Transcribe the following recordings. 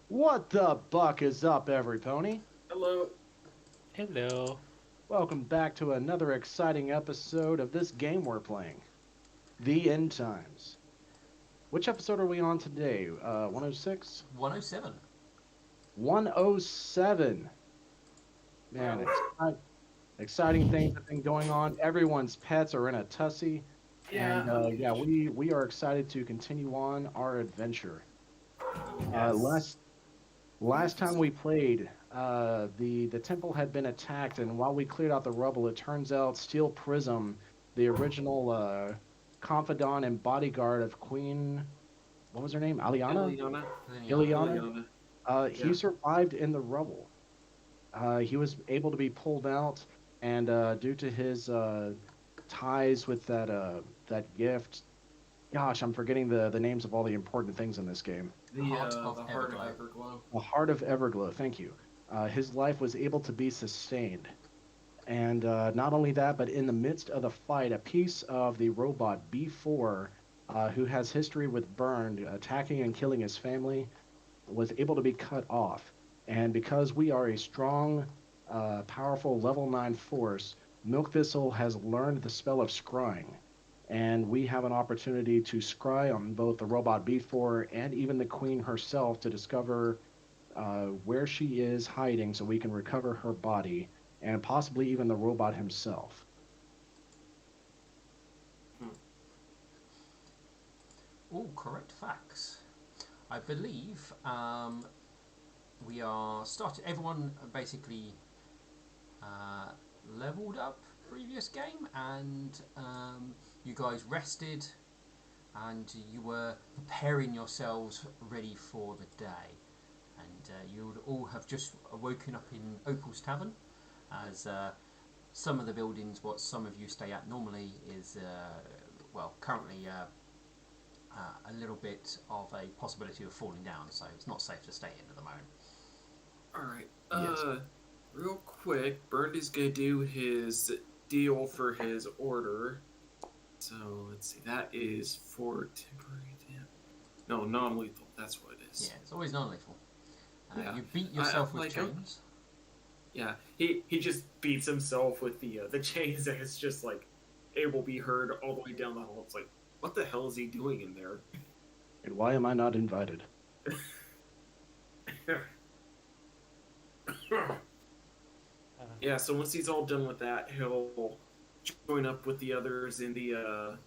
What the buck is up, every pony? Hello. Hello. Welcome back to another exciting episode of this game we're playing, The End Times. Which episode are we on today? 106? 107. 107. Man, Wow. exciting things have been going on. Everyone's pets are in a tussie. And Yeah. yeah, we are excited to continue on our adventure. Uh, Yes. last Last time we played, the temple had been attacked, and while we cleared out the rubble, it turns out Steel Prism, the original confidant and bodyguard of Queen, what was her name? Aliana? Iliana. Liliana. Iliana? Iliana. He Yeah. survived in the rubble. He was able to be pulled out, and due to his ties with that gift, gosh, I'm forgetting the names of all the important things in this game. Heart The of heart of Everglow. Everglow. The heart of Everglow, thank you. His life was able to be sustained. And not only that, but in the midst of the fight, a piece of the robot B4, who has history with Burned, attacking and killing his family, was able to be cut off. And because we are a strong, powerful level 9 force, Milk Thistle has learned the spell of scrying. And we have an opportunity to scry on both the robot B4 and even the queen herself to discover where she is hiding so we can recover her body and possibly even the robot himself. Hmm. All correct facts. I believe we are started. Everyone basically uh, leveled up previous game, and you guys rested, and you were preparing yourselves ready for the day. And you would all have just woken up in Opal's Tavern, as some of the buildings, what some of you stay at normally, is currently a little bit of a possibility of falling down, so it's not safe to stay in at the moment. Alright. Yes. Real quick, Burned is gonna do his deal for his order. So let's see. That is for temporary damage. No, non-lethal. That's what it is. Yeah, it's always non-lethal. Yeah. You beat yourself with like chains. yeah. He just beats himself with the chains that is just like it will be heard all the way down the hall. It's like, what the hell is he doing in there? And why am I not invited? Uh, Yeah, so once he's all done with that, he'll join up with the others in the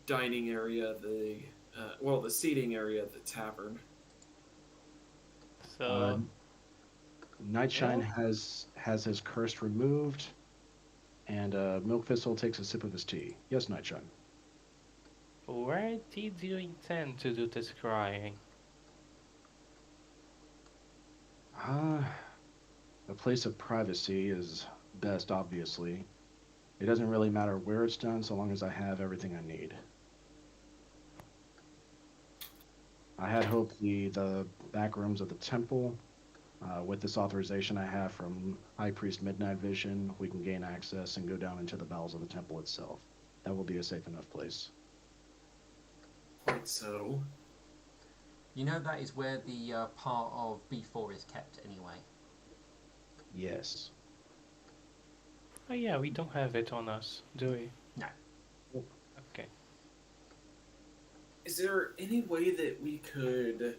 dining area, the seating area of the tavern. Uh, so, Nightshine well, has his curse removed, and Milk Thistle takes a sip of his tea. Yes, Nightshine. where did you intend to do this crying? Uh, a place of privacy is best, obviously. It doesn't really matter where it's done so long as I have everything I need. I had hoped the back rooms of the temple, with this authorization I have from High Priest Midnight Vision, we can gain access and go down into the bowels of the temple itself. That will be a safe enough place. Quite so. You know that is where the part of B4 is kept anyway. Yes. Oh yeah, we don't have it on us, do we? No. Okay. Is there any way that we could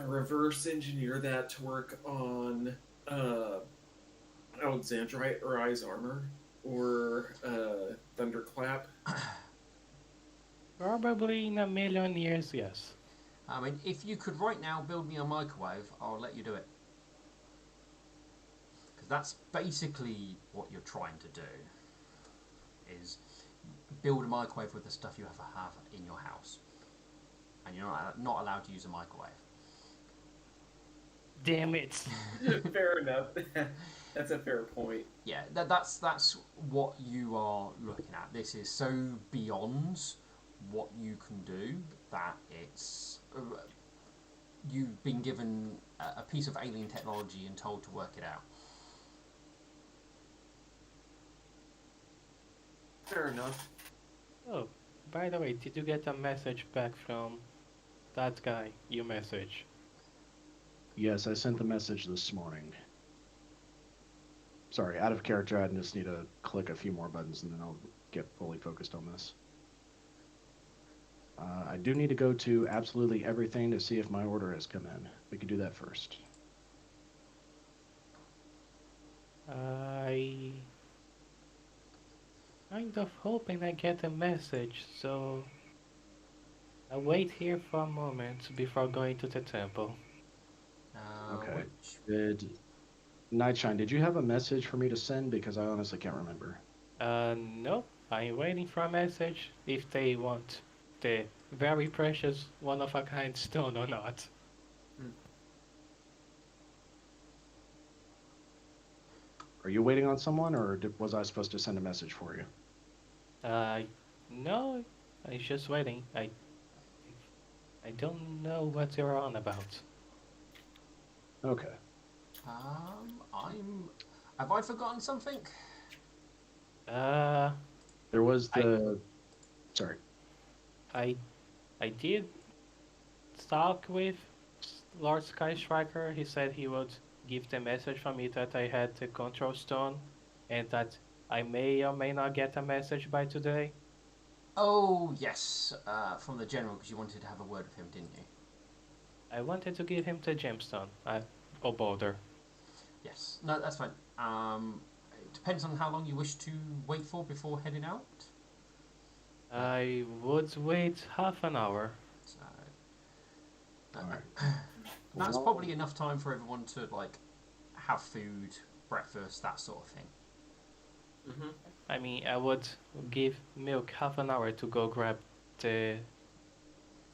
reverse engineer that to work on Alexandrite or Ice Armor or Thunderclap? Probably in a million years, yes. I mean, if you could right now build me a microwave, I'll let you do it. Because that's basically what you're trying to do, is build a microwave with the stuff you have in your house. And you're not allowed to use a microwave. Damn it! Fair enough. That's a fair point. Yeah, that's what you are looking at. This is so beyond what you can do that it's you've been given a piece of alien technology and told to work it out. Fair enough. Oh, by the way, did you get a message back from that guy you message? Yes, I sent the message this morning. Sorry, out of character, I just need to click a few more buttons and then I'll get fully focused on this. I do need to go to absolutely everything to see if my order has come in. We could do that first. I kind of hoping I get a message, so I'll wait here for a moment before going to the temple. Okay. Which Did Nightshine, did you have a message for me to send? Because I honestly can't remember. No, I'm waiting for a message if they want the very precious one-of-a-kind stone or not. Hmm. Are you waiting on someone, or was I supposed to send a message for you? Uh, no, I'm just waiting. I don't know what you're on about. Okay. I'm. Have I forgotten something? Uh, There was I the. Sorry. I I did talk with Lord Sky Striker. He said he would give the message for me that I had the control stone, and that I may or may not get a message by today. Oh yes, from the general because you wanted to have a word with him, didn't you? I wanted to give him the gemstone. Or boulder. Yes. No, that's fine. It depends on how long you wish to wait for before heading out. I would wait half an hour. So, All right. that's Well, probably enough time for everyone to like have food, breakfast, that sort of thing. Mm-hmm. I mean, I would give Milk half an hour to go grab the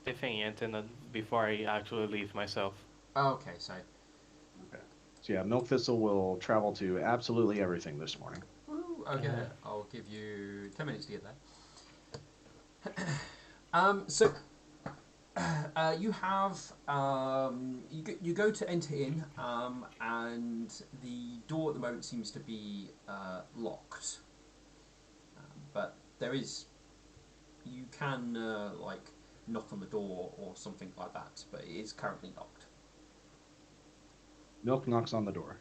the thing, and then before I actually leave myself. Okay, so okay. So yeah, Milk Thistle will travel to absolutely everything this morning. woo, okay, Uh, I'll give you 10 minutes to get there. So you have you go to enter in, and the door at the moment seems to be locked, but there is you can like knock on the door or something like that, but it is currently locked. Milk knocks on the door.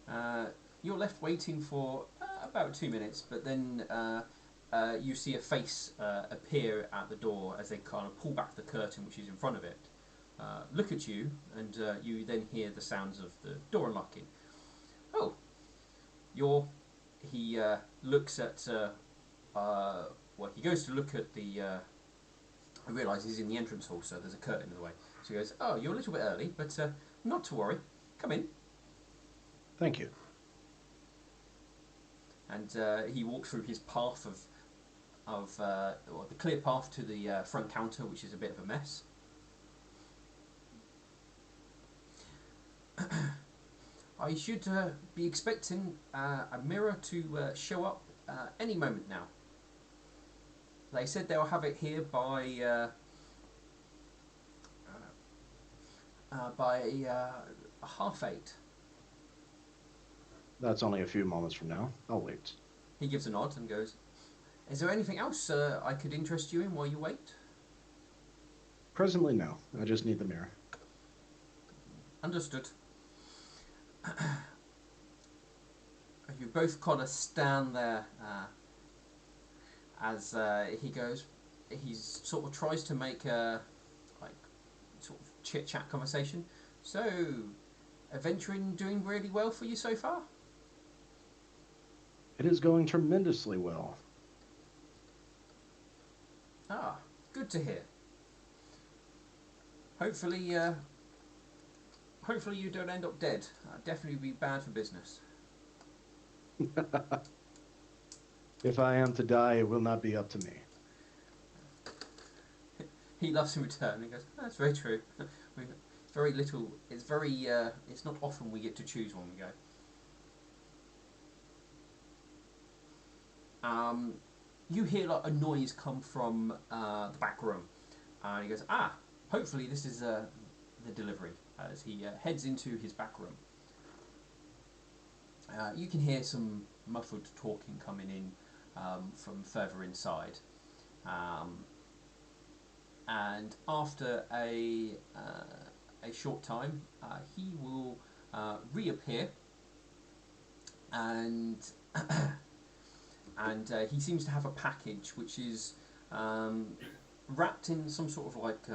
Uh, you're left waiting for about 2 minutes, but then you see a face appear at the door as they kind of pull back the curtain which is in front of it. Look at you, and you then hear the sounds of the door unlocking. Oh, you're. He looks at. Well, he goes to look at the. I realise he's in the entrance hall, so there's a curtain in the way. So he goes, "Oh, you're a little bit early, but not to worry. Come in." Thank you. And he walks through his path well, the clear path to the front counter, which is a bit of a mess. I should be expecting a mirror to show up any moment now. They said they'll have it here by 8:30. That's only a few moments from now. I'll wait. He gives a nod and goes, "Is there anything else I could interest you in while you wait?" Presently, no. I just need the mirror. Understood. You both kind of stand there as he goes. He sort of tries to make a like sort of chit chat conversation. So, adventuring doing really well for you so far? It is going tremendously well. Ah, good to hear. Hopefully, hopefully you don't end up dead. That'd definitely be bad for business. If I am to die, it will not be up to me. He laughs in return and goes, "That's very true. Very little. It's very. It's not often we get to choose when we go." You hear like a noise come from the back room, and he goes, "Ah, hopefully this is the delivery." As he heads into his back room, you can hear some muffled talking coming in from further inside. Um, and after a short time, he will reappear, and he seems to have a package which is wrapped in some sort of like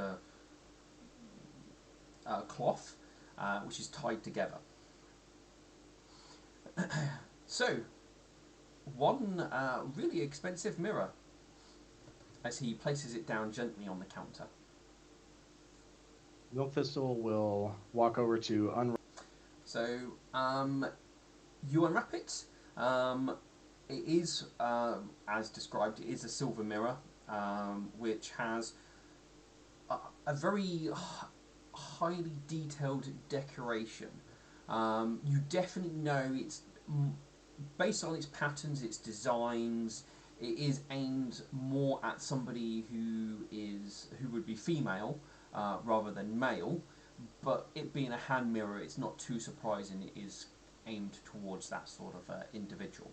cloth, which is tied together. So, one really expensive mirror, as he places it down gently on the counter. Milk Thistle will walk over to unwrap. So, you unwrap it. It is, as described, it is a silver mirror, which has a very highly detailed decoration. You definitely know it's based on its patterns, its designs. It is aimed more at somebody who would be female rather than male. But it being a hand mirror, it's not too surprising. It is aimed towards that sort of individual.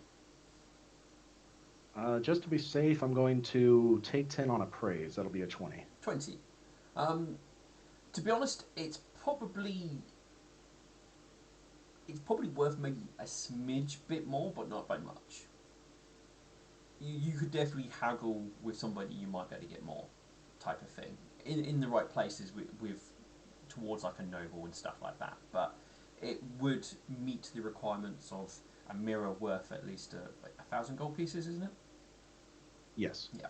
Just to be safe, I'm going to take 10 on appraise. That'll be a 20. 20. To be honest, it's probably worth maybe a smidge bit more, but not by much. You could definitely haggle with somebody. You might be able to get more, type of thing, in the right places with towards like a noble and stuff like that. But it would meet the requirements of a mirror worth at least like 1,000 gold pieces, isn't it? Yes. Yeah.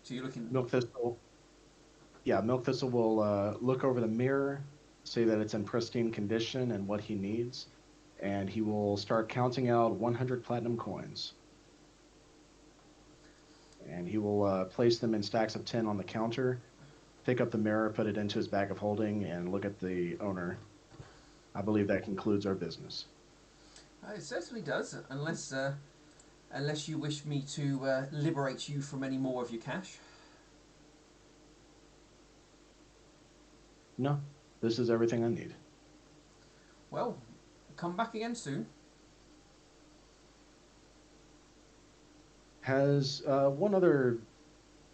So you're looking. Milk Thistle. Yeah, Milk Thistle will look over the mirror, say that it's in pristine condition and what he needs, and he will start counting out 100 platinum coins. And he will place them in stacks of 10 on the counter, pick up the mirror, put it into his bag of holding, and look at the owner. I believe that concludes our business. It certainly does, unless you wish me to liberate you from any more of your cash. No, this is everything I need. Well, come back again soon. Has one other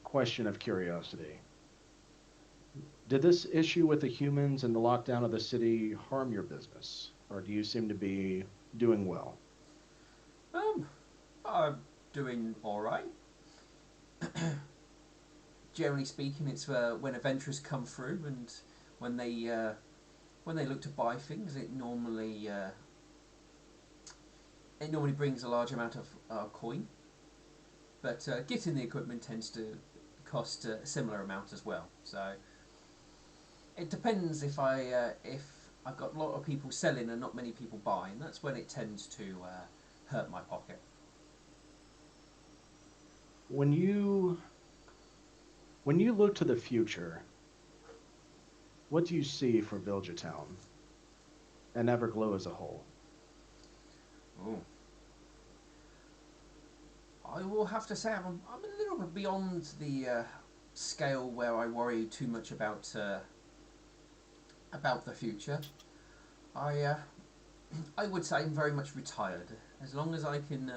question of curiosity. Did this issue with the humans and the lockdown of the city harm your business? Or do you seem to be doing well? I'm doing all right. Generally speaking, it's when adventurers come through and when they look to buy things, it normally brings a large amount of coin. But getting the equipment tends to cost a similar amount as well. So it depends if I've got a lot of people selling and not many people buying. That's when it tends to hurt my pocket. When you look to the future, what do you see for Villager Town and Everglow as a whole? Ooh. I will have to say I'm a little bit beyond the scale where I worry too much about the future. I would say I'm very much retired. As long as I can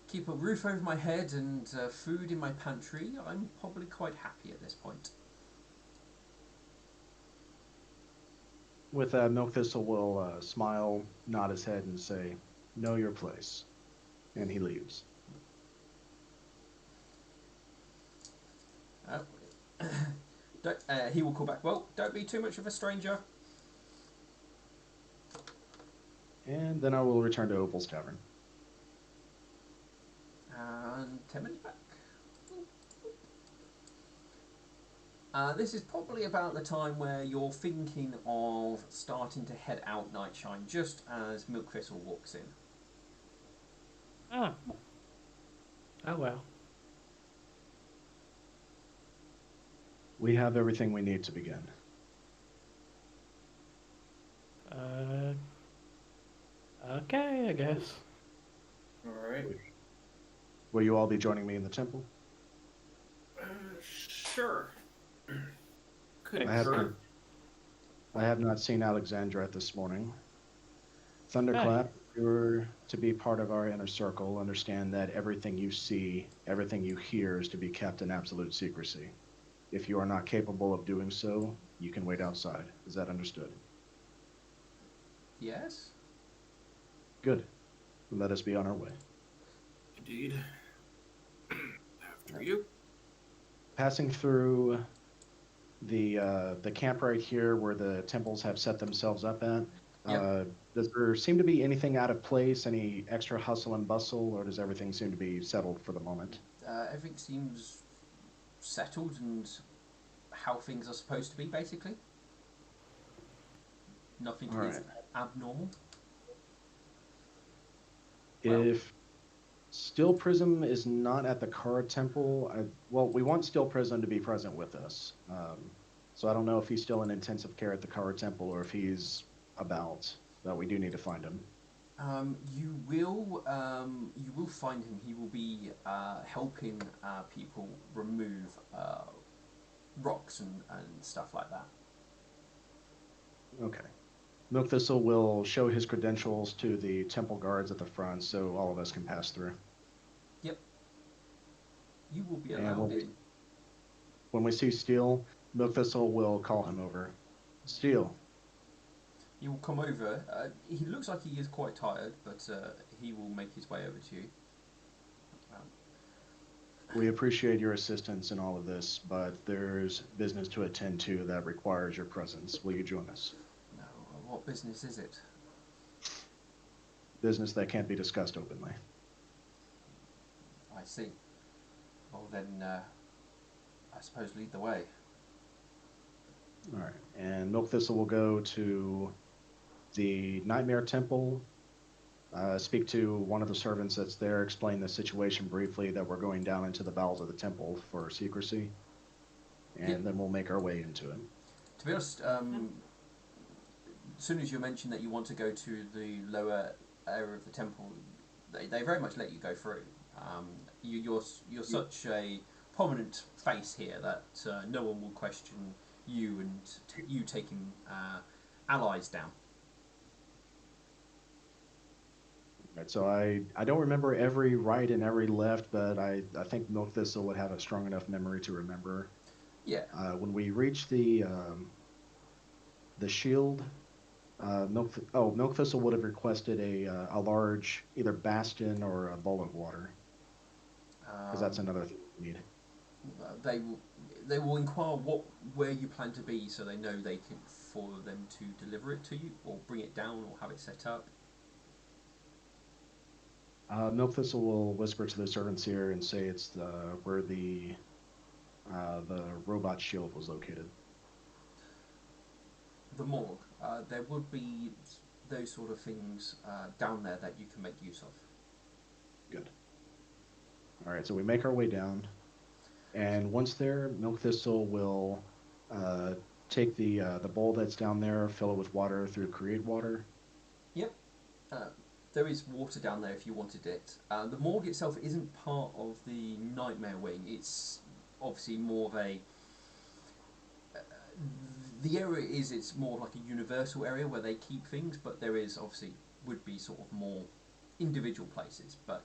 keep a roof over my head and food in my pantry, I'm probably quite happy at this point. With that, Milk Thistle will smile, nod his head, and say, "Know your place," and he leaves. He will call back. Well, don't be too much of a stranger. And then I will return to Opal's Tavern. And 10 minutes back. This is probably about the time where you're thinking of starting to head out Nightshine, just as Milk Thistle walks in. Oh. Oh well. We have everything we need to begin. Okay, I guess. All right. Will you all be joining me in the temple? Sure. Couldn't I have, hurt. I have not seen Alexandra this morning. Thunderclap, if you're to be part of our inner circle, understand that everything you see, everything you hear is to be kept in absolute secrecy. If you are not capable of doing so, you can wait outside. Is that understood? Yes? Good. Let us be on our way. Indeed. All After right. you. Passing through the camp right here where the temples have set themselves up at. Yep. Uh, does there seem to be anything out of place? Any extra hustle and bustle, or does everything seem to be settled for the moment? Everything seems settled and how things are supposed to be, basically. Nothing All is right. abnormal. Well, If Steel Prism is not at the Kara Temple, well, we want Steel Prism to be present with us. So I don't know if he's still in intensive care at the Kara Temple or if he's about, but we do need to find him. you will find him. He will be helping people remove rocks and stuff like that. Okay. Milk Thistle will show his credentials to the temple guards at the front so all of us can pass through. Yep, you will be And allowed in. when we see Steel, Milk Thistle will call him over. Steel, He will come over. He looks like he is quite tired, but he will make his way over to you. Um, we appreciate your assistance in all of this, but there's business to attend to that requires your presence. Will you join us? no, what business is it? Business that can't be discussed openly. I see. Well then, I suppose lead the way. All right. And Milk Thistle will go to the Nightmare Temple, speak to one of the servants that's there, explain the situation briefly that we're going down into the bowels of the temple for secrecy, Yep. and then we'll make our way into him. To be honest, as soon as you mention that you want to go to the lower area of the temple, they very much let you go through. You're such a prominent face here that no one will question you and you taking allies down. Right, so I don't remember every right and every left, but I think Milk Thistle would have a strong enough memory to remember. Yeah. When we reach the shield, Milk Thistle would have requested a large either bastion or a bowl of water, because that's Um, another thing we need. they will inquire where you plan to be, so they know they can for them to deliver it to you or bring it down or have it set up. Milk Thistle will whisper to the servants here and say it's where the robot shield was located. The morgue. There would be those sort of things down there that you can make use of. Good. All right, so we make our way down, and once there, Milk Thistle will uh, take the bowl that's down there, fill it with water through Create Water. Yep. Uh, there is water down there if you wanted it. The morgue itself isn't part of the Nightmare Wing. It's obviously more of a. The area is it's more like a universal area where they keep things, but there is obviously would be sort of more individual places. But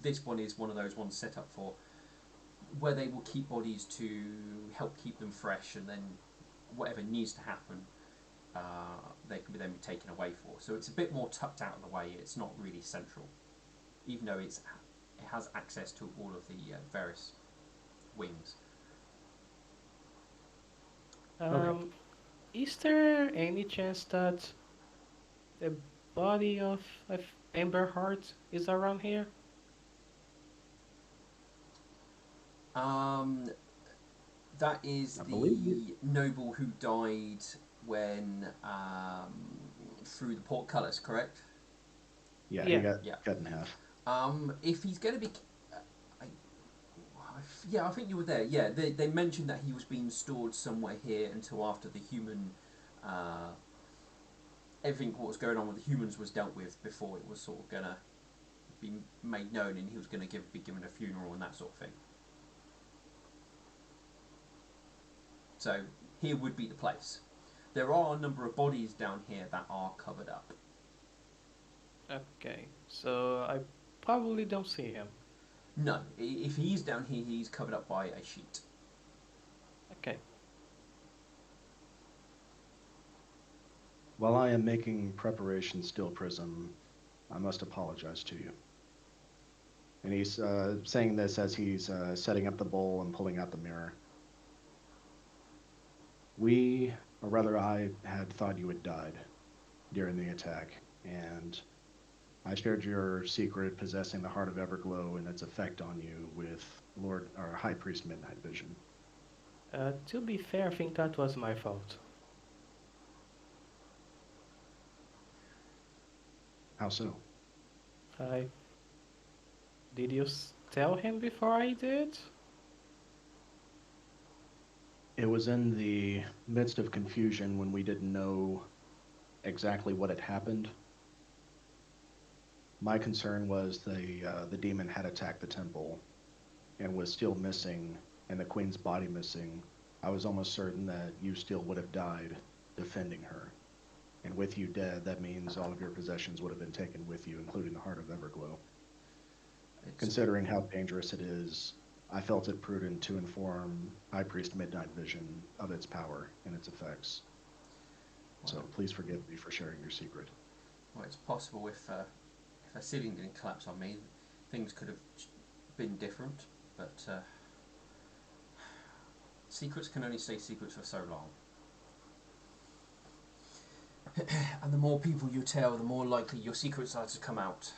this one is one of those ones set up for where they will keep bodies to help keep them fresh, and then whatever needs to happen, they can then be taken away for. So it's a bit more tucked out of the way. It's not really central, even though it has access to all of the various wings. Okay. Um, is there any chance that the body of Amber Heart is around here? Um, that is I believe you. the noble who died when through the portcullis, correct? Yeah, he Yeah. got Yeah. cut in half. If he's going to be, I, yeah, I think you were there. Yeah, they mentioned that he was being stored somewhere here until after the human, uh, everything what was going on with the humans was dealt with before it was sort of gonna be made known, and he was going to be given a funeral and that sort of thing. So here would be the place. There are a number of bodies down here that are covered up. Okay, so I probably don't see him. No, if he's down here, he's covered up by a sheet. While I am making preparations, Steel Prism, I must apologize to you. And he's saying this as he's setting up the bowl and pulling out the mirror. We, or rather I, had thought you had died during the attack, and I shared your secret possessing the heart of Everglow and its effect on you with Lord or High Priest Midnight Vision. To be fair, I think that was my fault. How so? I did you tell him before I did? It was in the midst of confusion when we didn't know exactly what had happened. My concern was the demon had attacked the temple and was still missing, and the queen's body missing. I was almost certain that you still would have died defending her. And with you dead, that means all of your possessions would have been taken with you, including the heart of Everglow. Considering how dangerous it is, I felt it prudent to inform High Priest Midnight Vision of its power and its effects. So please forgive me for sharing your secret. Well, it's possible if a ceiling didn't collapse on me, things could have been different, but secrets can only stay secrets for so long. And the more people you tell, the more likely your secrets are to come out.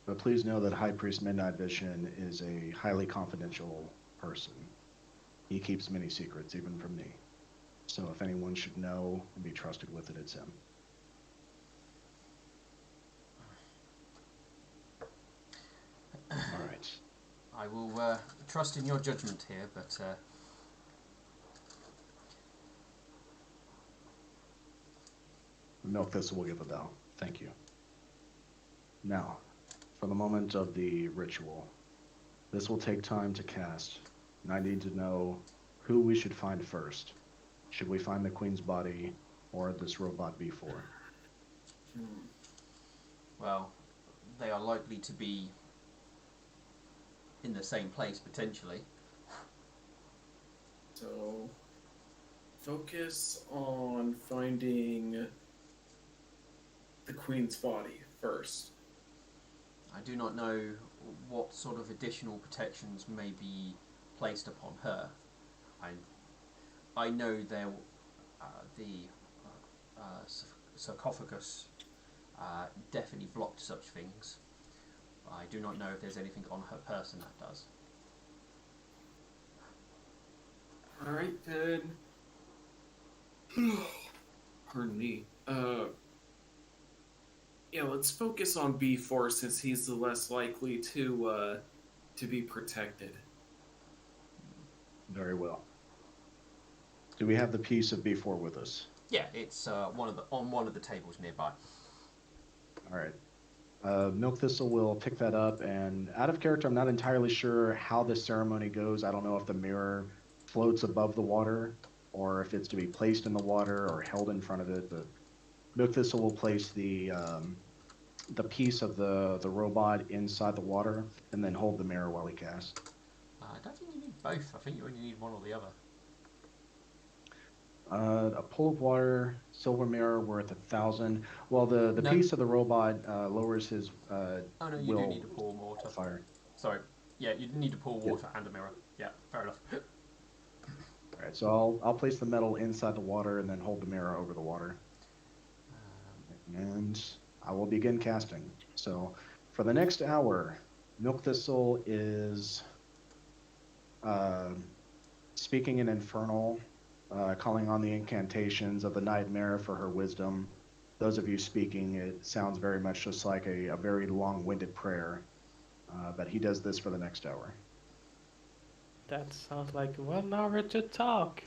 But please know that High Priest Midnight Vision is a highly confidential person. He keeps many secrets, even from me. So if anyone should know and be trusted with it, it's him. All right. I will trust in your judgment here, but Milk Thistle will give a bow. Thank you. Now, for the moment of the ritual. This will take time to cast, and I need to know who we should find first. Should we find the Queen's body or this robot B4? well, they are likely to be in the same place potentially. So, focus on finding the queen's body first. I do not know what sort of additional protections may be placed upon her. I know there the sarcophagus definitely blocked such things. I do not know if there's anything on her person that does. Alright then. Pardon me. Yeah, let's focus on B4 since he's the less likely to be protected. Very well. Do we have the piece of B4 with us? Yeah, it's on one of the tables nearby. All right. Milk Thistle will pick that up, and out of character, I'm not entirely sure how this ceremony goes. I don't know if the mirror floats above the water, or if it's to be placed in the water or held in front of it, but Milk Thistle will place the piece of the robot inside the water, and then hold the mirror while he casts. I don't think you need both. I think you only need one or the other. A pool of water, silver mirror worth 1,000. Well, the No. piece of the robot lowers his Oh no, you do need to pour water. fire. Sorry. Yeah, you need to pour water and a mirror. Yeah, fair enough. All right, so I'll place the metal inside the water and then hold the mirror over the water. And I will begin casting. So for the next hour, Milk Thistle is speaking in Infernal, calling on the incantations of the Nightmare for her wisdom. Those of you speaking, it sounds very much just like a very long-winded prayer, but he does this for the next hour. That sounds like 1 hour to talk.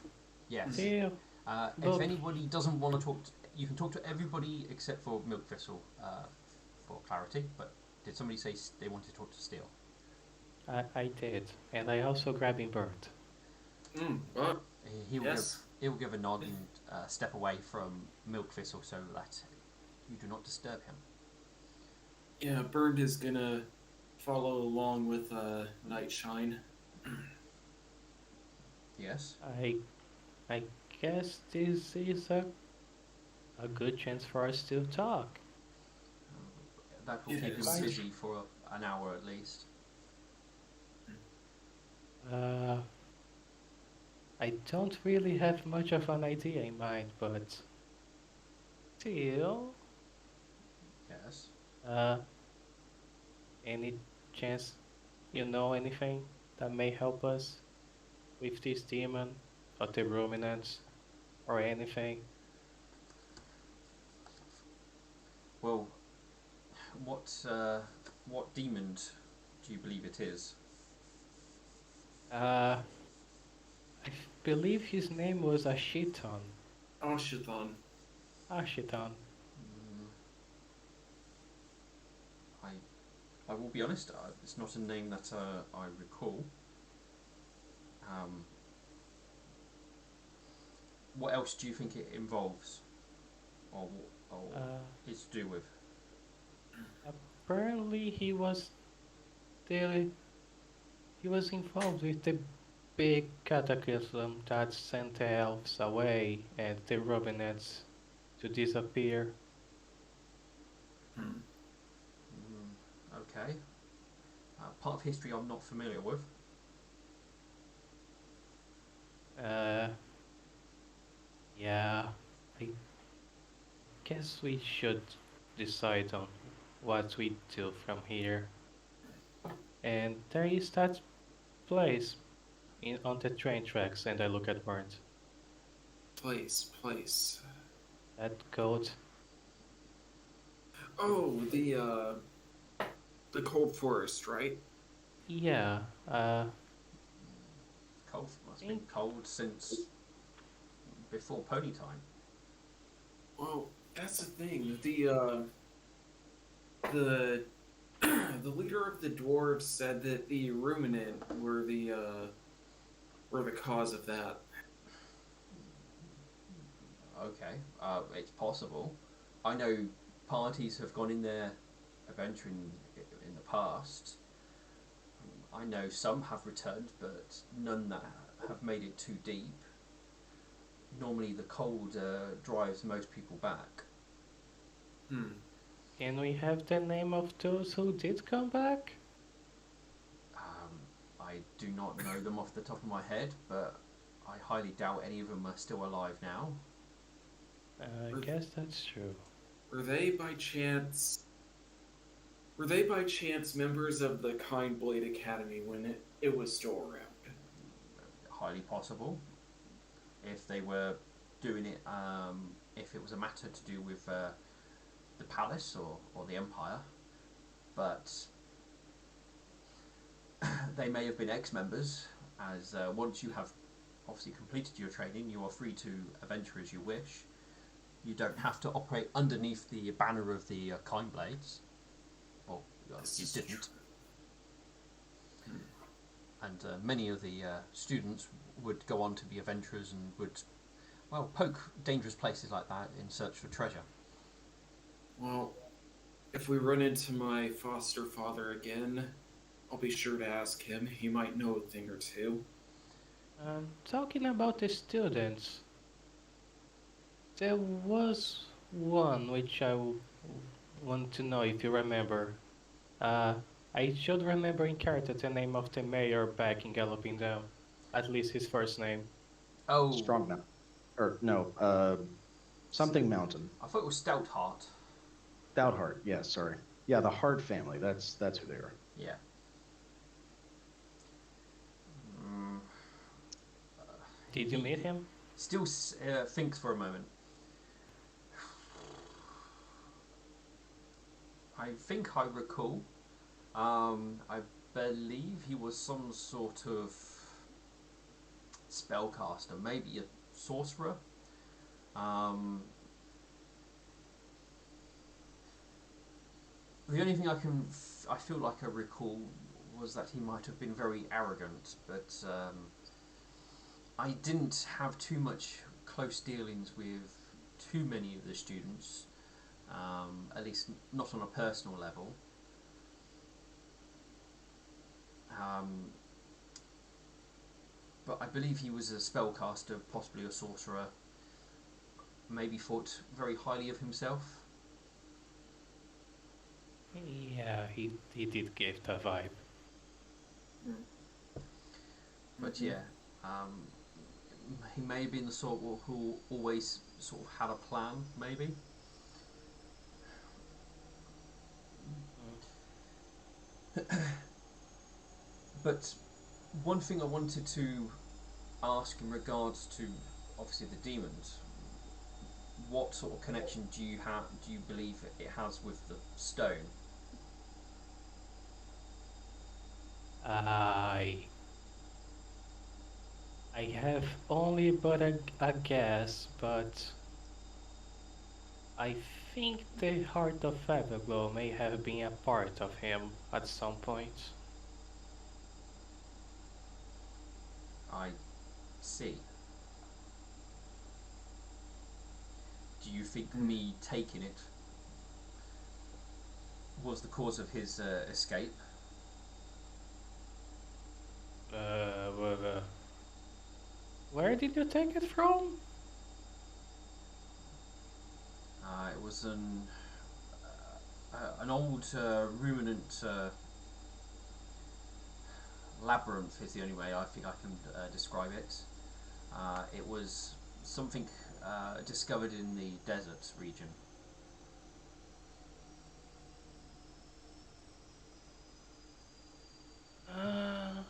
Yes. Deal. If anybody doesn't want to talk, you can talk to everybody except for Milk Thistle for clarity. But did somebody say they wanted to talk to Steel? I did, and I also grabbing Bird. What? He will Yes. he'll give a nod and step away from Milk Thistle so that you do not disturb him. Yeah, Bird is gonna follow along with Nightshine. Yes. I guess this is a good chance for us to talk. That will It keep him is. busy for an hour at least. Uh, I don't really have much of an idea in mind, but still, Yes. uh, any chance you know anything that may help us with this demon or the ruminants or anything? Well, what demon do you believe it is? Uh, I believe his name was Ashiton. Ashathon. Ashiton. Mm, I I will be honest. It's not a name that I recall. Um, what else do you think it involves, or Uh, is to do with? apparently the he was involved with the big cataclysm that sent the elves away and the ruminants to disappear. Hmm. Okay. Part of history I'm not familiar with. Uh, yeah, I guess we should decide on what we do from here. And there is that place on the train tracks, and I look at Burnt. Place. That goat. Oh, the cold forest, right? Yeah, Cold must have been think cold since before pony time. Well, that's the thing. The the leader of the dwarves said that the ruminant were the cause of that. Okay, it's possible. I know parties have gone in there adventuring in the past. I know some have returned, but none that have made it too deep. Normally, the cold drives most people back. Hmm. can we have the name of those who did come back? I do not know them off the top of my head, but I highly doubt any of them are still alive now. I Were, guess that's true. were they by chance? Were they by chance members of the Kind Blade Academy when it was still around? Highly possible. If they were doing it, if it was a matter to do with the palace or the empire, but they may have been ex-members. As once you have obviously completed your training, you are free to adventure as you wish. You don't have to operate underneath the banner of the Kind Blades. Well, This you is didn't. true. Hmm. And many of the students would go on to be adventurers and would, well, poke dangerous places like that in search for treasure. Well, if we run into my foster father again, I'll be sure to ask him. He might know a thing or two. Talking about the students, there was one which want to know if you remember. Uh, I should remember in character the name of the mayor back in Galloping Down, at least his first name. Oh, Strong Mountain. Or no, something Mountain. I thought it was Stout Heart. Stoutheart. Yeah, sorry. Yeah, the Hart family. That's who they are. Yeah. Mm, Did you meet he him? still thinks for a moment. I think I recall. I believe he was some sort of spellcaster, maybe a sorcerer. Um, the only thing I feel like I recall was that he might have been very arrogant, but I didn't have too much close dealings with too many of the students, at least not on a personal level. Um, but I believe he was a spellcaster, possibly a sorcerer. Maybe thought very highly of himself. Yeah, he did give the vibe. But yeah, um, he may have been the sort who always sort of had a plan, maybe. But one thing I wanted to ask in regards to obviously the demons, what sort of connection do you have? Do you believe it has with the stone? I I have only but a guess, but I think the heart of Everglow may have been a part of him at some point. I see. Do you think me taking it was the cause of his escape? Well, where did you take it from? It was an old ruminant labyrinth is the only way I think I can describe it. It was something discovered in the desert region. Uh,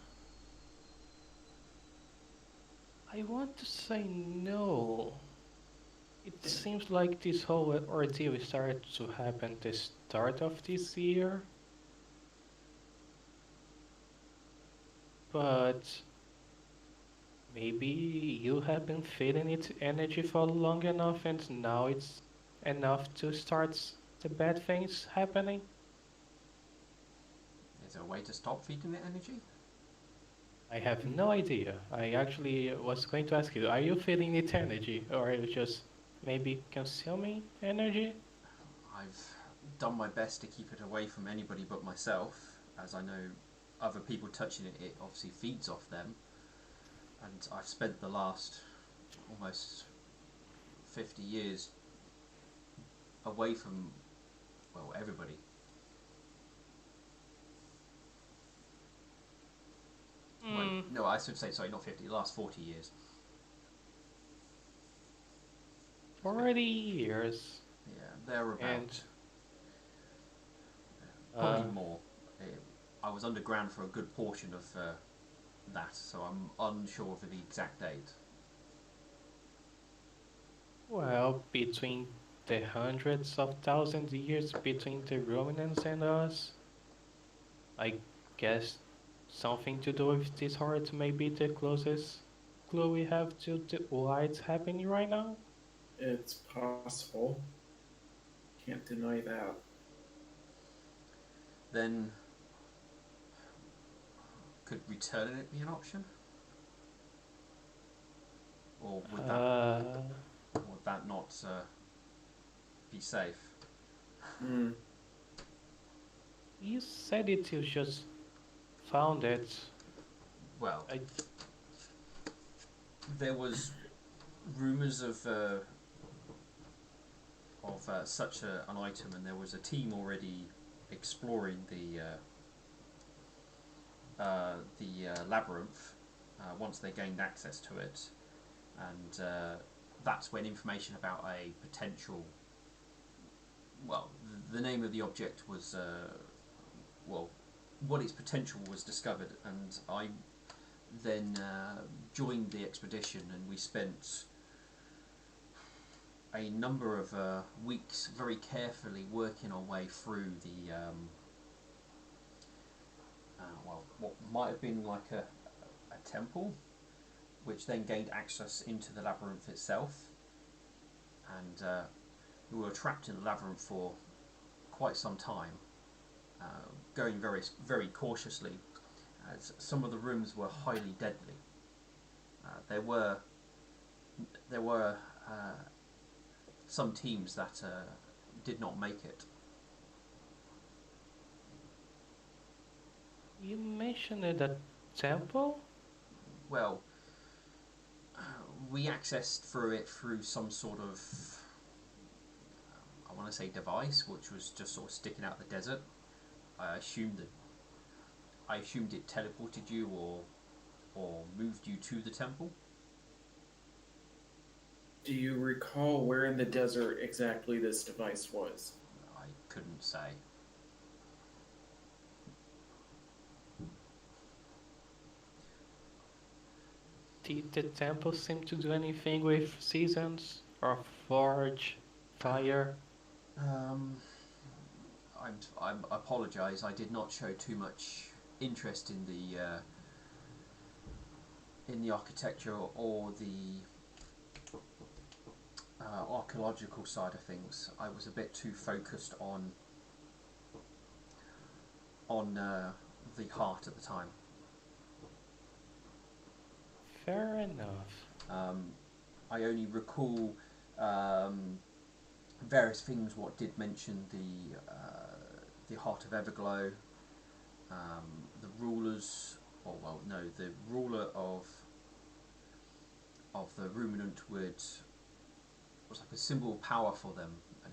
I want to say no. It seems like this whole ordeal started to happen the start of this year, but maybe you have been feeling its energy for long enough and now it's enough to start the bad things happening. Is there a way to stop feeding it energy? I have no idea. I actually was going to ask you, are you feeling its energy or are you just maybe consuming energy? I've done my best to keep it away from anybody but myself, as I know other people touching it, it obviously feeds off them. And I've spent the last almost 50 years away from, well, everybody. Well, Hmm, no, I should say, sorry, not 50, the last 40 years. 40 years. Yeah, thereabout. And Probably uh, more. Uh, I was underground for a good portion of that, so I'm unsure of the exact date. well, between the hundreds of thousands of years between the Romans and us, I guess something to do with this heart may be the closest clue we have to why it's happening right now. It's possible. Can't deny that. Then, could returning it be an option, or Uh, would that not be safe? Mm. you said it, you just found it. Well, I, there was rumours of such an item, and there was a team already exploring the labyrinth once they gained access to it, and that's when information about a potential, well, the name of the object was well, what its potential was discovered, and I then joined the expedition, and we spent a number of weeks very carefully working our way through the well, what might have been like a temple, which then gained access into the labyrinth itself, and we were trapped in the labyrinth for quite some time, going very cautiously, as some of the rooms were highly deadly. There were some teams that did not make it. you mentioned it, a temple? Well, we accessed through it through some sort of, I want to say device, which was just sort of sticking out the desert. I assumed that it teleported you or moved you to the temple. Do you recall where in the desert exactly this device was? I couldn't say. Did the temple seem to do anything with seasons or forge, fire? Um, I apologise. I did not show too much interest in the architecture or the archaeological side of things. I was a bit too focused on the heart at the time. Fair enough. I only recall various things. What did mention the heart of Everglow, the rulers, or well, no, the ruler of the ruminant was like a symbol of power for them, and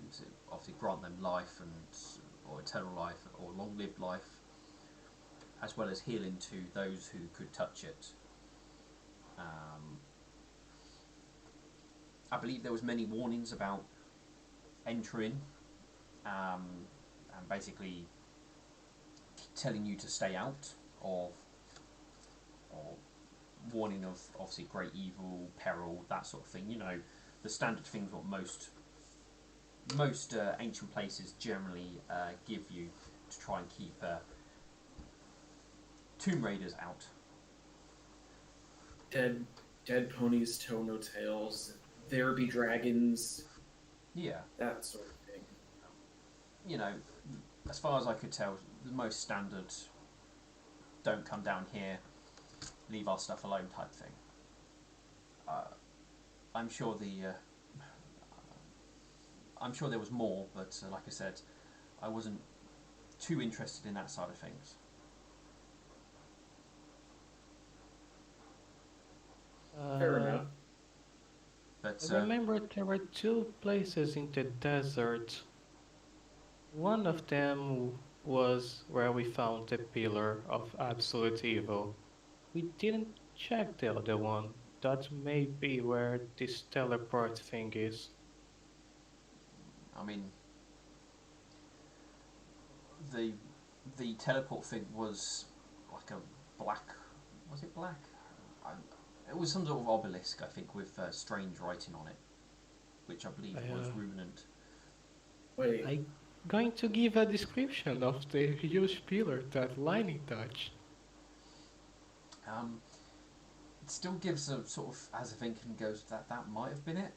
obviously grant them life or eternal life or long-lived life, as well as healing to those who could touch it. I believe there was many warnings about entering, and basically telling you to stay out or warning of obviously great evil, peril, that sort of thing. You know, the standard things what most ancient places generally give you to try and keep tomb raiders out. Dead ponies tell no tales. There be dragons. Yeah, That sort of thing. you know, as far as I could tell, the most standard don't come down here, leave our stuff alone type thing. I'm sure I'm sure there was more, but like I said, I wasn't too interested in that side of things. Fair Uh, enough. But I remember there were two places in the desert. One of them was where we found the pillar of absolute evil. We didn't check the other one. That may be where this teleport thing is. I mean, the the teleport thing was like a black. Was it black? I, it was some sort of obelisk, I think, with strange writing on it, which I believe was I, ruminant. Wait, I'm going to give a description of the huge pillar that Lightning touched. Um, it still gives a sort of as a thinking goes that might have been it.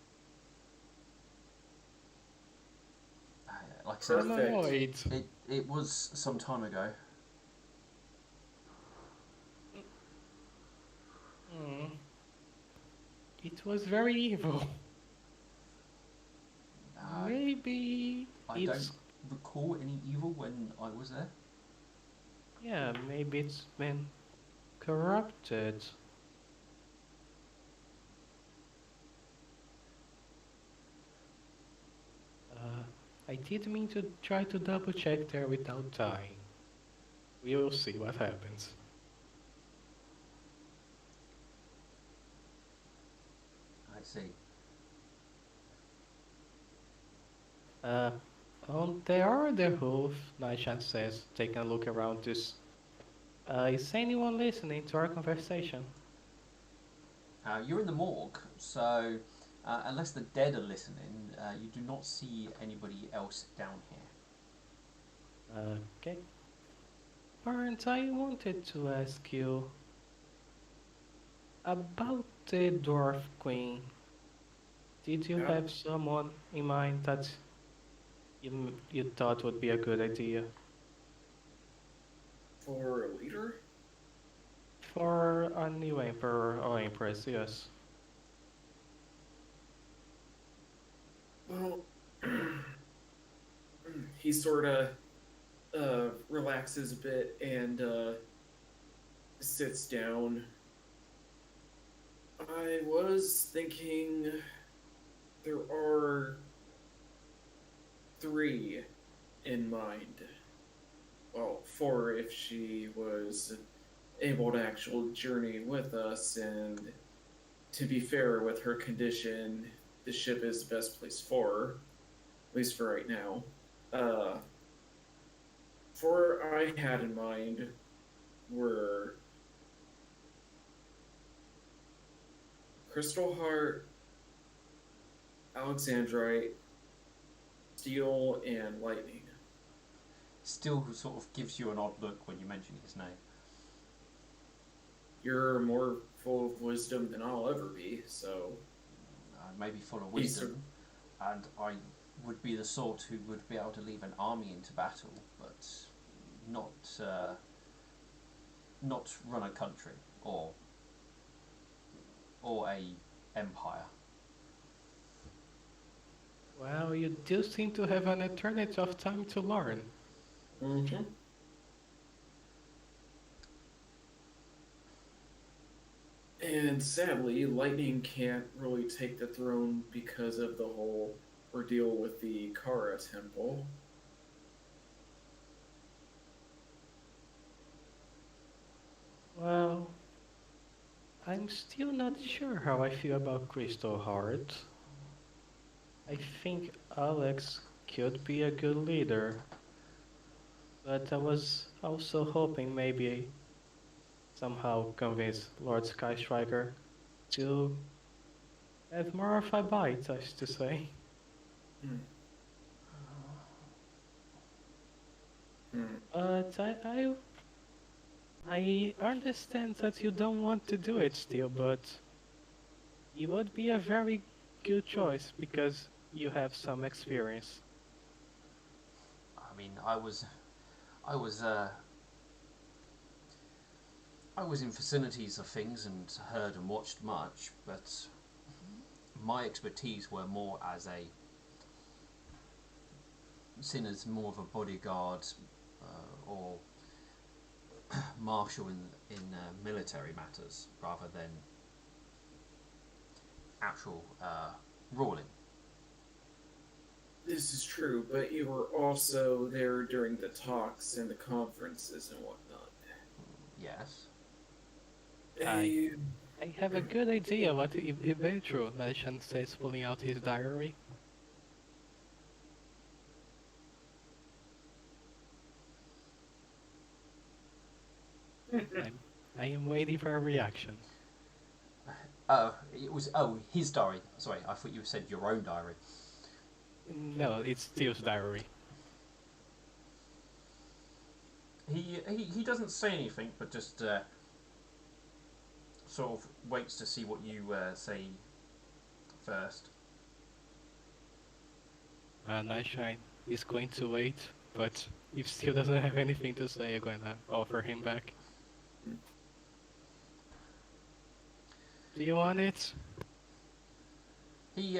Like I said, perfect. Humanoid. it was some time ago. Hmm. It was very evil. Uh, Maybe I don't it's recall any evil when I was there. yeah, maybe it's been corrupted. Uh, I did mean to try to double check there without dying. We will see what happens. I see. Uh, on the other roof, Nishan says, taking a look around this. Is anyone listening to our conversation? You're in the morgue, so unless the dead are listening, you do not see anybody else down here. Okay. Barnes, I wanted to ask you about the Dwarf Queen. Did you Yeah. have someone in mind that you thought would be a good idea For a leader? for a new emperor or empress? Yes. Well, he sort of relaxes a bit and sits down. I was thinking there are three in mind. Well, four if she was able to actually journey with us, and to be fair, with her condition, the ship is the best place for her, at least for right now. Uh, Four I had in mind were Crystal Heart, Alexandrite, Steel, and Lightning. Still sort of gives you an odd look when you mention his name. You're more full of wisdom than I'll ever be, so Maybe full of he's wisdom, and I would be the sort who would be able to leave an army into battle, but not not run a country or a empire. Well, you do seem to have an eternity of time to learn. mm-hmm. And sadly, Lightning can't really take the throne because of the whole ordeal with the Kara temple. Well, I'm still not sure how I feel about Crystal Heart. I think Alex could be a good leader, but I was also hoping maybe somehow convince Lord Skystriker to have more of a bite, as to say. Hmm. Hmm. But I understand that you don't want to do it still, but it would be a very good choice because you have some experience. I mean, I was uh, I was in vicinities of things and heard and watched much, but my expertise were more as a seen as more of a bodyguard or marshal in military matters rather than actual ruling. This is true, but you were also there during the talks and the conferences and whatnot. Yes. I Hey, I have a good idea what Eventual Legend says pulling out his diary. I'm I am waiting for a reaction. It was his diary. Sorry, I thought you said your own diary. No, it's Steel's diary. He doesn't say anything, but just sort of waits to see what you say first. Nightshine is going to wait, but if Steel doesn't have anything to say, I'm gonna offer him back. Do you want it? He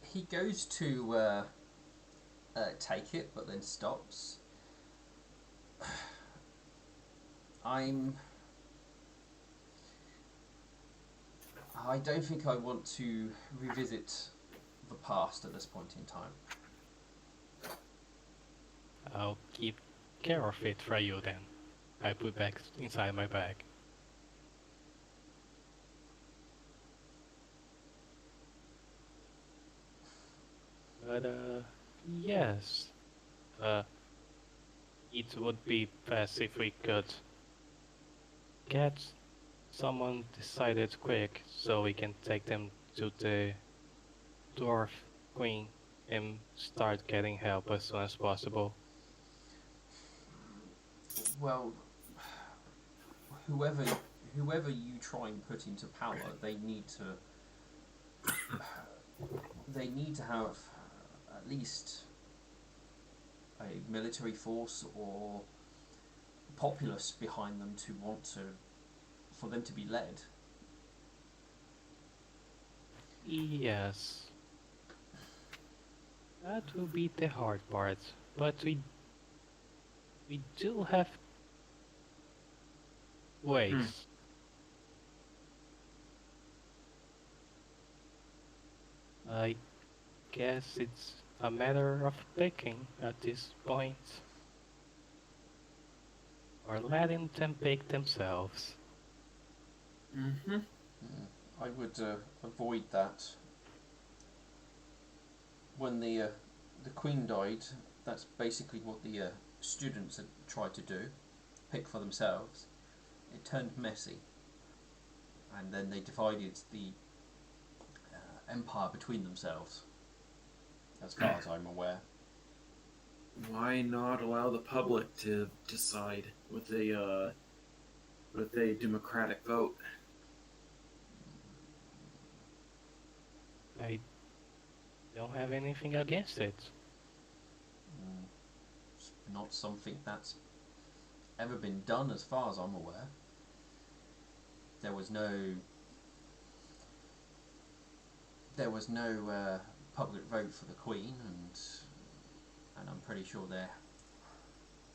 he goes to take it, but then stops. I'm. I don't think I want to revisit the past at this point in time. I'll keep care of it for you then. I put back inside my bag. But yes. Uh, it would be best if we could get someone decided quick so we can take them to the dwarf queen and start getting help as soon as possible. Well, whoever whoever you try and put into power, they need to have at least a military force or populace behind them to want to for them to be led. Yes, that will be the hard part, but we do have hmm. ways. I guess it's a matter of picking at this point, or letting them pick themselves. Mm-hmm. I would avoid that. When the Queen died, that's basically what the students had tried to do, pick for themselves. It turned messy, and then they divided the empire between themselves, as far as I'm aware. Why not allow the public to decide with a democratic vote? I don't have anything against it. It's not something that's ever been done, as far as I'm aware. There was no public vote for the Queen, and I'm pretty sure there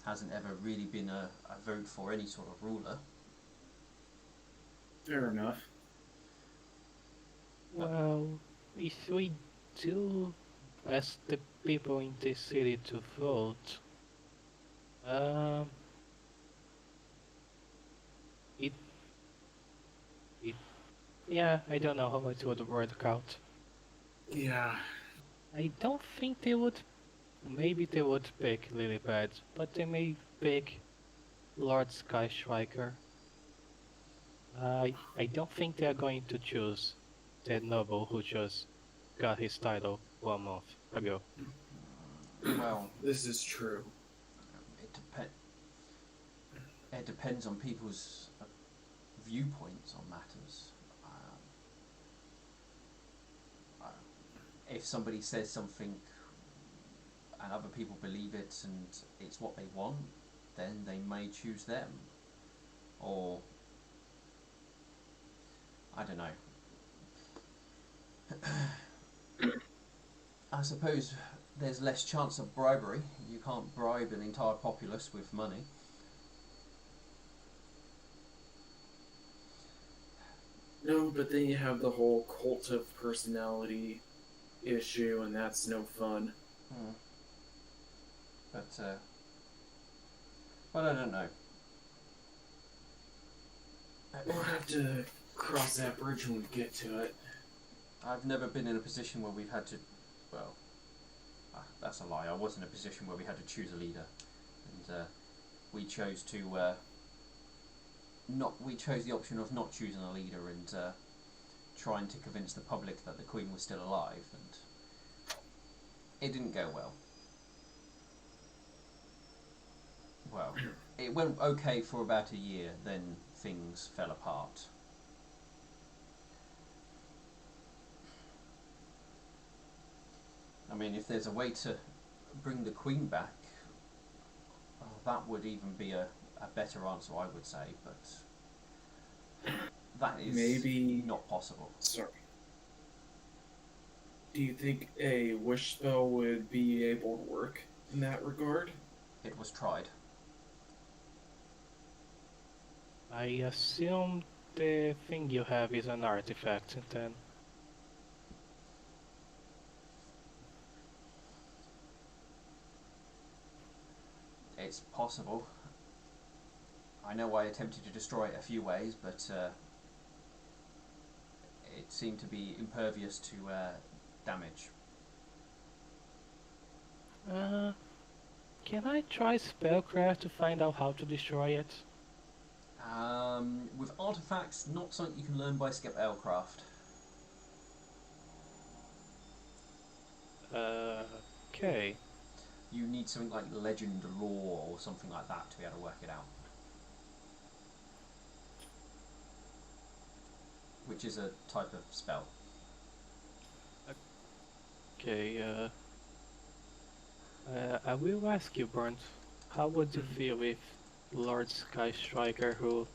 hasn't ever really been a vote for any sort of ruler. Fair enough. Well, if we do ask the people in this city to vote, um, it, it, yeah, I don't know how it would work out. Yeah. I don't think they would, maybe they would pick Lilipad, but they may pick Lord Sky Striker. I don't think they're going to choose that noble who just got his title 1 month ago. Well, This is true. it, it depends on people's viewpoints on matters. If somebody says something and other people believe it and it's what they want, then they may choose them. Or, I don't know. I suppose there's less chance of bribery. You can't bribe an entire populace with money. No, but then you have the whole cult of personality issue, and that's no fun. But I don't know. We'll have to cross that bridge when we get to it. I've never been in a position where we've had to. Well, that's a lie. I was in a position where we had to choose a leader, and we chose to not. We chose the option of not choosing a leader and trying to convince the public that the Queen was still alive, and it didn't go well. Well, it went okay for about a year, then things fell apart. I mean, if there's a way to bring the Queen back, that would even be a better answer, I would say, but that is Maybe not possible. Sorry. Do you think a wish spell would be able to work in that regard? It was tried. I assume the thing you have is an artifact, then. It's possible. I know I attempted to destroy it a few ways, but it seemed to be impervious to damage. Can I try spellcraft to find out how to destroy it? With artifacts, not something you can learn by Spellcraft. Okay. You need something like legend, lore, or something like that to be able to work it out. Which is a type of spell. Okay, I will ask you, Burnt, how would you feel if Lord Sky Striker, who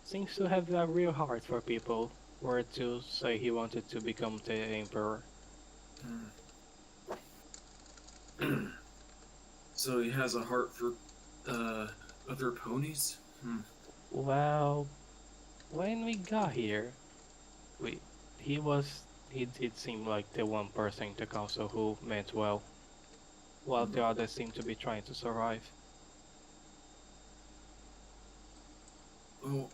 seems to have a real heart for people, were to say he wanted to become the Emperor? So he has a heart for other ponies? Well, when we got here, he was he did seem like the one person in the council who meant well, while the others seem to be trying to survive. Well,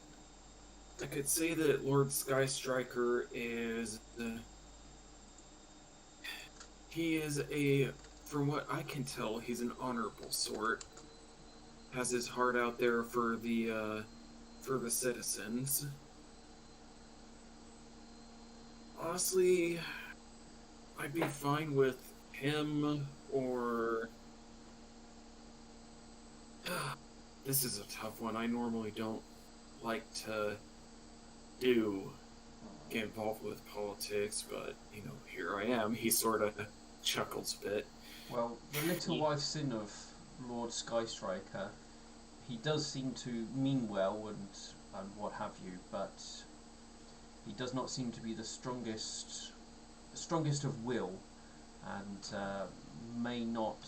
I could say that Lord Skystriker is he is a, from what I can tell, he's an honorable sort. Has his heart out there for the citizens. Honestly, I'd be fine with him or. This is a tough one. I normally don't like to get involved with politics, but here I am. He sort of chuckles a bit. Well, the little I've seen of Lord Skystriker, he does seem to mean well and what have you, but he does not seem to be the strongest of will, and may not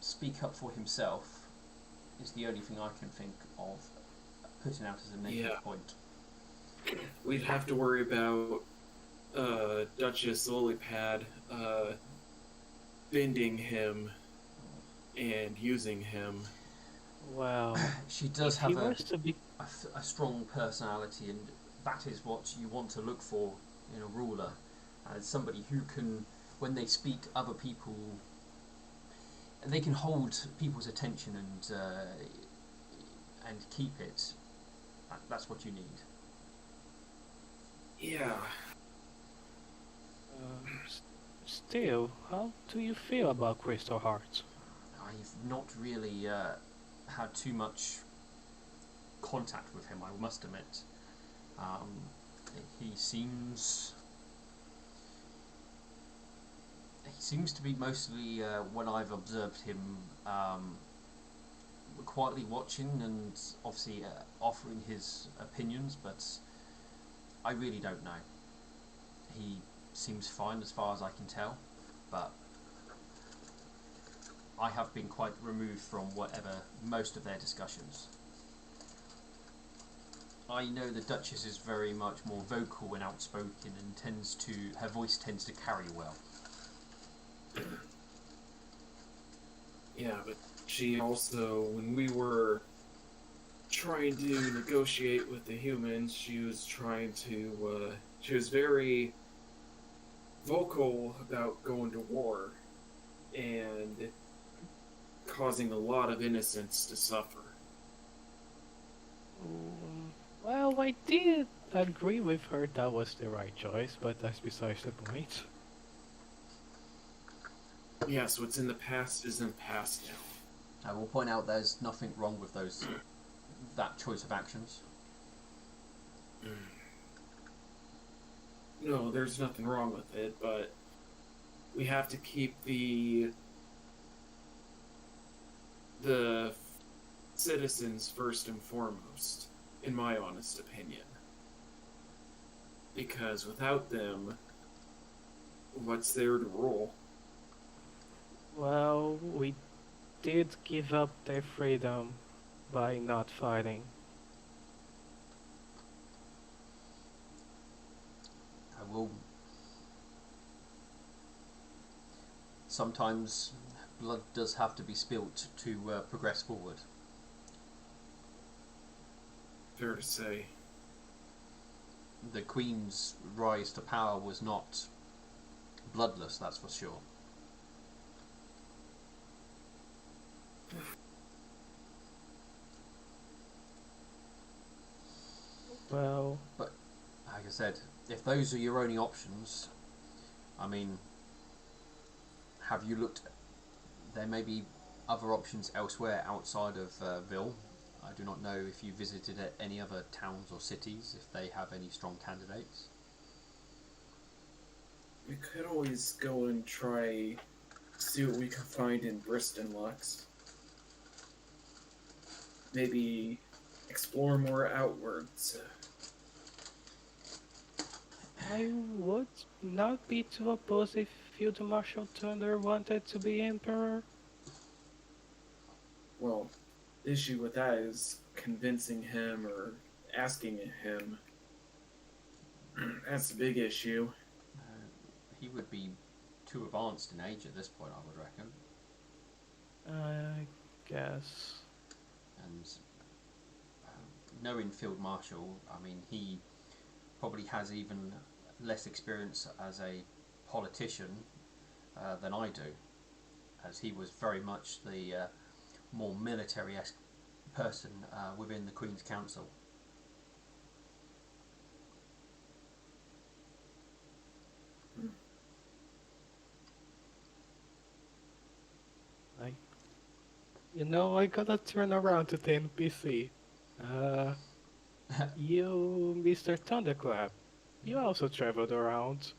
speak up for himself. Is the only thing I can think of putting out as a negative point. We'd have to worry about Duchess Lilypad bending him and using him. Well, she does if have he was to be a strong personality, and that is what you want to look for in a ruler, as somebody who can, when they speak, other people, they can hold people's attention and keep it. That's what you need. Yeah. Still, how do you feel about Crystal Heart? I've not really had too much contact with him, I must admit. He seems to be mostly, when I've observed him, quietly watching and obviously offering his opinions, but I really don't know. He seems fine as far as I can tell, but I have been quite removed from most of their discussions. I know the Duchess is very much more vocal and outspoken, and her voice tends to carry well. Yeah, but she also, when we were trying to negotiate with the humans, she was very vocal about going to war and causing a lot of innocents to suffer. Well, I did agree with her that was the right choice, but that's besides the point. Yes, what's in the past is in the past now. I will point out there's nothing wrong with that choice of actions. No, there's nothing wrong with it, but we have to keep the citizens first and foremost, in my honest opinion. Because without them, what's there to rule? Well, we did give up their freedom by not fighting. I will. Sometimes blood does have to be spilt to progress forward. Fair to say. The Queen's rise to power was not bloodless, that's for sure. Well, but like I said, if those are your only options, I mean, have you looked? There may be other options elsewhere outside of Ville. I do not know if you visited any other towns or cities, if they have any strong candidates. We could always go and try see what we can find in Briston Lux. Maybe explore more outwards. I would not be too opposed if Field Marshal Thunder wanted to be Emperor. Well, the issue with that is convincing him or asking him. That's the big issue. He would be too advanced in age at this point, I would reckon. I guess. And knowing Field Marshal, I mean, he probably has even less experience as a politician than I do, as he was very much the more military-esque person within the Queen's Council. I, I gotta turn around to the NPC. Uh, you, Mr. Thunderclap, you also traveled around.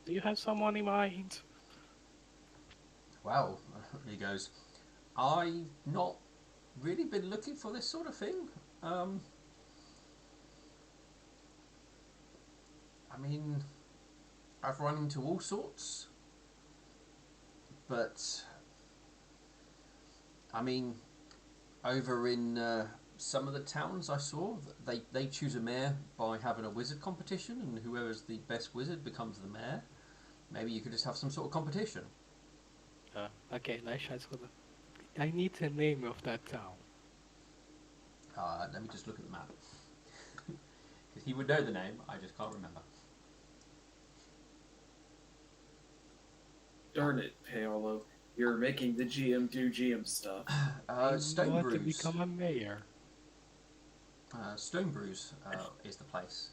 Do you have someone in mind? Well, he goes, I've not really been looking for this sort of thing. Um, I mean, I've run into all sorts, but I mean, over in some of the towns I saw, they choose a mayor by having a wizard competition, and whoever's the best wizard becomes the mayor. Maybe you could just have some sort of competition. Okay, nice chance for the... I need the name of that town. Let me just look at the map. Because he would know the name, I just can't remember. Darn it, Paolo. You're making the GM do GM stuff. Stone want to Brews. become a mayor. Stone Brews is the place.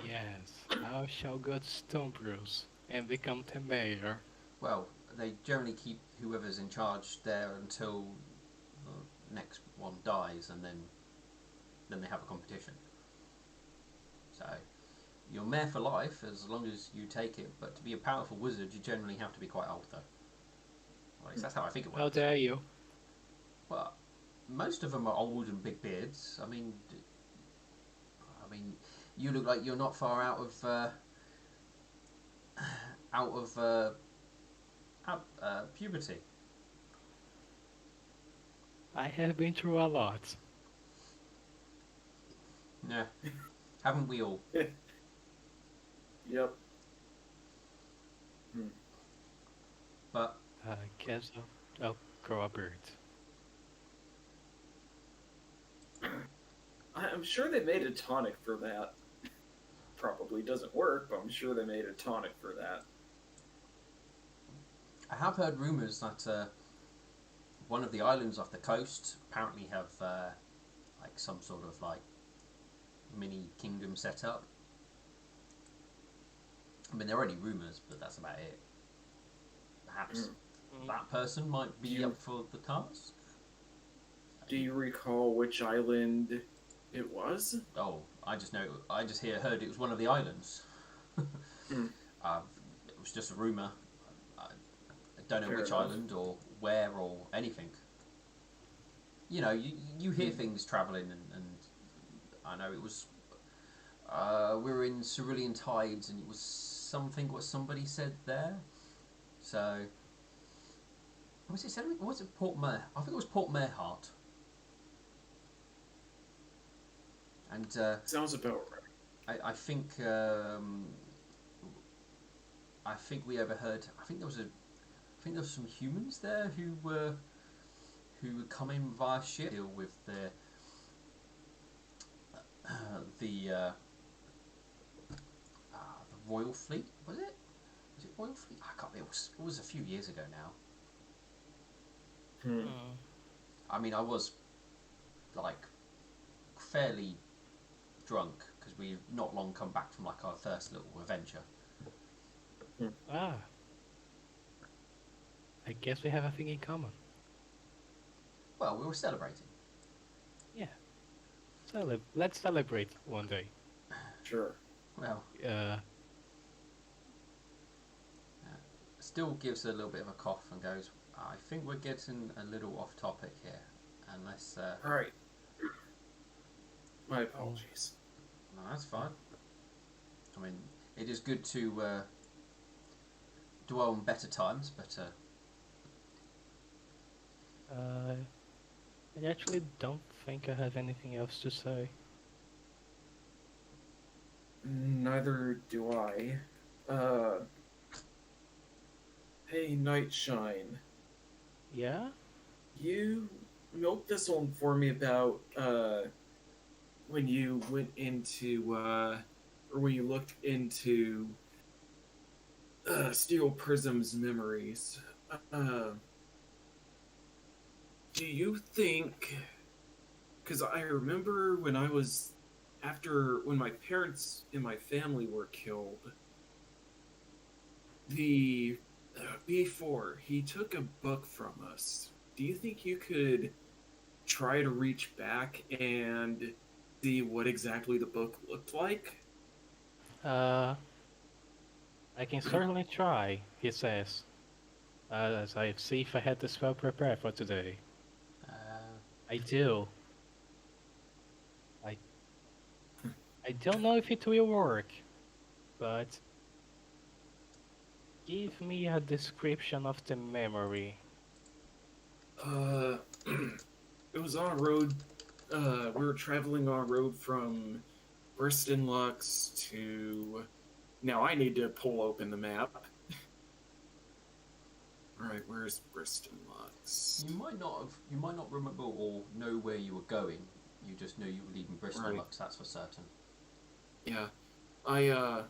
Yes, I shall go to Stone Brews and become the mayor. Well, they generally keep whoever's in charge there until the next one dies, and then they have a competition. So you're mayor for life as long as you take it, but to be a powerful wizard, you generally have to be quite old, though. Well, at least that's how I think it works. How dare you? Well, most of them are old and big beards. I mean, you look like you're not far out of puberty. I have been through a lot. Yeah, haven't we all? Yep. But I guess I'll grow a beard. I'm sure they made a tonic for that. Probably doesn't work, but I'm sure they made a tonic for that. I have heard rumours that one of the islands off the coast apparently have like some sort of like mini kingdom set up. I mean, they're only rumours, but that's about it. Perhaps that person might be up for the task. Do you recall which island it was? Oh, I just heard it was one of the islands. It was just a rumour. I don't know Fair which enough. island or where or anything. You know, you hear things travelling, and I know it was. We were in Cerulean Tides, and it was something what somebody said there. So, was it said? Was it Port Mer? I think it was Port Merhart. And Sounds about right. I think we overheard. I think there was some humans there who were coming via ship to deal with the Royal Fleet. Was it? Was it Royal Fleet? I can't. It was a few years ago now. I mean, I was like fairly drunk because we've not long come back from like our first little adventure. Ah. I guess we have a thing in common. Well, we were celebrating. Yeah. Let's celebrate one day. Sure. Well, still gives a little bit of a cough and goes, I think we're getting a little off topic here. Unless... Alright. My apologies. No, that's fine. I mean, it is good to dwell on better times, but... I actually don't think I have anything else to say. Neither do I. Uh, hey, Nightshine, Yeah? you milked this one for me about when you went into or when you looked into Steel Prism's memories. Uh, do you think? Because I remember when I was after when my parents and my family were killed, the before he took a book from us. Do you think you could try to reach back and see what exactly the book looked like? Uh, I can certainly try, he says, as I see if I had the spell prepared for today. Uh, I do. I I don't know if it will work, but give me a description of the memory. Uh, it was on a road. We were traveling on a road from Briston Lux to. Now I need to pull open the map. All right, where's Briston Lux? you might not remember or know where you were going. You just knew you were leaving Bristol Right. Lux, that's for certain. Yeah, I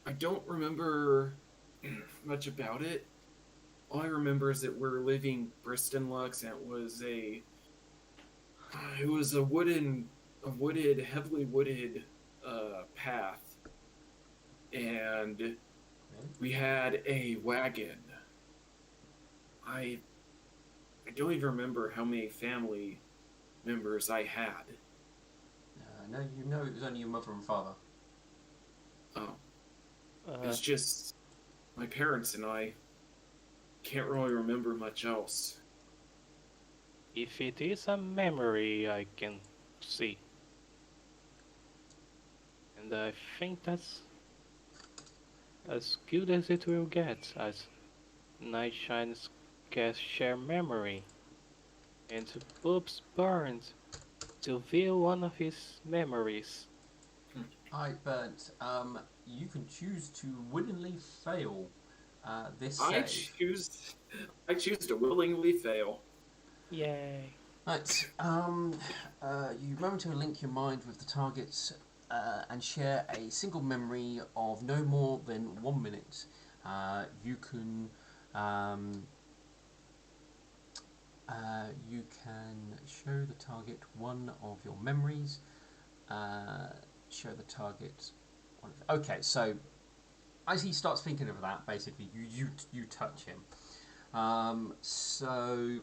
I don't remember much about it. All I remember is that we're leaving Briston Lux, and it was a wooded, heavily wooded path, and Really? we had a wagon. I I don't even remember how many family members I had. No, you know it was only your mother and father. Oh, Uh, it's just my parents and I can't really remember much else. if it is a memory, I can see. And I think that's as good as it will get, as Nightshine's guests share memory, and Boobs burned to view one of his memories. Alright, Bernd, you can choose to willingly fail this I save. choose I choose to willingly fail. Yay. Right, you momentarily link your mind with the targets and share a single memory of no more than 1 minute. Um, you can show the target one of your memories. Uh, show the target one of. Okay, so as he starts thinking of that, basically you touch him. So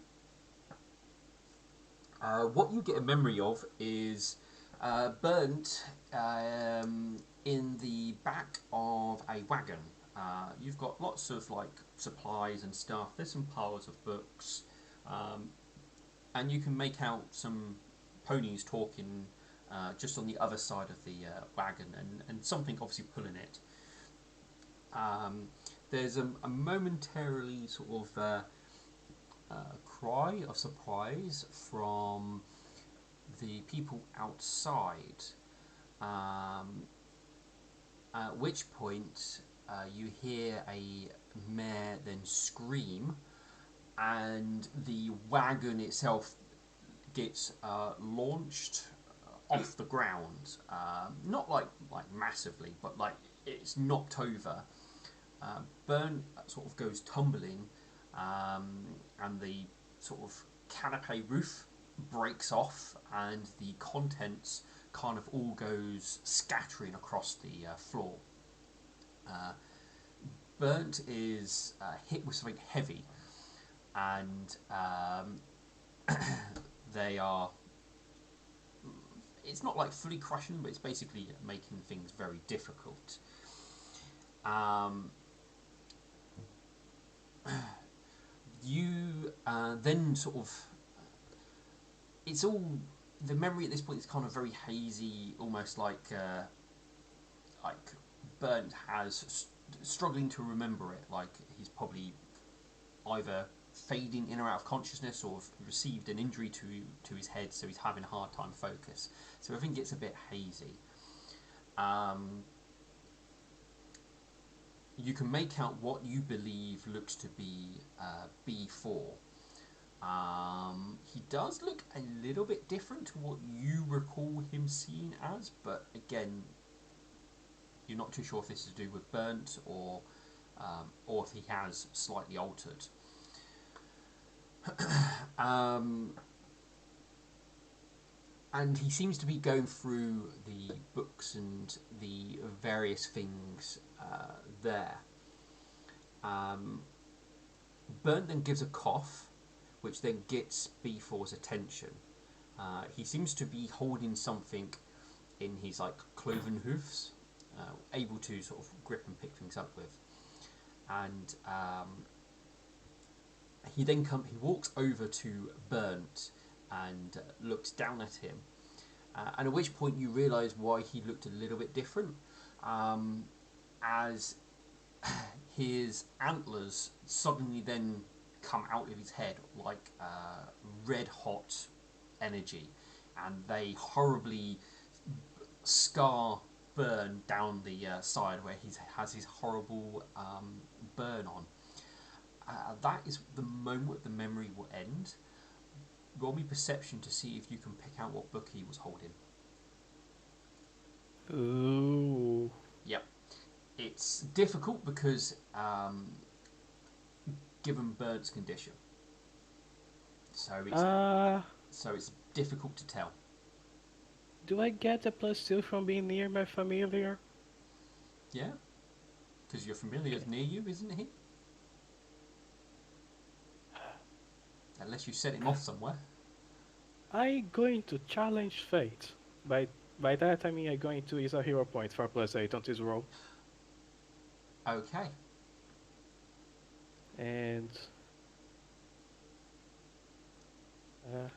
what you get a memory of is burnt in the back of a wagon. You've got lots of like supplies and stuff. There's some piles of books, um, and you can make out some ponies talking just on the other side of the wagon, and something obviously pulling it. Um, there's a momentarily sort of cry of surprise from the people outside, um, at which point you hear a mare then scream, and the wagon itself gets launched off the ground. Not like massively, but like it's knocked over. Burn sort of goes tumbling, and the sort of canopy roof breaks off, and the contents kind of all goes scattering across the floor. Uh, Burnt is hit with something heavy, and they are. It's not like fully crushing, but it's basically making things very difficult. Um, you then sort of it's all the memory at this point is kind of very hazy, almost like Burnt has struggling to remember it. Like he's probably either fading in or out of consciousness, or received an injury to his head, so he's having a hard time focus. So everything gets a bit hazy. Um, you can make out what you believe looks to be B4. He does look a little bit different to what you recall him seen as, but again, you're not too sure if this is to do with burnt or if he has slightly altered. um, and he seems to be going through the books and the various things there. Burnt then gives a cough, which then gets B4's attention. He seems to be holding something in his like cloven hoofs, able to sort of grip and pick things up with. And he walks over to Burnt and looks down at him. And at which point you realise why he looked a little bit different, as his antlers suddenly then come out of his head like red hot energy, and they horribly scar burn down the side where he has his horrible burn on. That is the moment the memory will end. Roll me perception to see if you can pick out what book he was holding. Ooh. Yep. It's difficult because given Burnt's condition. So it's difficult to tell. Do I get a +2 from being near my familiar? Yeah? Because your familiar is near you, isn't he? Unless you set him off somewhere. I going to challenge fate. By that I mean I'm going to use a hero point for +8 on this roll. Okay. And I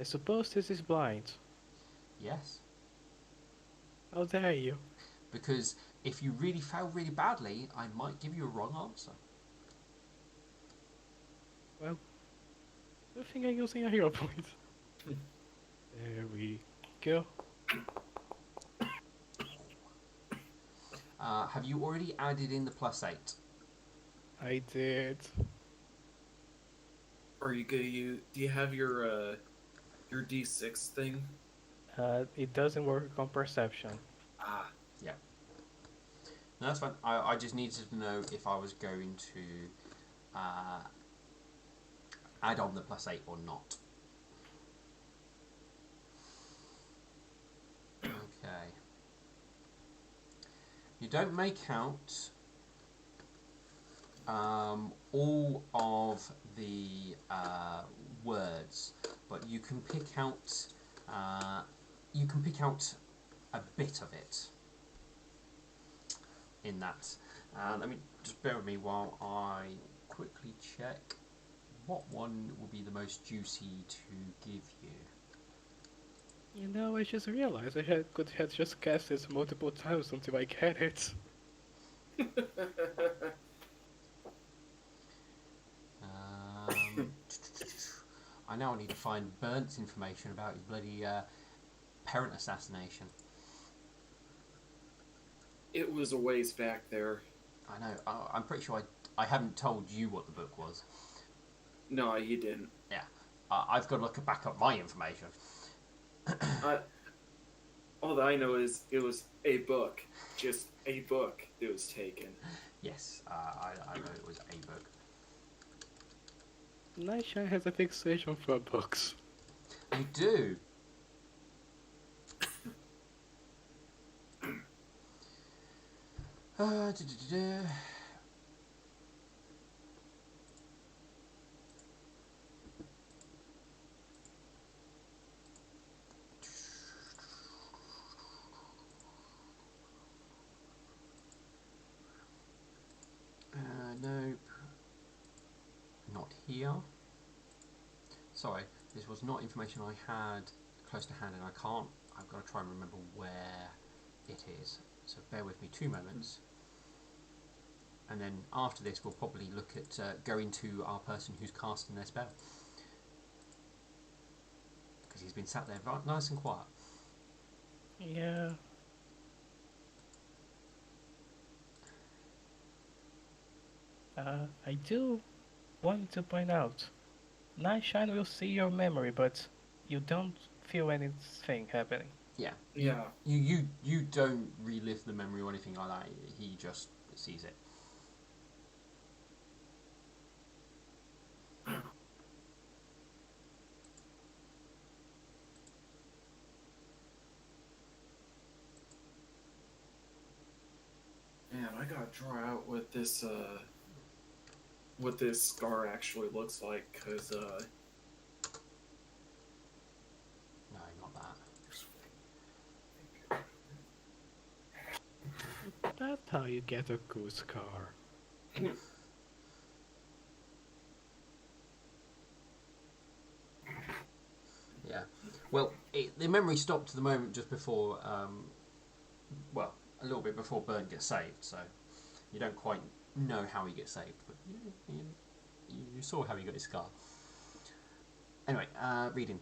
suppose this is blind. Yes. How dare you? Because if you really fail really badly, I might give you a wrong answer. Well, I think I'm using a hero point. There we go. Have you already added in the +8? I did. Are you gonna do you have your D6 thing? It doesn't work on perception. Ah, Yeah. No, that's fine. I just needed to know if I was going to add on the +8 or not. Okay. You don't make out all of the words, but you can pick out a bit of it in that. Let me just bear with me while I quickly check what one will be the most juicy to give you. You know, I just realized could have just cast this multiple times until I get it. I now need to find Burnt's information about his bloody parent assassination. it was a ways back there. I know. I'm pretty sure I haven't told you what the book was. No, you didn't. Yeah. I've got to look back up my information. All that I know is it was a book, just a book that was taken. Yes, I know it was a book. Nightshine has a fixation for books. You do. Da-da-da-da. Nope. Not here. Sorry, this was not information I had close to hand, and I've got to try and remember where it is. So bear with me 2 moments. And then after this, we'll probably look at going to our person who's casting their spell. Because he's been sat there nice and quiet. Yeah. I do want to point out, Nightshine will see your memory, but you don't feel anything happening. Yeah, Yeah. you don't relive the memory or anything like that. He just sees it. Man, I gotta draw out what this scar actually looks like, because No, not that. That's how you get a cool scar. Yeah. Well, the memory stopped at the moment just before. Well, a little bit before Burn gets saved, so you don't quite know how he gets saved, but you saw how he got his scar. Anyway, reading.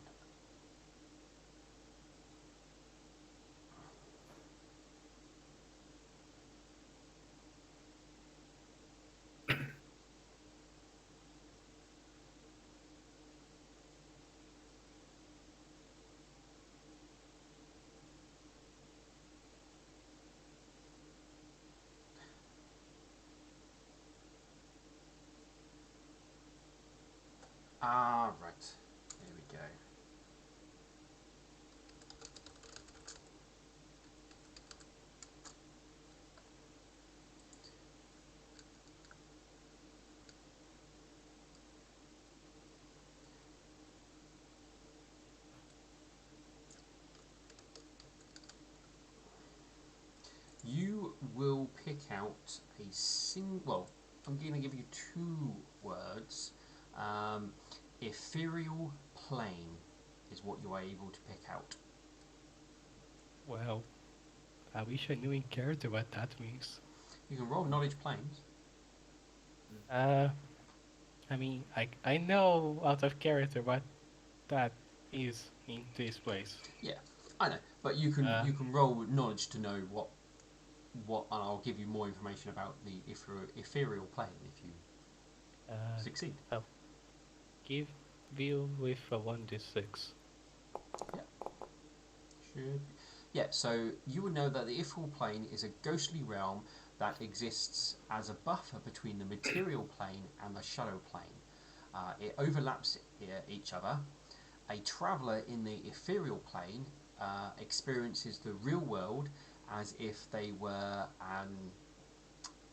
Ah, right. There we go. You will pick out a single. Well, I'm going to give you two words. Um, ethereal plane is what you are able to pick out. Well, I wish I knew in character what that means. You can roll knowledge planes. Uh, I mean, I know out of character what that is in this place. Yeah, I know, but Uh, you can roll knowledge to know what, and I'll give you more information about the ethereal plane if you uh, succeed. I'll give view with a 1d6. Yeah, should. Yeah, so you would know that the ethereal plane is a ghostly realm that exists as a buffer between the material plane and the shadow plane. It overlaps each other. A traveller in the ethereal plane experiences the real world as if they were an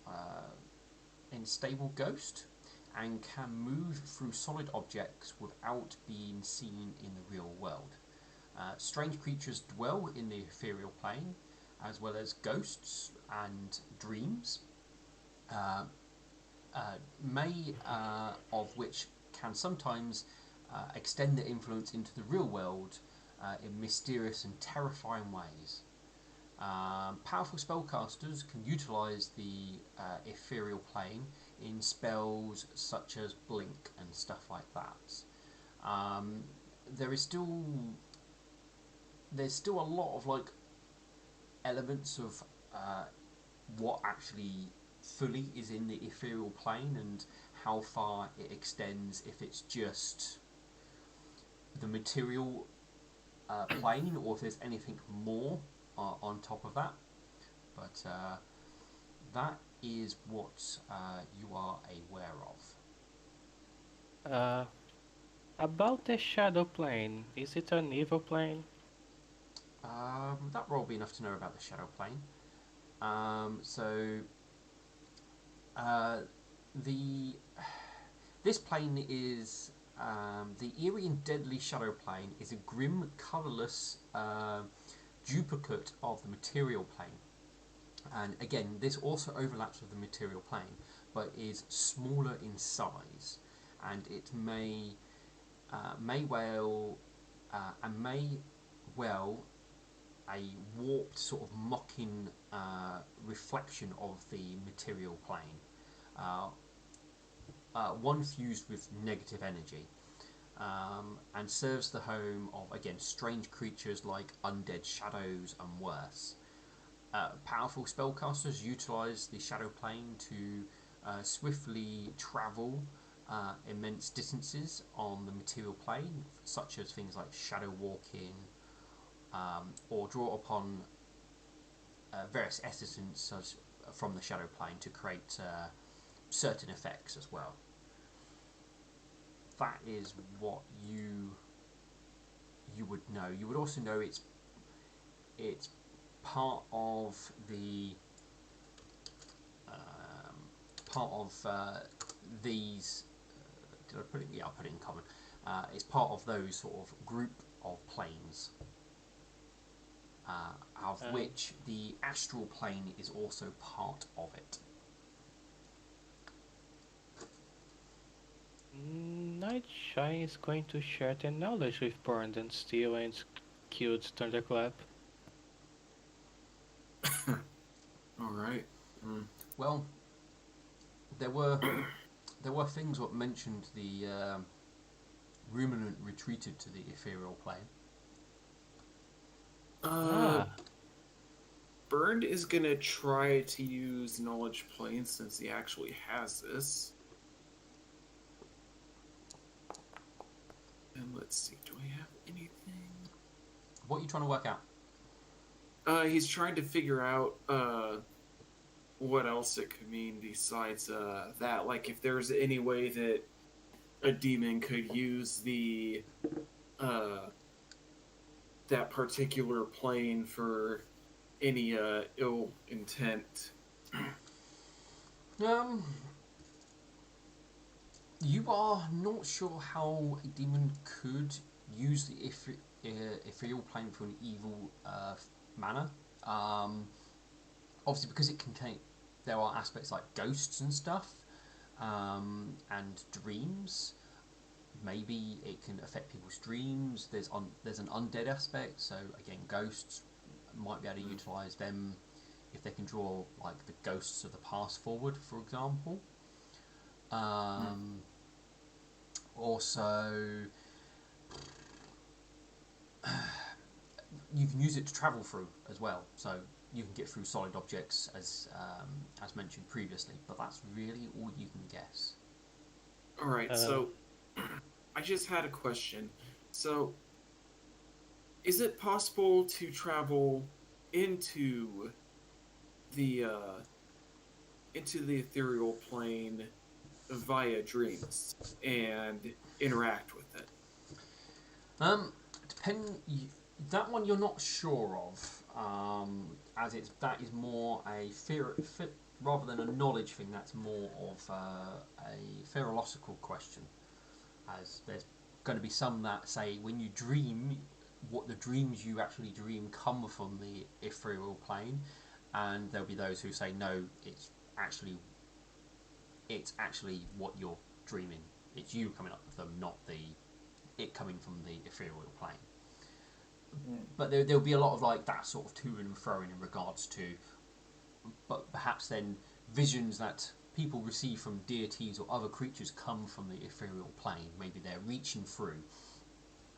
uh, unstable ghost and can move through solid objects without being seen in the real world. Strange creatures dwell in the ethereal plane, as well as ghosts and dreams, uh, may of which can sometimes extend their influence into the real world in mysterious and terrifying ways. Powerful spellcasters can utilize the ethereal plane in spells such as blink and stuff like that. There is still there's still a lot of like elements of uh, what actually fully is in the ethereal plane and how far it extends, if it's just the material plane or if there's anything more on top of that. But that is what you are aware of. Uh, about the shadow plane, is it an evil plane? That will be enough to know about the shadow plane. So uh, the this plane is the eerie and deadly shadow plane is a grim, colourless duplicate of the material plane. And again, this also overlaps with the material plane, but is smaller in size, and it may well and may well a warped sort of mocking reflection of the material plane, uh, one fused with negative energy. and serves the home of, again, strange creatures like undead shadows and worse. Powerful spellcasters utilize the shadow plane to swiftly travel immense distances on the material plane, such as things like shadow walking, or draw upon various essences from the shadow plane to create certain effects as well. That is what you would know. You would also know it's part of the part of these. Did I put it? Yeah, I put it in common. It's part of those sort of group of planes, of which the astral plane is also part of it. Nightshine is going to share the knowledge with Burned and Steel and cute Thunderclap. All right. Well, there were things what mentioned the ruminant retreated to the ethereal plane. Burned is gonna try to use knowledge plane since he actually has this. And let's see, do I have anything? What are you trying to work out? He's trying to figure out what else it could mean besides that. Like if there's any way that a demon could use the that particular plane for any ill intent. You are not sure how a demon could use the ethereal plane for an evil manner. Obviously, because it contain, there are aspects like ghosts and stuff, and dreams. Maybe it can affect people's dreams. There's an undead aspect, so again, ghosts might be able to utilize them if they can draw like the ghosts of the past forward, for example. Also, you can use it to travel through as well. So you can get through solid objects as mentioned previously, but that's really all you can guess. All right, so I just had a question. So, is it possible to travel into the ethereal plane via dreams and interact with it? That one you're not sure of, as that is more a rather than a knowledge thing. That's more of a philosophical question, as there's going to be some that say when you dream, what the dreams you actually dream come from the ethereal plane, and there'll be those who say no, it's actually what you're dreaming. It's you coming up with them, not it coming from the ethereal plane. But there'll be a lot of like that sort of to and fro in regards to, but perhaps then visions that people receive from deities or other creatures come from the ethereal plane. Maybe they're reaching through,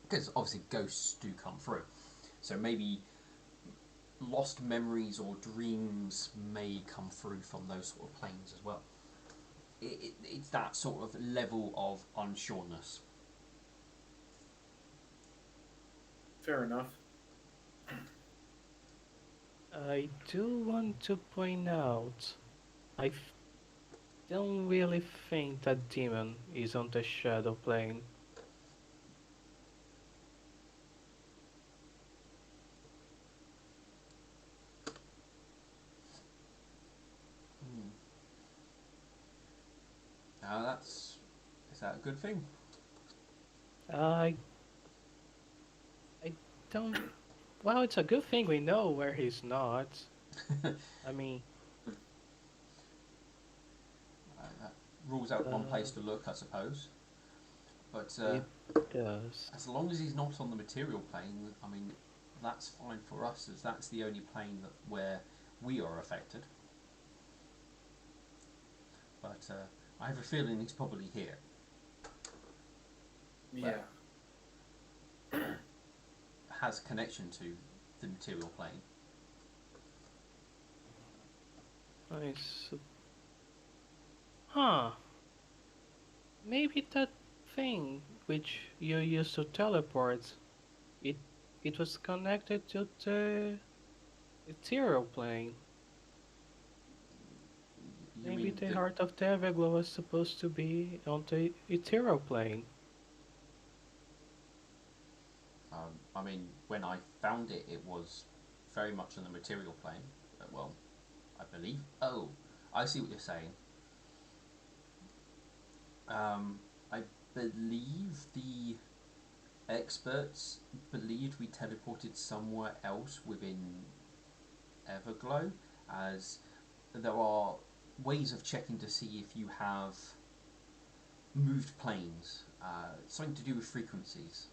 because obviously ghosts do come through. So maybe lost memories or dreams may come through from those sort of planes as well. It's that sort of level of unsureness. Fair enough. I do want to point out, I don't really think that demon is on the shadow plane. Now is that a good thing? I don't. Well, it's a good thing we know where he's not. I mean, That rules out one place to look, I suppose. But it does. as long as he's not on the material plane, I mean, that's fine for us, as that's the only plane where we are affected. But I have a feeling he's probably here. Yeah. has connection to the material plane. Nice. Huh. Maybe that thing which you used to teleport, it it was connected to the ethereal plane. You Maybe mean the the? heart of the Everglow was supposed to be on the ethereal plane. I mean, when I found it, it was very much on the material plane. Well, I believe. Oh, I see what you're saying. I believe the experts believed we teleported somewhere else within Everglow, as there are ways of checking to see if you have moved planes, something to do with frequencies,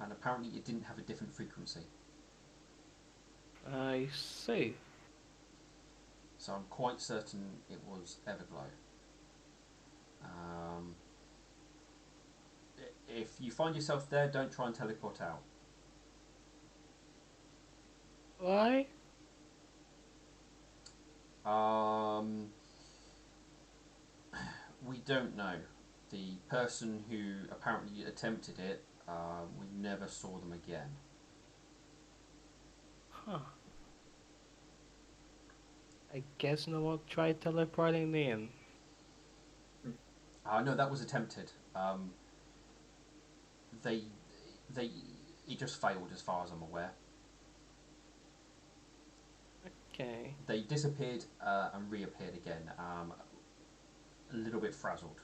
and apparently it didn't have a different frequency. I see. So I'm quite certain it was Everglow. Um, if you find yourself there, don't try and teleport out. Why? Um, we don't know. The person who apparently attempted it, we never saw them again. Huh. I guess no one tried teleporting in. No, that was attempted. They, they, it just failed as far as I'm aware. Okay. They disappeared and reappeared again, a little bit frazzled,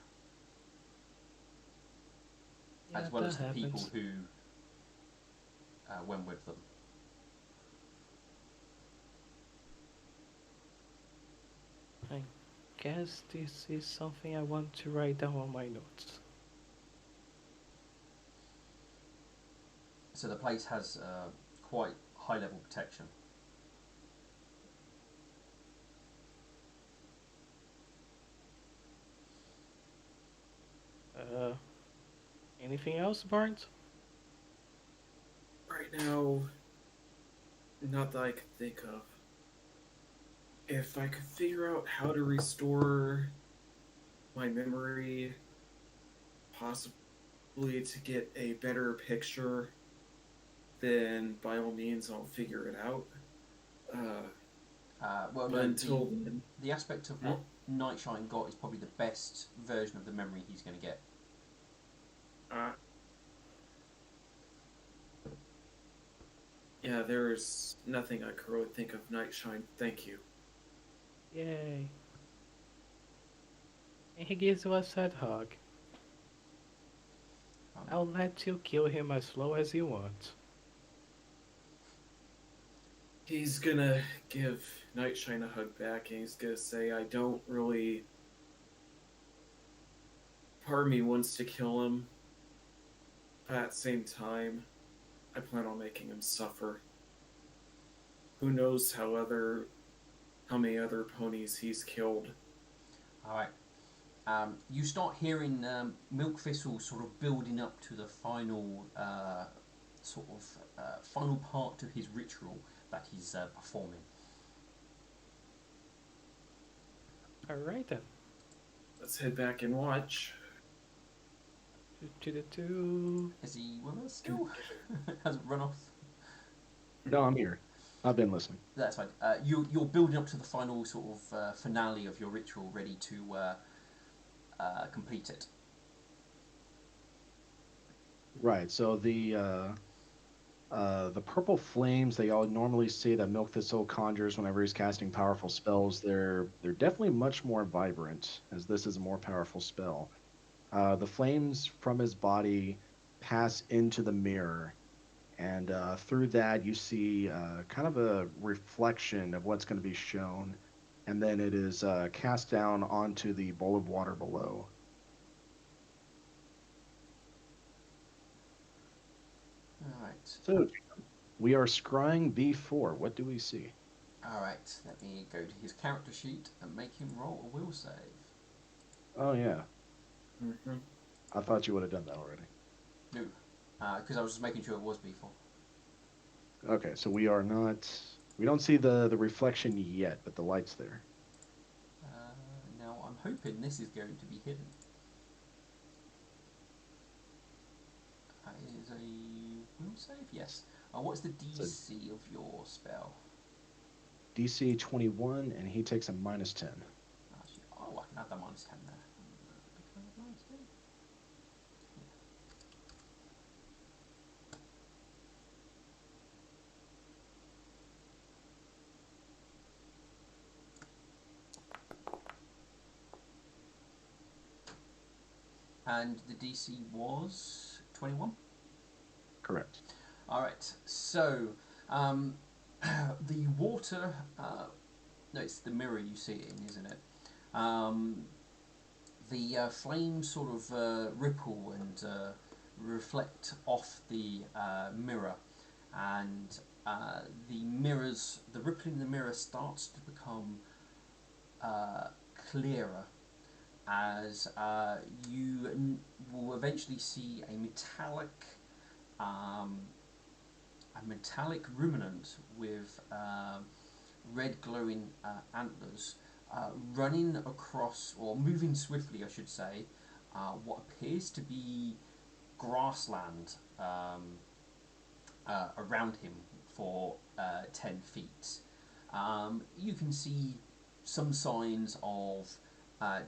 Yeah, as well that as the people happens. who went with them. I guess this is something I want to write down on my notes. So the place has quite high level protection. Uh, Anything else, Barnes? Right now, not that I could think of. If I could figure out how to restore my memory, possibly to get a better picture, then by all means I'll figure it out. Uh, Well, but no, until then, the aspect of hmm? what Nightshine got is probably the best version of the memory he's going to get. uh, yeah, there's nothing I could really think of. Nightshine, thank you. Yay. And he gives you a sad hug. Um, I'll let you kill him as slow as you want. He's gonna give Nightshine a hug back, and he's gonna say, I don't really. Part of me wants to kill him, but at the same time, I plan on making him suffer. Who knows how many other ponies he's killed. all right. You start hearing milk thistles sort of building up to the final final part to his ritual that he's performing. Alright then. Let's head back and watch. Do-do-do-do. Is he with us still? Hasn't run off. No, I'm here. I've been listening. That's fine. You're building up to the final sort of finale of your ritual, ready to complete it. Right. So the purple flames they all normally see that Milk Thistle conjures whenever he's casting powerful spells, they're definitely much more vibrant, as this is a more powerful spell. The flames from his body pass into the mirror, and through that you see kind of a reflection of what's going to be shown, and then it is cast down onto the bowl of water below. All right. So we are scrying B4. What do we see? All right. Let me go to his character sheet and make him roll a will save. Oh yeah. Mm-hmm. I thought you would have done that already. No, because I was just making sure it was B4. Okay, so we are not. We don't see the reflection yet, but the light's there. Now I'm hoping this is going to be hidden. That is a will save? Yes. What's the So DC of your spell? DC 21, and he takes a -10. Actually, oh, I can add that -10 there. Can I add -10? And the DC was 21? Correct. Alright, so the water, no, it's the mirror you see it in, isn't it? The flames sort of ripple and reflect off the mirror, and the rippling in the mirror starts to become clearer as you will eventually see um, a metallic ruminant with red glowing antlers running across, or moving swiftly, I should say, what appears to be grassland around him for 10 feet. You can see some signs of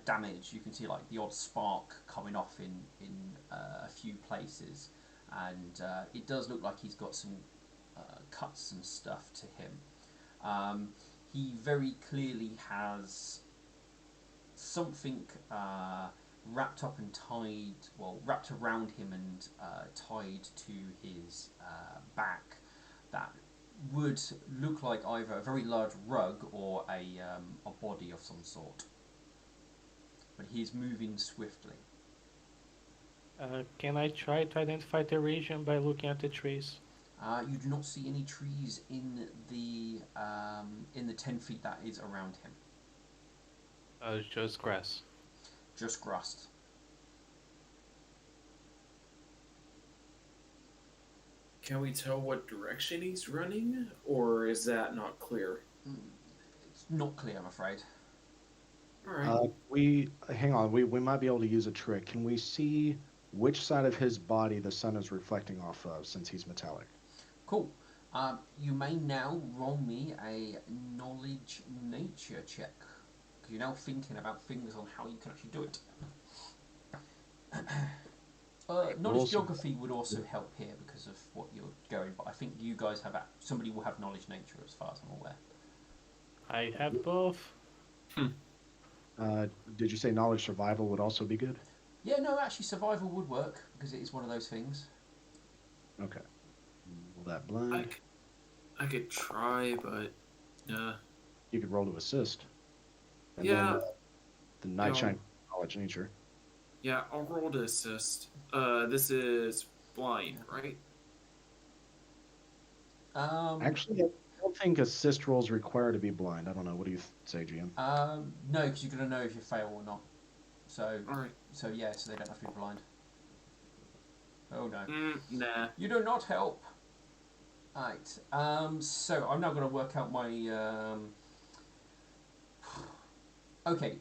damage. You can see like the odd spark coming off in a few places, and it does look like he's got some cuts and stuff to him. He very clearly has something wrapped up and tied, well, wrapped around him and tied to his back that would look like either a very large rug or a body of some sort. But he is moving swiftly. Can I try to identify the region by looking at the trees? You do not see any trees in the 10 feet that is around him. It's just grass. Just grass. Can we tell what direction he's running, or is that not clear? It's not clear, I'm afraid. All right. We hang on. We might be able to use a trick. Can we see which side of his body the sun is reflecting off of, since he's metallic? Cool. You may now roll me a knowledge nature check. Because you're now thinking about things on how you can actually do it. Knowledge geography would also help here because of what you're going, but I think you guys have somebody will have knowledge nature as far as I'm aware. I have both. Did you say knowledge survival would also be good? Yeah, no, actually survival would work because it is one of those things. Okay. Will that blind? I could try, but You could roll to assist. And yeah. then the night shine knowledge nature. Yeah, I'll roll to assist. This is blind, right? Actually, I don't think assist rolls require to be blind. I don't know. What do you say, GM? No, because you're going to know if you fail or not. So, all right. So yeah, so they don't have to be blind. Oh no. Nah. You do not help. Right. So I'm now going to work out my. Okay.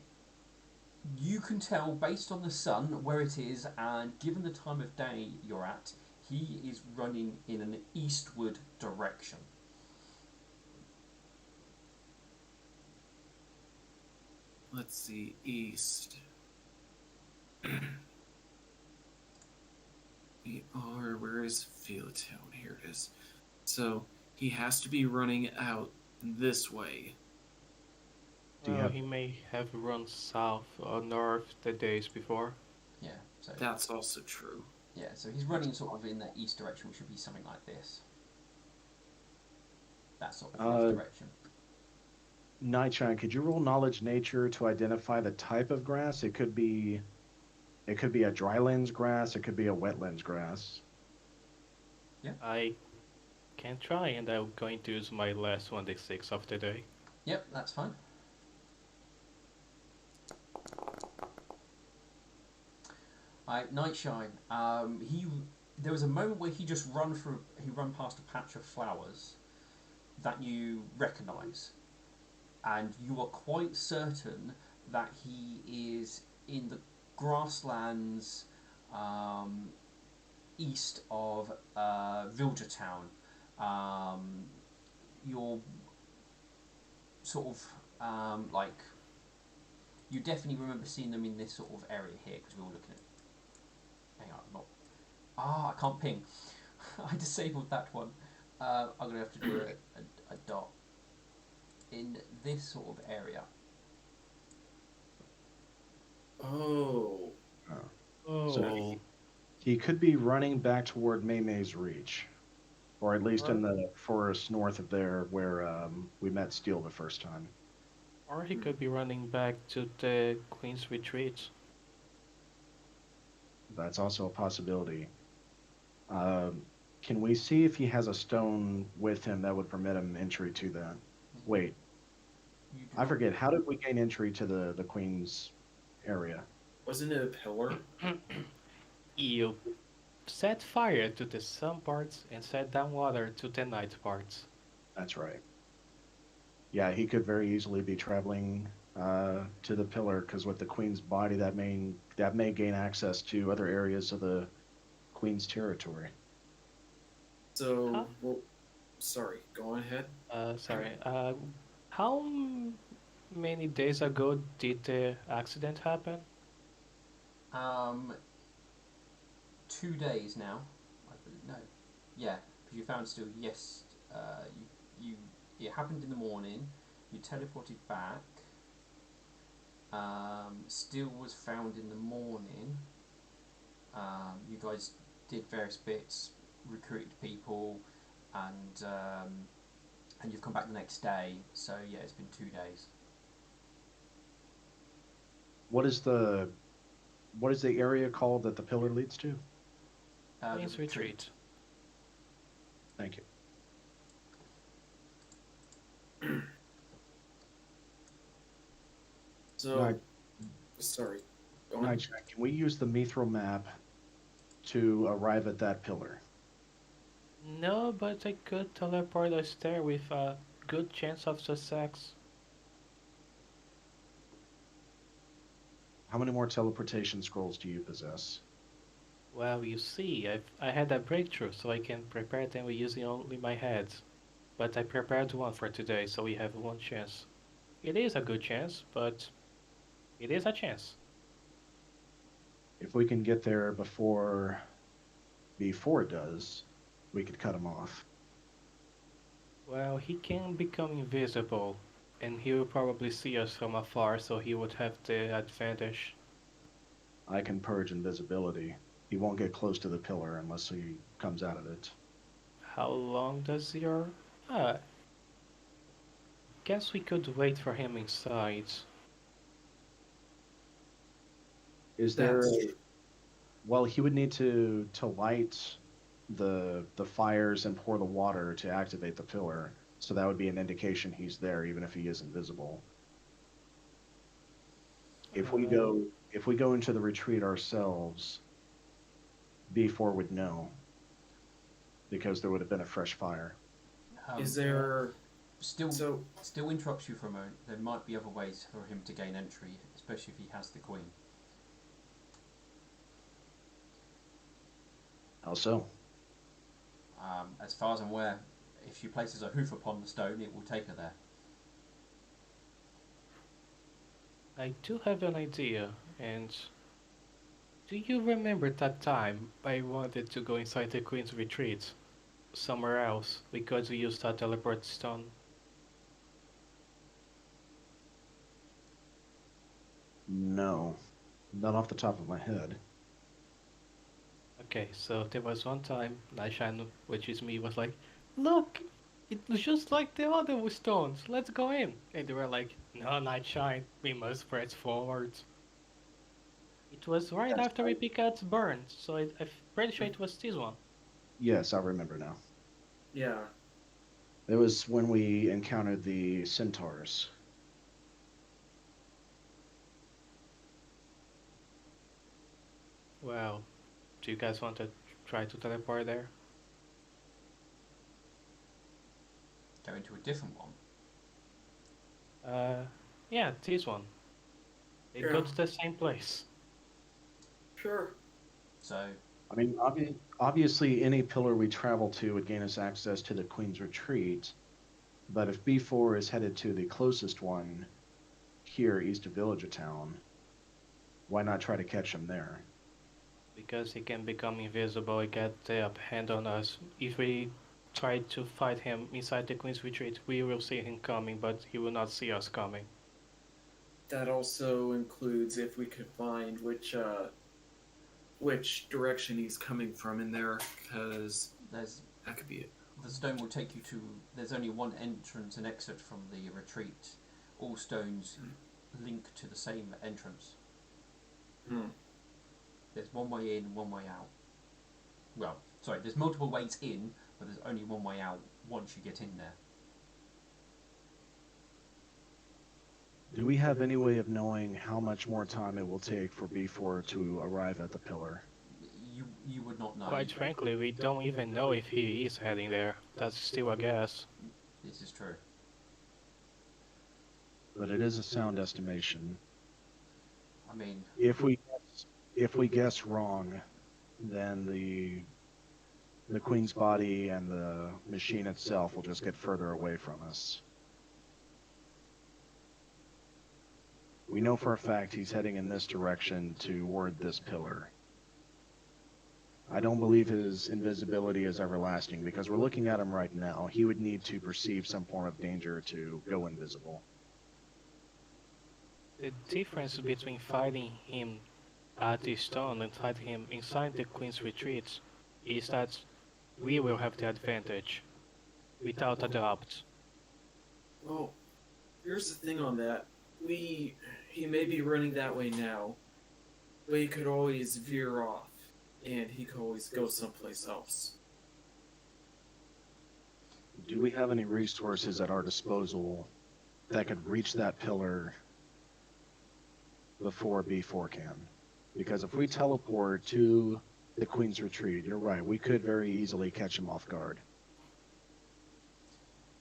You can tell based on the sun where it is, and given the time of day you're at, he is running in an eastward direction. Let's see, east. We are. Where is Fieldtown? Here it is. So he has to be running out this way. He may have run south or north the days before. Yeah. So that's also true. Yeah. So he's running sort of in the east direction, which would be something like this. That sort of direction. Nightshine, could you roll knowledge nature to identify the type of grass? It could be a drylands grass. It could be a wetlands grass. Yeah. I can try, and I'm going to use my last 1d6 of the day. Yep, that's fine. Nightshine. There was a moment where he run past a patch of flowers that you recognise, and you are quite certain that he is in the grasslands um, east of Villager Town. You're sort of like you definitely remember seeing them in this sort of area here because we were looking at. Hang on, not. I can't ping. I disabled that one. I'm gonna have to do a dot in this sort of area. Oh. Oh. So Oh, he could be running back toward Mei Mei's Reach, or at least or in the forest north of there where we met Steel the first time. or he could be running back to the Queen's Retreat. That's also a possibility. Um, can we see if he has a stone with him that would permit him entry to that? Wait, You do I not. forget. How did we gain entry to the Queen's area? Wasn't it a pillar? You set fire to the sun parts and set down water to the night parts. That's right. Yeah, he could very easily be traveling to the pillar because with the Queen's body, that may gain access to other areas of the Queen's territory. So, Huh? well, sorry, go on ahead. Sorry. How many days ago did the accident happen? Um, 2 days now. I believe, no, yeah, because you found still. Yes, you. It happened in the morning. You teleported back. Still was found in the morning. You guys did various bits, recruited people, and you've come back the next day. So yeah, it's been 2 days. What is the area called that the pillar leads to? The Queen's retreat. Retreat. Thank you. So, Night, sorry, go on. Nightshade, can we use the Mithril map to arrive at that pillar? No, but I could teleport us there with a good chance of success. How many more teleportation scrolls do you possess? Well, you see, I had a breakthrough, so I can prepare them with using only my head. But I prepared one for today, so we have one chance. It is a good chance, but it is a chance. If we can get there before it does, we could cut him off. Well, he can become invisible, and he will probably see us from afar, so he would have the advantage. I can purge invisibility. He won't get close to the pillar unless he comes out of it. How long does your... Ah, guess we could wait for him inside. Is there? That's Well, he would need to light the fires and pour the water to activate the pillar. So that would be an indication he's there, even if he is invisible. Uh, If we go into the retreat ourselves, B4 would know because there would have been a fresh fire. is Yeah. there. Still, So, still interrupts you for a moment. There might be other ways for him to gain entry, especially if he has the queen. How so? As far as I'm aware, if she places a hoof upon the stone, it will take her there. I do have an idea, and do you remember that time I wanted to go inside the Queen's Retreat? Somewhere else, because we used that teleport stone. No, not off the top of my head. Okay, so there was one time Nightshine, which is me, was like, look, it was just like the other stones, let's go in. And they were like, no, Nightshine, we must press forward. It was right Yes, after we picked out Burn, so I'm pretty sure it was this one. yes, I remember now. yeah. It was when we encountered the centaurs. Well, do you guys want to try to teleport there? Go into a different one. Uh, yeah, this one. They go Yeah, to the same place. sure. So I mean, obviously, any pillar we travel to would gain us access to the Queen's Retreat. But if B4 is headed to the closest one here, east of Village of Town, why not try to catch him there? Because he can become invisible and get the upper hand on us. If we try to fight him inside the Queen's Retreat, we will see him coming, but he will not see us coming. That also includes if we could find which direction he's coming from in there, because there's that could be it. the stone will take you to. There's only one entrance and exit from the retreat. All stones link to the same entrance. Hmm. There's one way in, one way out. Well, sorry, there's multiple ways in, but there's only one way out once you get in there. Do we have any way of knowing how much more time it will take for B4 to arrive at the pillar? You would not know. Quite frankly, we don't even know if he is heading there. That's still a guess. This is true. But it is a sound estimation. I mean, If we guess wrong, then the Queen's body and the machine itself will just get further away from us. We know for a fact he's heading in this direction toward this pillar. I don't believe his invisibility is everlasting because we're looking at him right now. He would need to perceive some form of danger to go invisible. The difference between fighting him at the stone and fighting him inside the Queen's Retreat is that we will have the advantage, without a doubt. Well, here's the thing on that. He may be running that way now, but he could always veer off, and he could always go someplace else. Do we have any resources at our disposal that could reach that pillar before B4 can? Because if we teleport to the Queen's Retreat, you're right, we could very easily catch him off guard.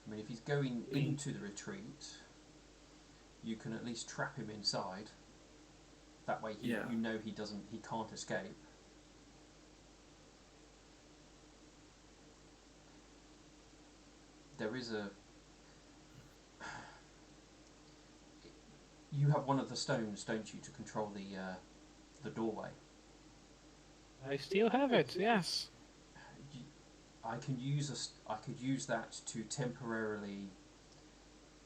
I mean, if he's going into the retreat, you can at least trap him inside. That way, Yeah. you know he can't escape. There is a. You have one of the stones, don't you, to control the doorway? I still have it, yes. I could use that to temporarily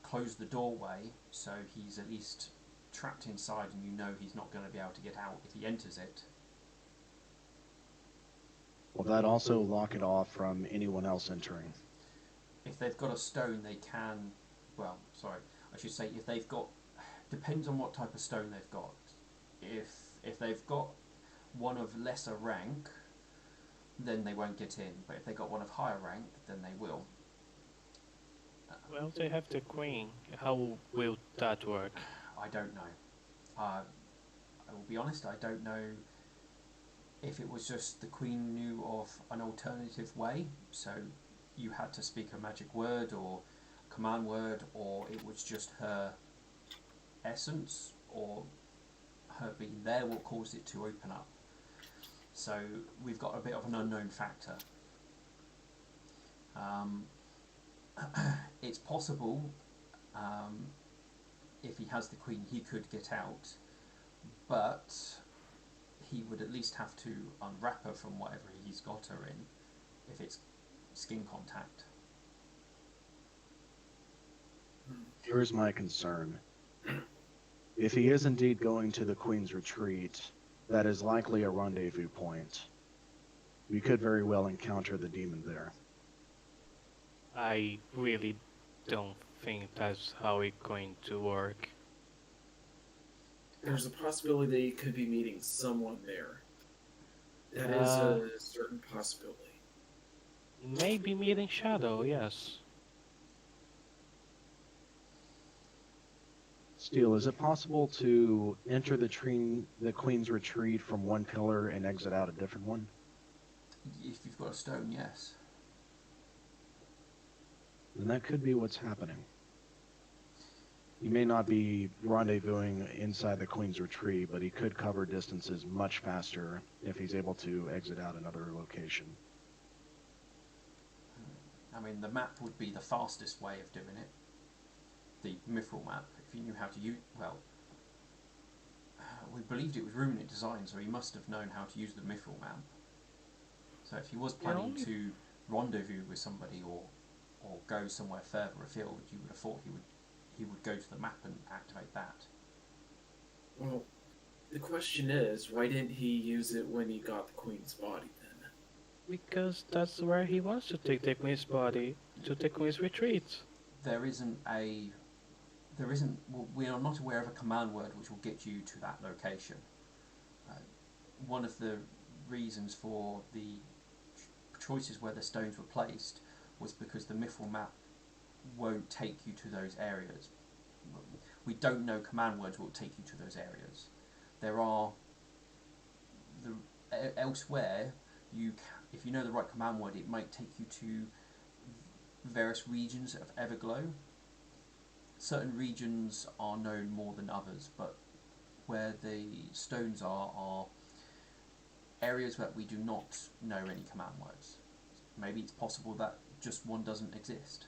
close the doorway, so he's at least trapped inside, and you know he's not going to be able to get out if he enters it. Will that also lock it off from anyone else entering? If they've got a stone, they can. Well, sorry, I should say if they've got. Depends on what type of stone they've got. If they've got one of lesser rank, then they won't get in. But if they got one of higher rank, then they will. Well, they have the Queen. How will that work? I don't know. I will be honest. I don't know if it was just the Queen knew of an alternative way. So you had to speak a magic word or command word, or it was just her essence or her being there what caused it to open up. So we've got a bit of an unknown factor. It's possible if he has the Queen he could get out, but he would at least have to unwrap her from whatever he's got her in if it's skin contact. Here's my concern. If he is indeed going to the Queen's Retreat, that is likely a rendezvous point. We could very well encounter the demon there. I really don't think that's how it's going to work. There's a possibility that he could be meeting someone there. That is a certain possibility. Maybe meeting Shadow, yes. Steele, is it possible to enter the Queen's Retreat from one pillar and exit out a different one? If you've got a stone, yes. Then that could be what's happening. He may not be rendezvousing inside the Queen's Retreat, but he could cover distances much faster if he's able to exit out another location. I mean, the map would be the fastest way of doing it. The mithril map, if you knew how to use... Well, we believed it was Ruminant design, so he must have known how to use the mithril map. So if he was planning to rendezvous with somebody or go somewhere further afield, you would have thought he would go to the map and activate that. Well, the question is, why didn't he use it when he got the Queen's body then? Because that's where he wants to take the Queen's body, to the Queen's retreat. We are not aware of a command word which will get you to that location. One of the reasons for the choices where the stones were placed was because the mithril map won't take you to those areas. We don't know command words will take you to those areas. There are elsewhere. If you know the right command word, it might take you to various regions of Everglow. Certain regions are known more than others, but where the stones are areas that we do not know any command words. Maybe it's possible that just one doesn't exist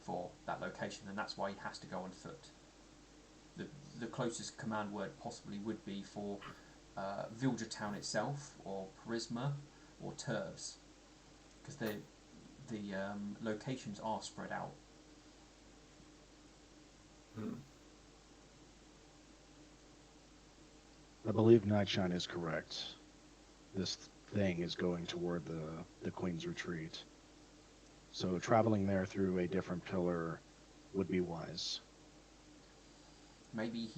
for that location, and that's why he has to go on foot. The closest command word possibly would be for Villager Town itself, or Charisma, or Turves, because the locations are spread out. I believe Nightshine is correct. This thing is going toward the Queen's Retreat. So traveling there through a different pillar would be wise. Maybe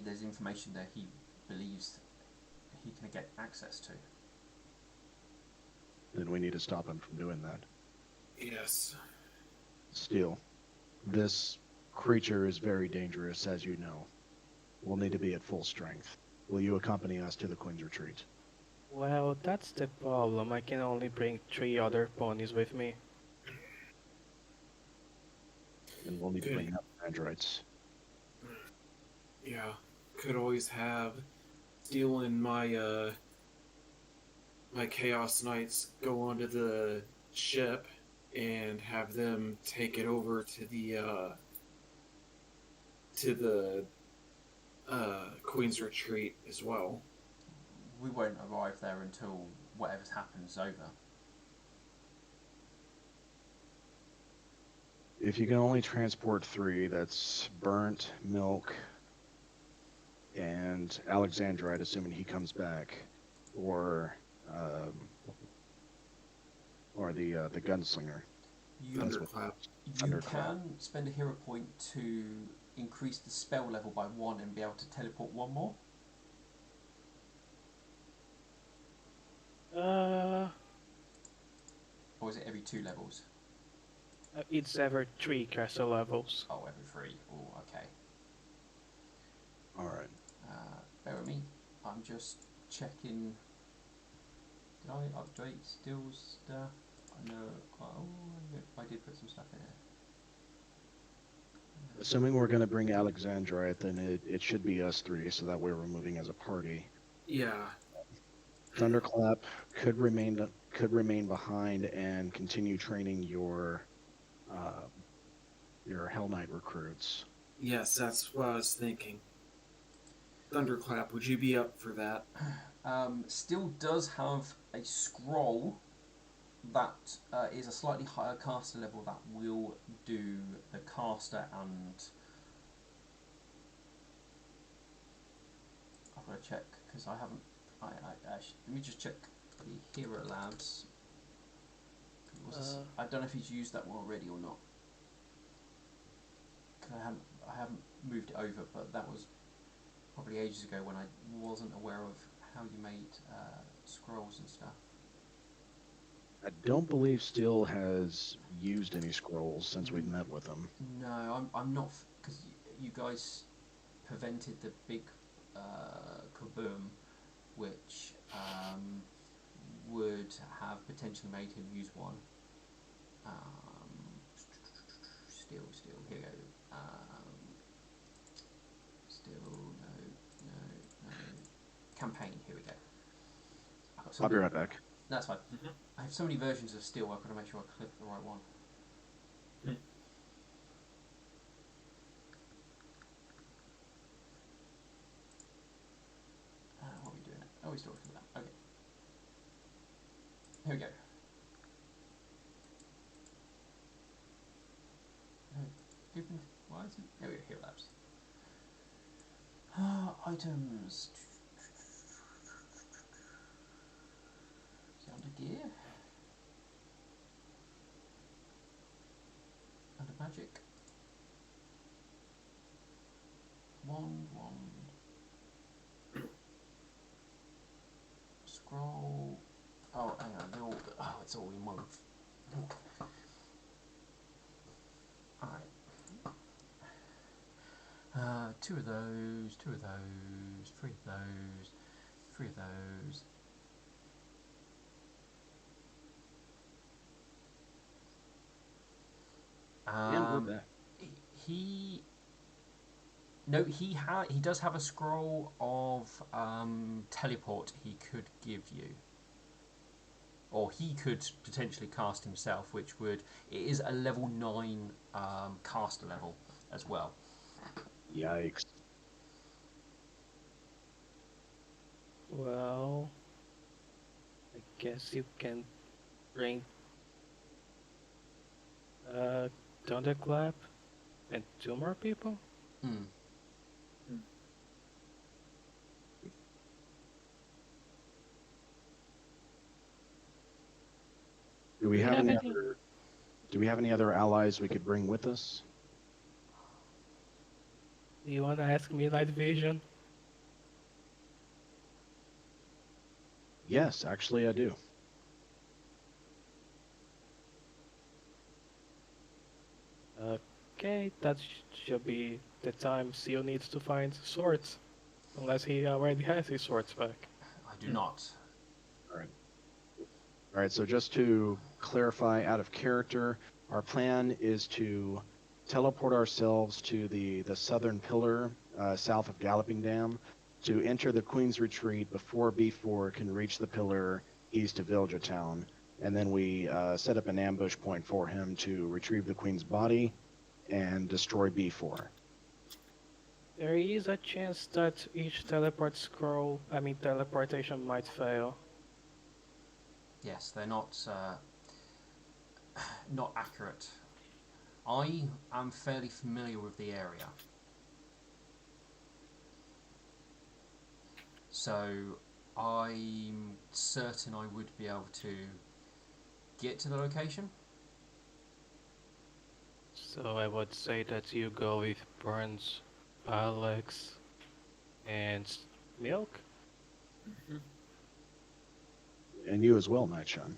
there's information there he believes he can get access to. Then we need to stop him from doing that. Yes. Steel, this creature is very dangerous, as you know. We'll need to be at full strength. Will you accompany us to the Queen's Retreat? Well, that's the problem. I can only bring 3 other ponies with me. And we'll need to bring up androids. Yeah. Could always have Steel and my my Chaos Knights go onto the ship and have them take it over to the Queen's Retreat as well. We won't arrive there until whatever's happened is over. If you can only transport 3, that's Burnt, Milk, and Alexandrite, assuming he comes back, or the Gunslinger. Thunderclap. You can spend a hero point to increase the spell level by 1 and be able to teleport 1 more. Or is it every 2 levels? It's every 3 castle levels. Oh, every 3. Oh, okay. Alright. Bear with me. I'm just checking. Did I update Steel's stuff? I know. Oh, I did put some stuff in here. Assuming we're going to bring Alexandrite, then it should be us 3, so that way we're moving as a party. Yeah. Thunderclap could remain behind and continue training your Hell Knight recruits. Yes, that's what I was thinking. Thunderclap, would you be up for that? Steel does have a scroll that is a slightly higher caster level that will do the caster and... I've got to check because I haven't... let me just check the Hero Labs. I don't know if he's used that one already or not. I haven't moved it over, but that was probably ages ago when I wasn't aware of how you made scrolls and stuff. I don't believe Steel has used any scrolls since we've met with him. No, I'm not, because you guys prevented the big kaboom, which would have potentially made him use one. Still, here we go. Still, no. Campaign, here we go. I'll be right back. That's fine. I have so many versions of Steel, I've got to make sure I click the right one. What are we doing? Oh, we're still looking at that. Okay. Here we go. Open. Why is it? There we go. Hero Labs. Items. Is it under gear? Under magic. Wand. Scroll. Oh, hang on. They're all. Oh, it's all in one. Alright. Two of those, three of those. And we're back. He does have a scroll of teleport he could give you, or he could potentially cast himself, which would, it is a level 9 caster level as well. Yikes. Well, I guess you can bring Thunderclap and 2 more people? Do we have any other allies we could bring with us? Do you want to ask me Night Vision? Yes, actually I do. Okay, that should be the time Seal needs to find swords. Unless he already has his swords back. I do not. Alright, so just to clarify out of character, our plan is to teleport ourselves to the southern pillar south of Galloping Dam to enter the Queen's Retreat before B4 can reach the pillar east of Vilja Town. And then we set up an ambush point for him to retrieve the Queen's body and destroy B4. There is a chance that each teleportation might fail. Yes, they're not not accurate. I am fairly familiar with the area, so I'm certain I would be able to get to the location. So I would say that you go with Burns, Alex, and Milk. And you as well, Nightshun.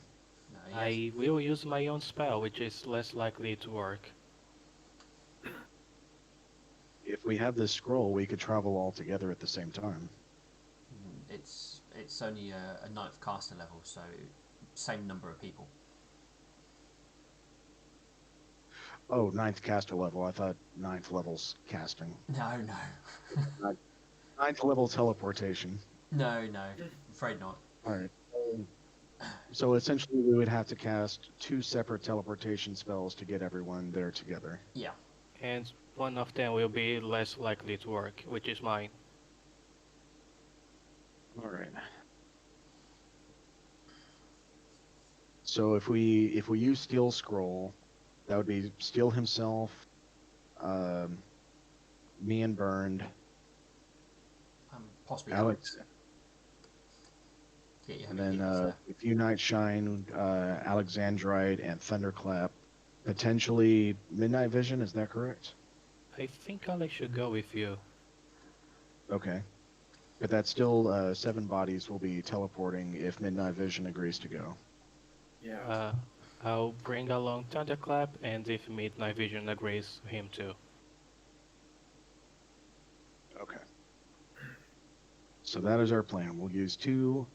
Yes. I will use my own spell, which is less likely to work. If we have this scroll, we could travel all together at the same time. It's only a 9th caster level, so same number of people. Oh, 9th caster level. I thought 9th level's casting. No. 9th level teleportation. No, afraid not. Alright. So essentially we would have to cast 2 separate teleportation spells to get everyone there together. Yeah. And one of them will be less likely to work, which is mine. Alright. So if we use Steel Scroll, that would be Steel himself, me and Burned, Possibly Alex. Yeah, And then if you Nightshine, Alexandrite, and Thunderclap, potentially Midnight Vision, is that correct? I think Alex should go with you. Okay. But that's still 7 bodies will be teleporting if Midnight Vision agrees to go. Yeah. I'll bring along Thunderclap, and if Midnight Vision agrees, him too. Okay. So that is our plan. We'll use 2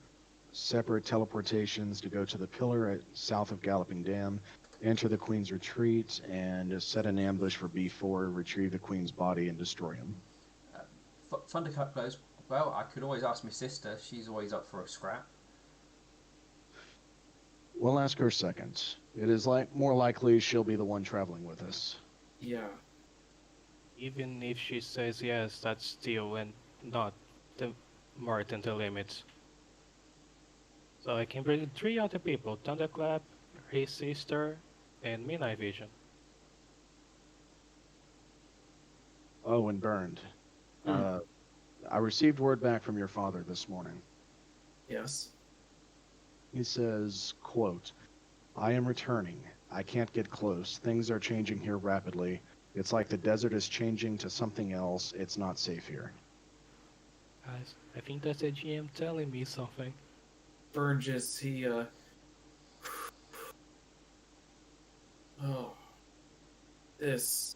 separate teleportations to go to the pillar at south of Galloping Dam, enter the Queen's retreat, and set an ambush for B4, retrieve the Queen's body, and destroy him. Thunderclap goes, well, I could always ask my sister. She's always up for a scrap. We'll ask her second. It is more likely she'll be the one traveling with us. Yeah. Even if she says yes, that's still and not the more than the limit. So I can bring 3 other people: Thunderclap, his sister, and Midnight Vision. Oh, and Burned. Mm. I received word back from your father this morning. Yes. He says, quote, I am returning. I can't get close. Things are changing here rapidly. It's like the desert is changing to something else. It's not safe here. Guys, I think that's the GM telling me something. Burgess, he oh, this.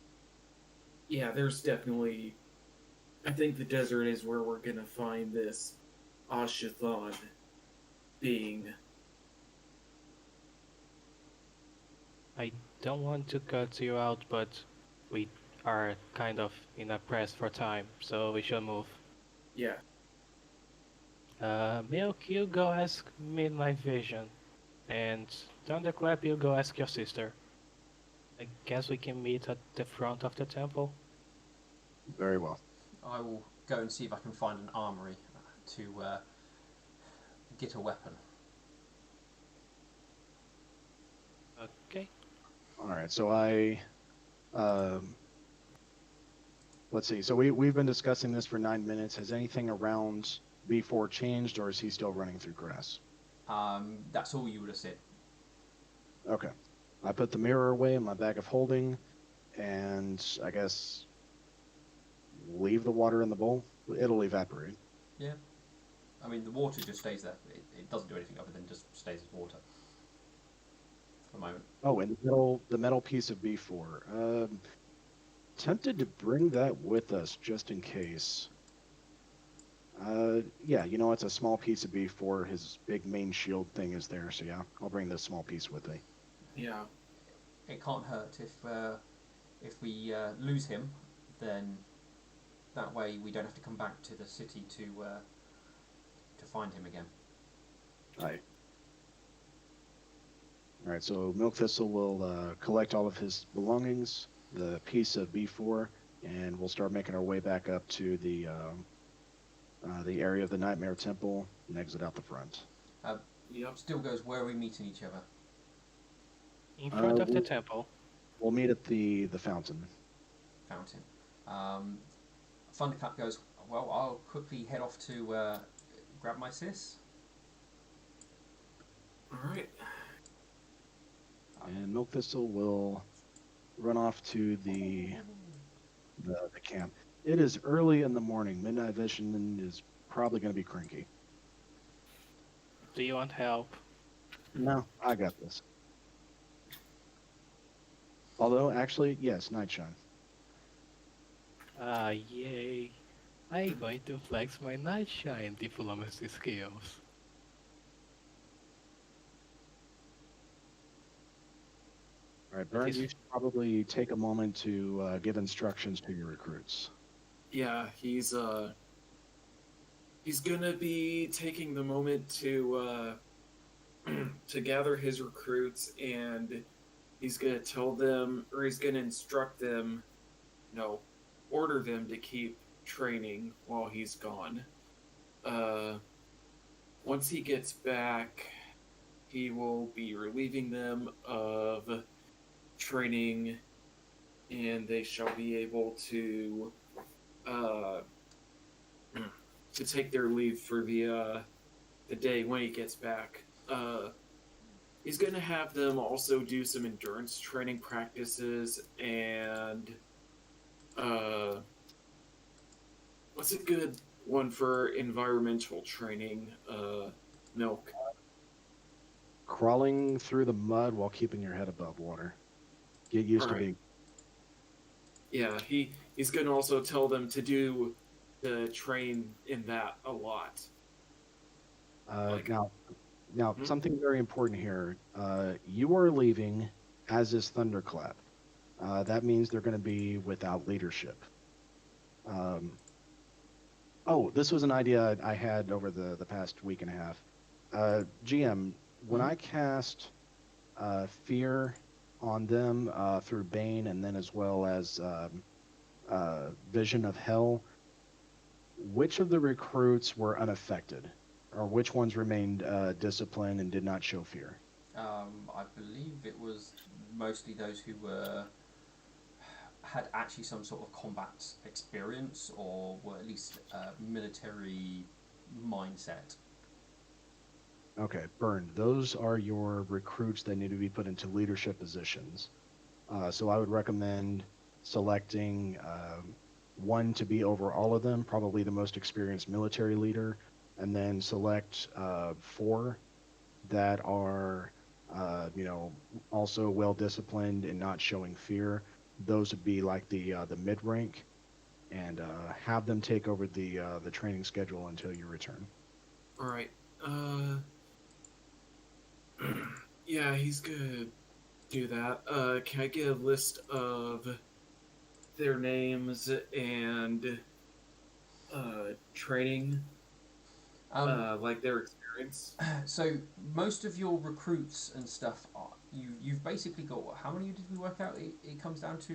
Yeah, there's definitely. I think the desert is where we're gonna find this Ashathon being. I don't want to cut you out, but we are kind of in a press for time, so we should move. Yeah. Milk, you go ask Midnight Vision, and Thunderclap, you go ask your sister. I guess we can meet at the front of the temple. Very well. I will go and see if I can find an armory to get a weapon. Okay. All right. So let's see. So we've been discussing this for 9 minutes. Has anything around B4 changed, or is he still running through grass? That's all you would have said. Okay. I put the mirror away in my bag of holding, and I guess leave the water in the bowl. It'll evaporate. Yeah. I mean, the water just stays there. It doesn't do anything other than just stays as water for the moment. Oh, and the metal piece of B4. Tempted to bring that with us just in case. Yeah, it's a small piece of B4. His big main shield thing is there, so yeah, I'll bring this small piece with me. Yeah. It can't hurt if we lose him, then that way we don't have to come back to the city to find him again. Aye. All right, so Milk Thistle will collect all of his belongings, the piece of B4, and we'll start making our way back up to the area of the Nightmare Temple and exit out the front. Yep. Still goes, where are we meeting each other? In front of the temple. We'll meet at the fountain. Fountain. Thunderclap goes, well, I'll quickly head off to grab my sis. All right. And Milk Thistle will run off to the camp. It is early in the morning. Midnight Vision is probably going to be cranky. Do you want help? No, I got this. Although, actually, yes, Nightshine. Yay. I'm going to flex my Nightshine diplomacy skills. All right, Burn, you should probably take a moment to give instructions to your recruits. Yeah, he's gonna be taking the moment to to gather his recruits, and he's gonna tell them, or he's gonna instruct them, order them to keep training while he's gone. Once he gets back, he will be relieving them of training, and they shall be able to take their leave for the day when he gets back. He's going to have them also do some endurance training practices and what's a good one for environmental training? Milk. crawling through the mud while keeping your head above water. Get used All to right. being. Yeah, he's going to also tell them to do the train in that a lot. Like, Now, hmm? something very important here. You are leaving, as is Thunderclap. That means they're going to be without leadership. Um, oh, this was an idea I had over the past week and a half. GM, when Hmm? I cast fear on them through Bane and then as well as Vision of Hell, which of the recruits were unaffected? Or which ones remained disciplined and did not show fear? I believe it was mostly those who were had actually some sort of combat experience or were at least military mindset. Okay, Burn. Those are your recruits that need to be put into leadership positions. So I would recommend selecting one to be over all of them, probably the most experienced military leader, and then select four that are, also well disciplined and not showing fear. Those would be like the mid rank, and have them take over the training schedule until you return. All right. Uh, yeah, he's going to do that. Can I get a list of their names and training, Um, like their experience? so most of your recruits and stuff, you've basically got how many did we work out? It comes down to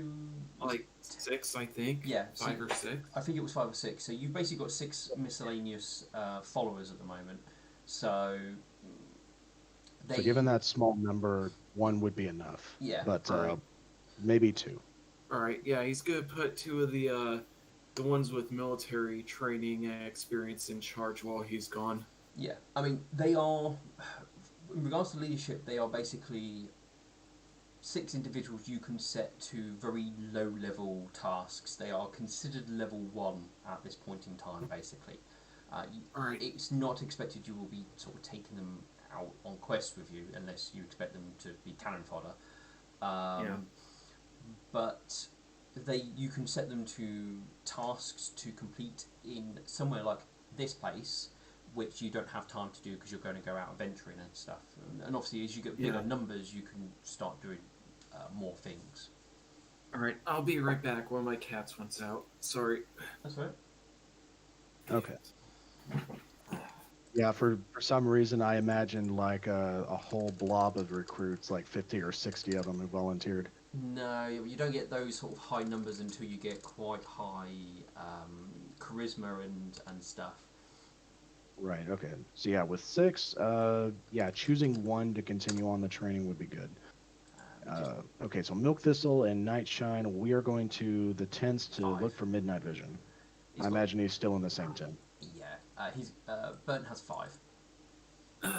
was it Like six, I think. yeah. So 5 or 6. I think it was 5 or 6. So you've basically got six miscellaneous followers at the moment. So So given they that small number, one would be enough, yeah. but All right. maybe two. All right. Yeah, he's gonna put two of the ones with military training and experience in charge while he's gone. Yeah, I mean, they are, in regards to leadership, they are basically six individuals you can set to very low level tasks. They are considered level one at this point in time, basically. All right. It's not expected you will be sort of taking them out on quests with you unless you expect them to be cannon fodder. Yeah. Um, but you can set them to tasks to complete in somewhere like this place, which you don't have time to do because you're going to go out adventuring and stuff. And obviously, as you get bigger Yeah. numbers, you can start doing more things. All right. I'll be right back. One of my cats wants out. Sorry. That's right. Okay. Yeah, for some reason I imagined like a whole blob of recruits, like 50 or 60 of them who volunteered. No, you don't get those sort of high numbers until you get quite high charisma and stuff. Right, okay. So yeah, with six, yeah, choosing one to continue on the training would be good. Just Okay, so Milk Thistle and Nightshine, we are going to the tents to 5. look for Midnight Vision. He's I got imagine he's still in the same tent. yeah. He's Burnt has 5. All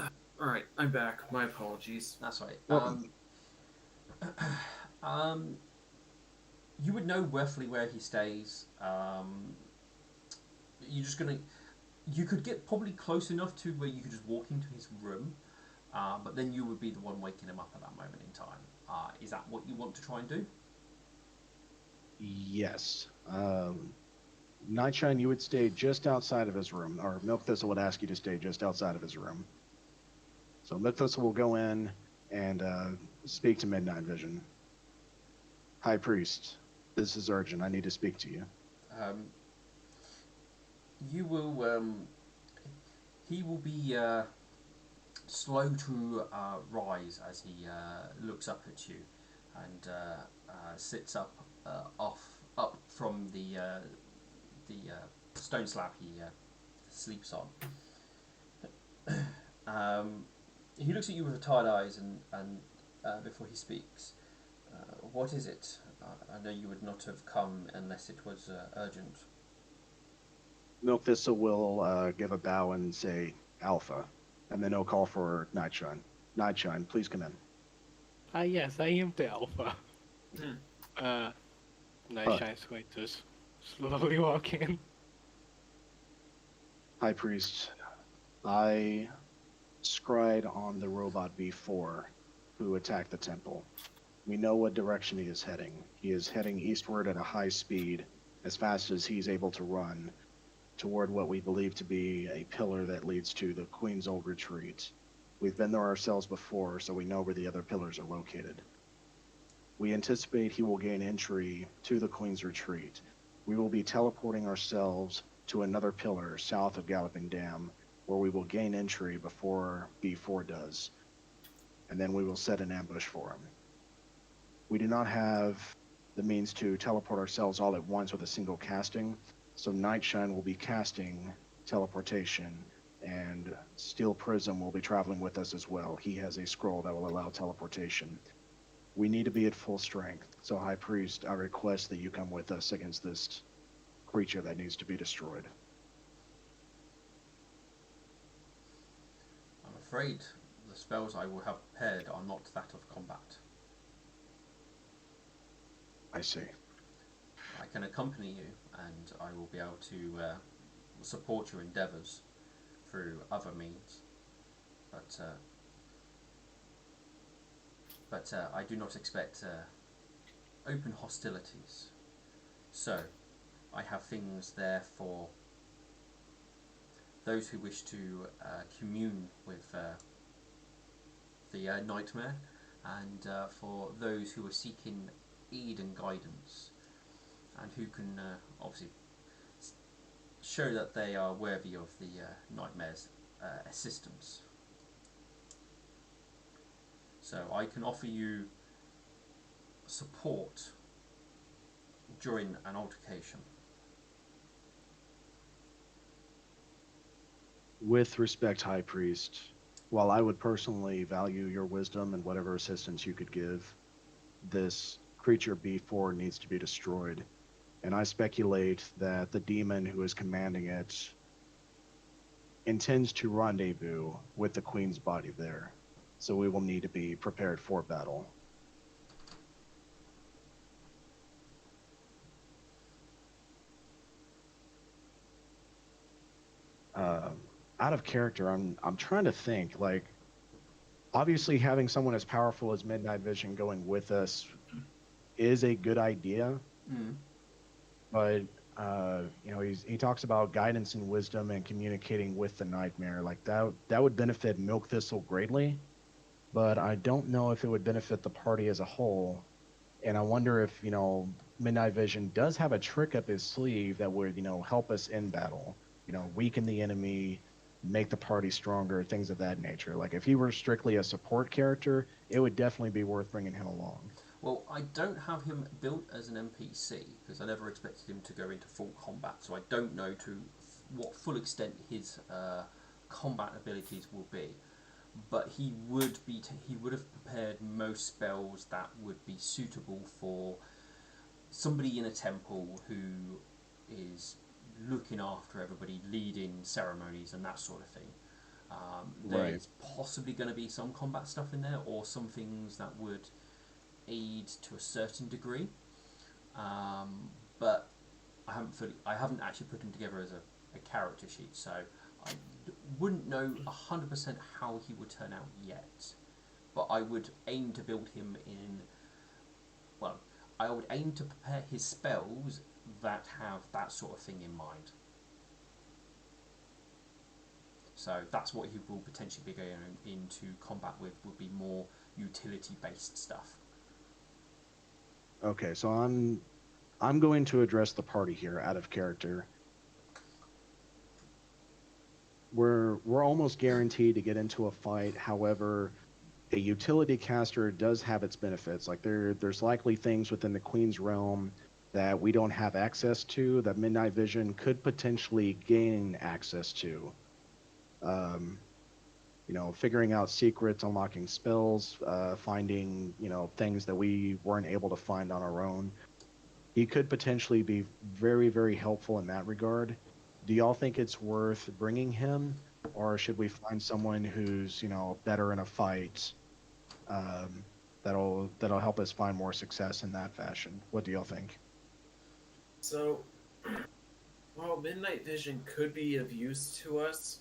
right. I'm back. My apologies. That's right. Well, Um, you would know roughly where he stays. You're just gonna. You could get probably close enough to where you could just walk into his room, but then you would be the one waking him up at that moment in time. Is that what you want to try and do? yes. Nightshine, you would stay just outside of his room, or Milk Thistle would ask you to stay just outside of his room. So Milk Thistle will go in and speak to Midnight Vision. High Priest, this is urgent. I need to speak to you. Um, you will. He will be slow to rise as he looks up at you and sits up up from the stone slab he sleeps on. He looks at you with tired eyes and before he speaks, what is it? I know you would not have come unless it was urgent. Milk Thistle will give a bow and say Alpha, and then he'll call for Nightshine. Nightshine, please come in. Yes, I am the alpha. Hmm. Uh, Nightshine's going to slowly walk in. High Priest, I scryed on the robot B4 who attacked the temple. We know what direction he is heading. He is heading eastward at a high speed, as fast as he's able to run, toward what we believe to be a pillar that leads to the Queen's old retreat. We've been there ourselves before, so we know where the other pillars are located. We anticipate he will gain entry to the Queen's retreat. We will be teleporting ourselves to another pillar south of Galloping Dam, where we will gain entry before B4 does, and then we will set an ambush for him. We do not have the means to teleport ourselves all at once with a single casting, so Nightshine will be casting teleportation, and Steel Prism will be traveling with us as well. He has a scroll that will allow teleportation. We need to be at full strength, so High Priest, I request that you come with us against this creature that needs to be destroyed. I'm afraid the spells I will have prepared are not that of combat. I see. I can accompany you, and I will be able to support your endeavours through other means, but I do not expect open hostilities. So, I have things there for those who wish to commune with the nightmare, and for those who are seeking aid and guidance, and who can obviously show that they are worthy of the nightmare's assistance. So I can offer you support during an altercation. With respect, High Priest, while I would personally value your wisdom and whatever assistance you could give, this creature B4 needs to be destroyed. And I speculate that the demon who is commanding it intends to rendezvous with the Queen's body there. So we will need to be prepared for battle. Out of character, I'm trying to think, like, obviously having someone as powerful as Midnight Vision going with us is a good idea. But he talks about guidance and wisdom and communicating with the nightmare. Like that would benefit Milk Thistle greatly, but I don't know if it would benefit the party as a whole. And I wonder if Midnight Vision does have a trick up his sleeve that would help us in battle. Weaken the enemy, make the party stronger, things of that nature. Like if he were strictly a support character, it would definitely be worth bringing him along. Well, I don't have him built as an NPC because I never expected him to go into full combat, so I don't know to what full extent his combat abilities will be. But he would have prepared most spells that would be suitable for somebody in a temple who is looking after everybody, leading ceremonies and that sort of thing. There's possibly going to be some combat stuff in there, or some things that would aid to a certain degree, but I haven't actually put him together as a character sheet, so I wouldn't know 100% how he would turn out yet. But I would aim to build him in. Well, I would aim to prepare his spells that have that sort of thing in mind. So that's what he will potentially be going into combat with. Would be more utility-based stuff. Okay, so I'm going to address the party here out of character. We're almost guaranteed to get into a fight. However, a utility caster does have its benefits. Like there's likely things within the Queen's realm that we don't have access to that Midnight Vision could potentially gain access to. Figuring out secrets, unlocking spells, finding, things that we weren't able to find on our own. He could potentially be very, very helpful in that regard. Do y'all think it's worth bringing him, or should we find someone who's, better in a fight, that'll help us find more success in that fashion? What do y'all think? So, while Midnight Vision could be of use to us,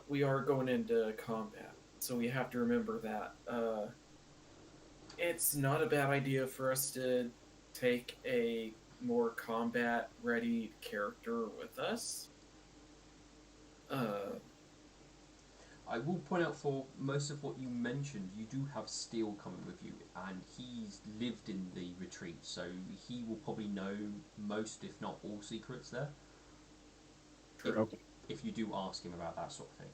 we are going into combat, so we have to remember that. It's not a bad idea for us to take a more combat ready character with us. Uh, I will point out for most of what you mentioned, you do have Steel coming with you, and he's lived in the retreat, so he will probably know most, if not all, secrets there. If, True. Okay. if you do ask him about that sort of thing.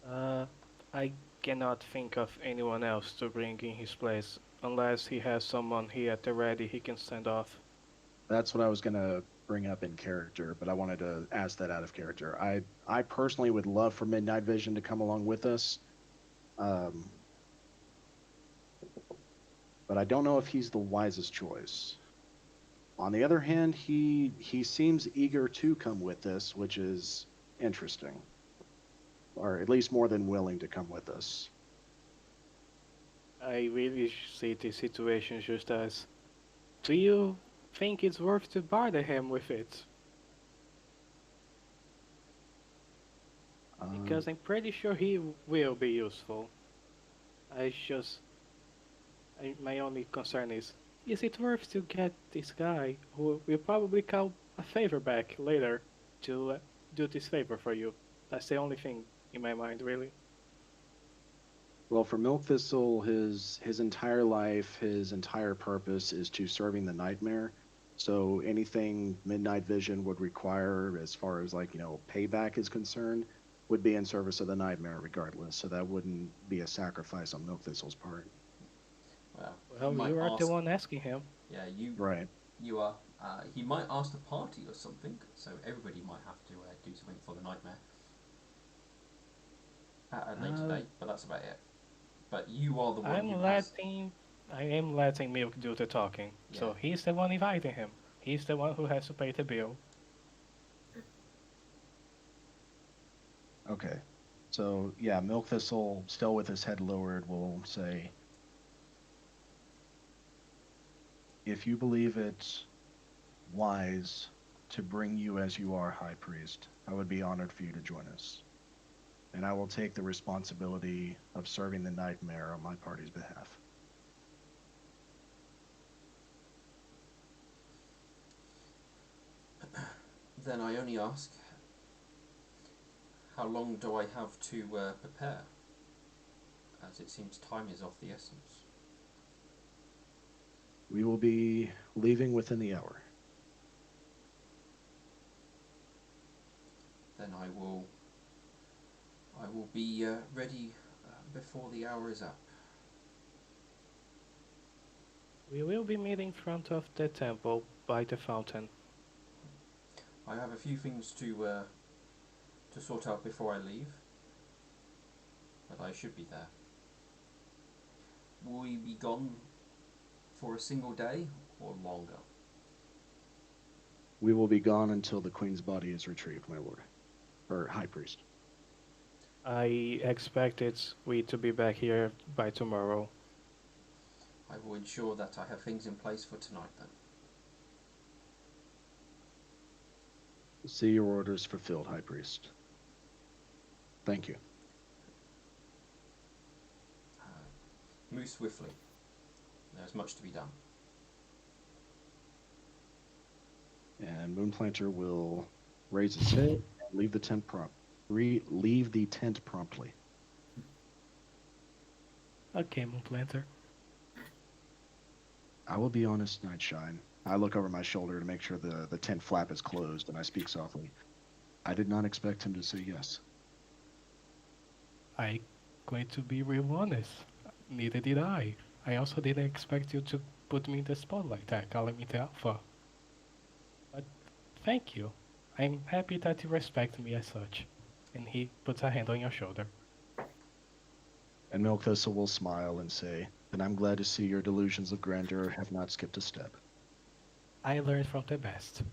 Uh, I cannot think of anyone else to bring in his place, unless he has someone here at the ready he can send off. That's what I was gonna bring up in character, but I wanted to ask that out of character. I personally would love for Midnight Vision to come along with us, um, but I don't know if he's the wisest choice. On the other hand, he seems eager to come with us, which is interesting, or at least more than willing to come with us. I really see this situation just as, do you think it's worth to bother him with it? Uh, Because I'm pretty sure he will be useful. I just, my only concern is it worth to get this guy who will probably call a favor back later to do this favor for you? That's the only thing in my mind, really. well, for Milk Thistle, his entire life, his entire purpose is to serving the Nightmare. So anything Midnight Vision would require, as far as like payback is concerned, would be in service of the Nightmare regardless. So that wouldn't be a sacrifice on Milk Thistle's part. Well, he Well, might you are the ask. one asking him. Yeah, Right. you are. He might ask the party or something, so everybody might have to do something for the nightmare at a later Uh, date. But that's about it. But you are the one I'm who has. letting, I am letting Milk do the talking. Yeah. So he's the one inviting him. He's the one who has to pay the bill. Okay. So yeah, Milk Thistle, still with his head lowered, will say, if you believe it wise to bring you as you are, High Priest, I would be honored for you to join us. And I will take the responsibility of serving the Nightmare on my party's behalf. Then I only ask, how long do I have to prepare? As it seems time is of the essence. We will be leaving within the hour. Then I will be ready before the hour is up. We will be meeting in front of the temple by the fountain. I have a few things to sort out before I leave, but I should be there. Will we be gone for a single day or longer? We will be gone until the Queen's body is retrieved, my lord. Or High Priest. I expected we to be back here by tomorrow. I will ensure that I have things in place for tonight then. See your orders fulfilled, High Priest. Thank you. Move swiftly. There's much to be done. And Moonplanter will raise his head and leave the tent leave the tent promptly. Okay, Moonplanter. I will be honest, Nightshine. I look over my shoulder to make sure the tent flap is closed, and I speak softly. I did not expect him to say yes. I'm going to be real honest. Neither did I. I also didn't expect you to put me in the spot like that, calling me the alpha. But thank you. I'm happy that you respect me as such. And he puts a hand on your shoulder. And Milk Thistle will smile and say, then I'm glad to see your delusions of grandeur have not skipped a step. I learned from the best.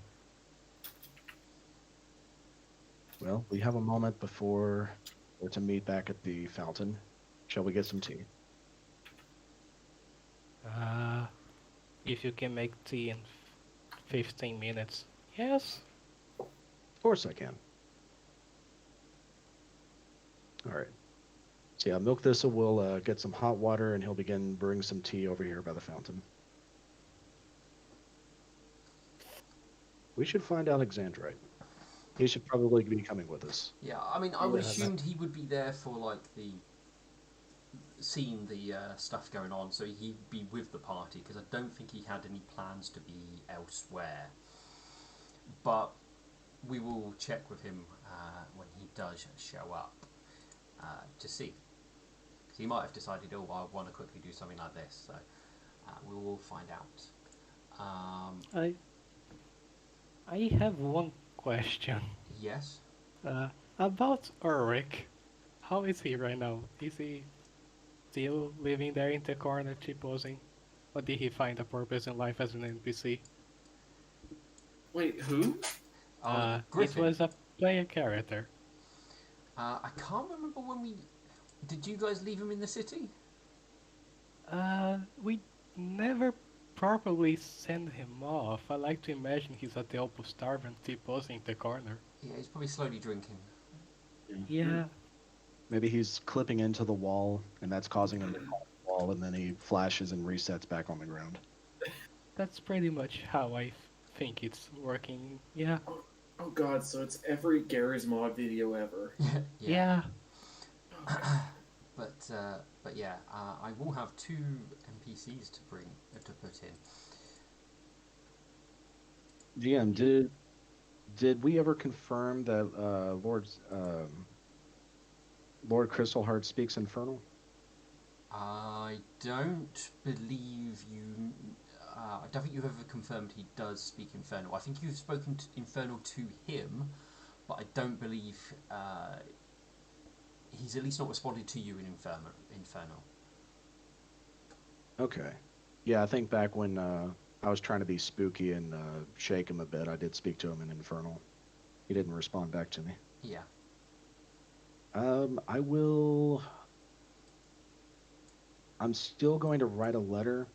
Well, we have a moment before we're to meet back at the fountain. Shall we get some tea? If you can make tea in 15 minutes. Yes? Of course I can. All right. So yeah, Milk Thistle will get some hot water, and he'll begin brewing some tea over here by the fountain. We should find Alexandrite. He should probably be coming with us. Yeah, I mean, I would Yes. assumed he would be there for like the seeing the stuff going on, so he'd be with the party because I don't think he had any plans to be elsewhere. But we will check with him when he does show up to see. Because he might have decided, oh, I want to quickly do something like this. So we will find out. I I have one question. Yes. Uh, about Ulrich. How is he right now? Is he still living there in the corner, cheaposing? Or did he find a purpose in life as an NPC? Wait, who? It Griffin. was a player character. I can't remember when we. Did you guys leave him in the city? We never properly send him off. I like to imagine he's at the Opal Starving, cheaposing in the corner. Yeah, he's probably slowly drinking. Yeah, Maybe he's clipping into the wall, and that's causing him to fall off the wall, and then he flashes and resets back on the ground. that's pretty much how I think it's working. Yeah, Oh god, so it's every Garry's Mod video ever. yeah. But yeah, I will have two NPCs to put in. GM, did we ever confirm that Lord Crystalheart speaks Infernal? I don't believe you. I don't think you've ever confirmed he does speak Infernal. I think you've spoken Infernal to him, but I don't believe he's at least not responded to you in Infernal. Okay. Yeah, I think back when I was trying to be spooky and shake him a bit, I did speak to him in Infernal. He didn't respond back to me. Yeah. I will. I'm still going to write a letter,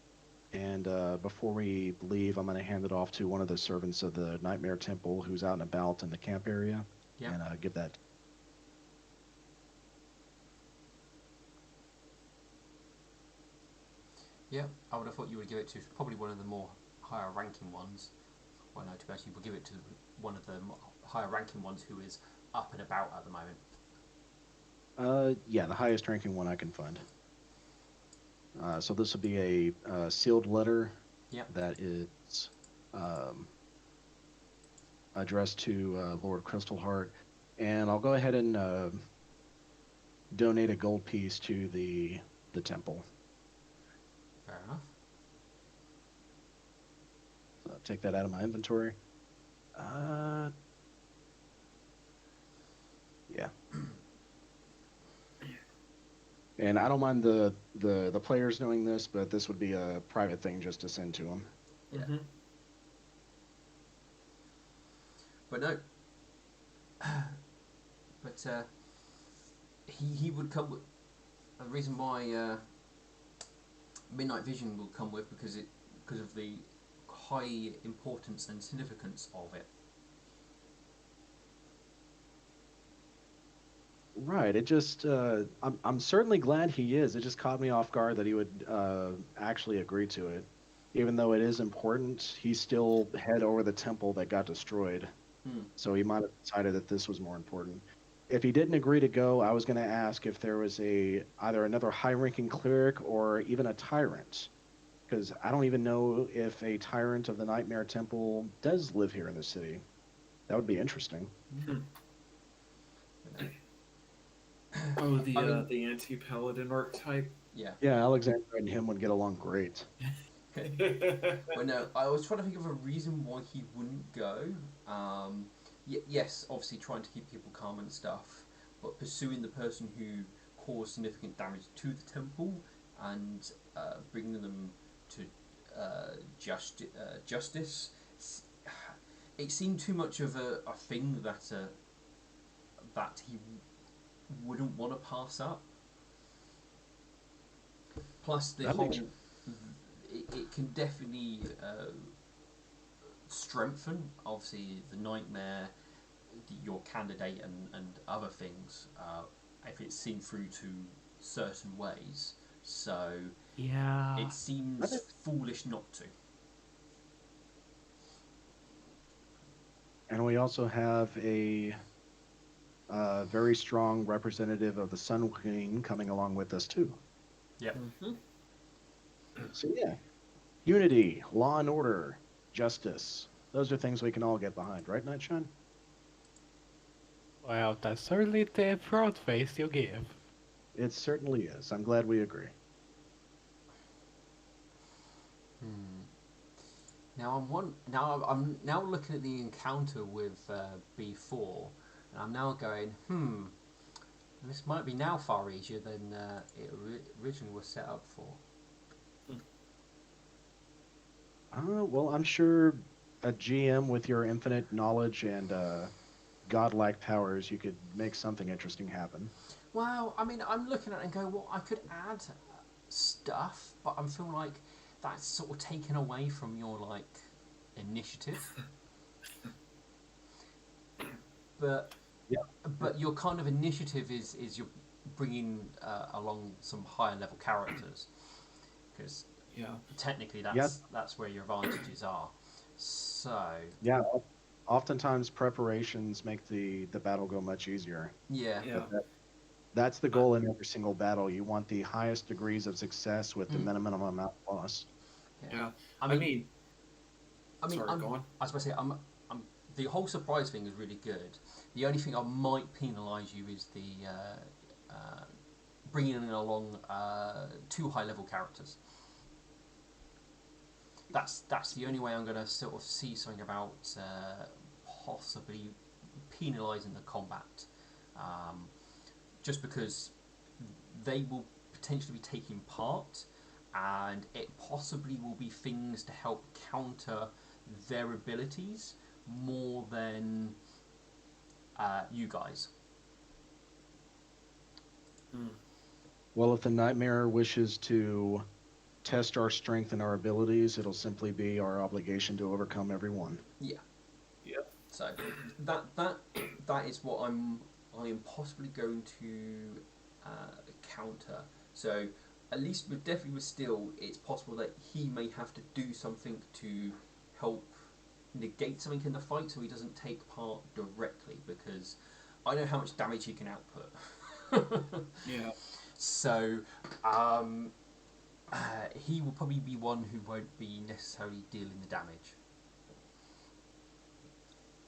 and before we leave, I'm going to hand it off to one of the servants of the Nightmare Temple who's out and about in the camp area, Yeah. and give that. Yeah. I would have thought you would give it to probably one of the more higher ranking ones. Well, no, to be honest, you would give it to one of the higher ranking ones who is up and about at the moment. Yeah, the highest ranking one I can find. So this will be a sealed letter Yep. that is um, addressed to Lord Crystalheart, and I'll go ahead and donate a gold piece to the temple. Fair enough. So I'll take that out of my inventory. Yeah. And I don't mind the players knowing this, but this would be a private thing just to send to them. Yeah. Mm-hmm. But no. But he would come with a reason why Midnight Vision will come with because of the high importance and significance of it. Right. It just I'm certainly glad he is. It just caught me off guard that he would actually agree to it, even though it is important. He still head over the temple that got destroyed, so he might have decided that this was more important. If he didn't agree to go, I was going to ask if there was either another high-ranking cleric or even a tyrant, because I don't even know if a tyrant of the Nightmare Temple does live here in the city. That would be interesting. Oh, I mean- the anti-paladin archetype. Yeah. Yeah, Alexander and him would get along great. But no, I was trying to think of a reason why he wouldn't go. Yes, obviously trying to keep people calm and stuff, but pursuing the person who caused significant damage to the temple and bringing them to justice. It seemed too much of a thing that he wouldn't want to pass up. Plus, the That whole makes- it can definitely strengthen, obviously, the nightmare your candidate and other things if it's seen through to certain ways. So Yeah. it seems foolish not to. And we also have a very strong representative of the Sun Queen coming along with us too. Yep. Mm-hmm. So yeah, unity, law and order, justice. Those are things we can all get behind, right, Nightshine? Well, that's certainly the broad face you give. It certainly is. I'm glad we agree. Now I'm now looking at the encounter with B4, and I'm now going, this might be now far easier than it originally was set up for. Well, I'm sure a GM with your infinite knowledge and godlike powers, you could make something interesting happen. Well, I mean, I'm looking at it and go, well, I could add stuff, but I'm feeling like that's sort of taken away from your like initiative. But Yeah. but your kind of initiative is you're bringing along some higher level characters because Yeah. technically Yeah, that's where your advantages are. So yeah. Oftentimes preparations make the battle go much easier. yeah, Yeah. But that's the goal in every single battle. You want the highest degrees of success with the mm, minimum amount of loss. yeah. Yeah. I I mean, mean, sorry, I'm go on. I was about to say I'm the whole surprise thing is really good. The only thing I might penalise you is the bringing along two high level characters. That's the only way I'm going to sort of see something about possibly penalising the combat, um, just because they will potentially be taking part, and it possibly will be things to help counter their abilities more than you guys. Mm. Well, if the nightmare wishes to test our strength and our abilities, it'll simply be our obligation to overcome every one. Yeah. Yep. So that that is what I am possibly going to counter. So at least with definitely with Steel, it's possible that he may have to do something to help negate something in the fight, so he doesn't take part directly. Because I know how much damage he can output. Yeah. So he will probably be one who won't be necessarily dealing the damage.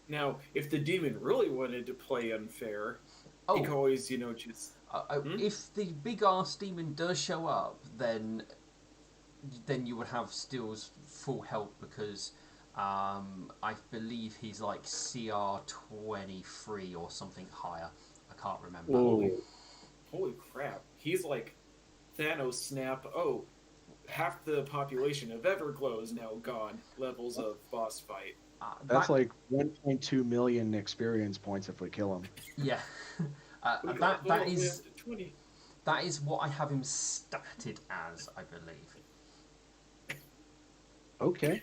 Now, if the demon really wanted to play unfair, he could Oh, always, just. Hmm? if the big ass demon does show up, then you would have Steel's full help because I believe he's like CR 23 or something higher. I can't remember. Holy, holy crap! He's like Thanos snap. Oh, half the population of Everglow is now gone. Levels of boss fight. That's That like 1.2 million experience points if we kill him. yeah, We got that all the way up to 20. that is what I have him statted as, I believe. Okay.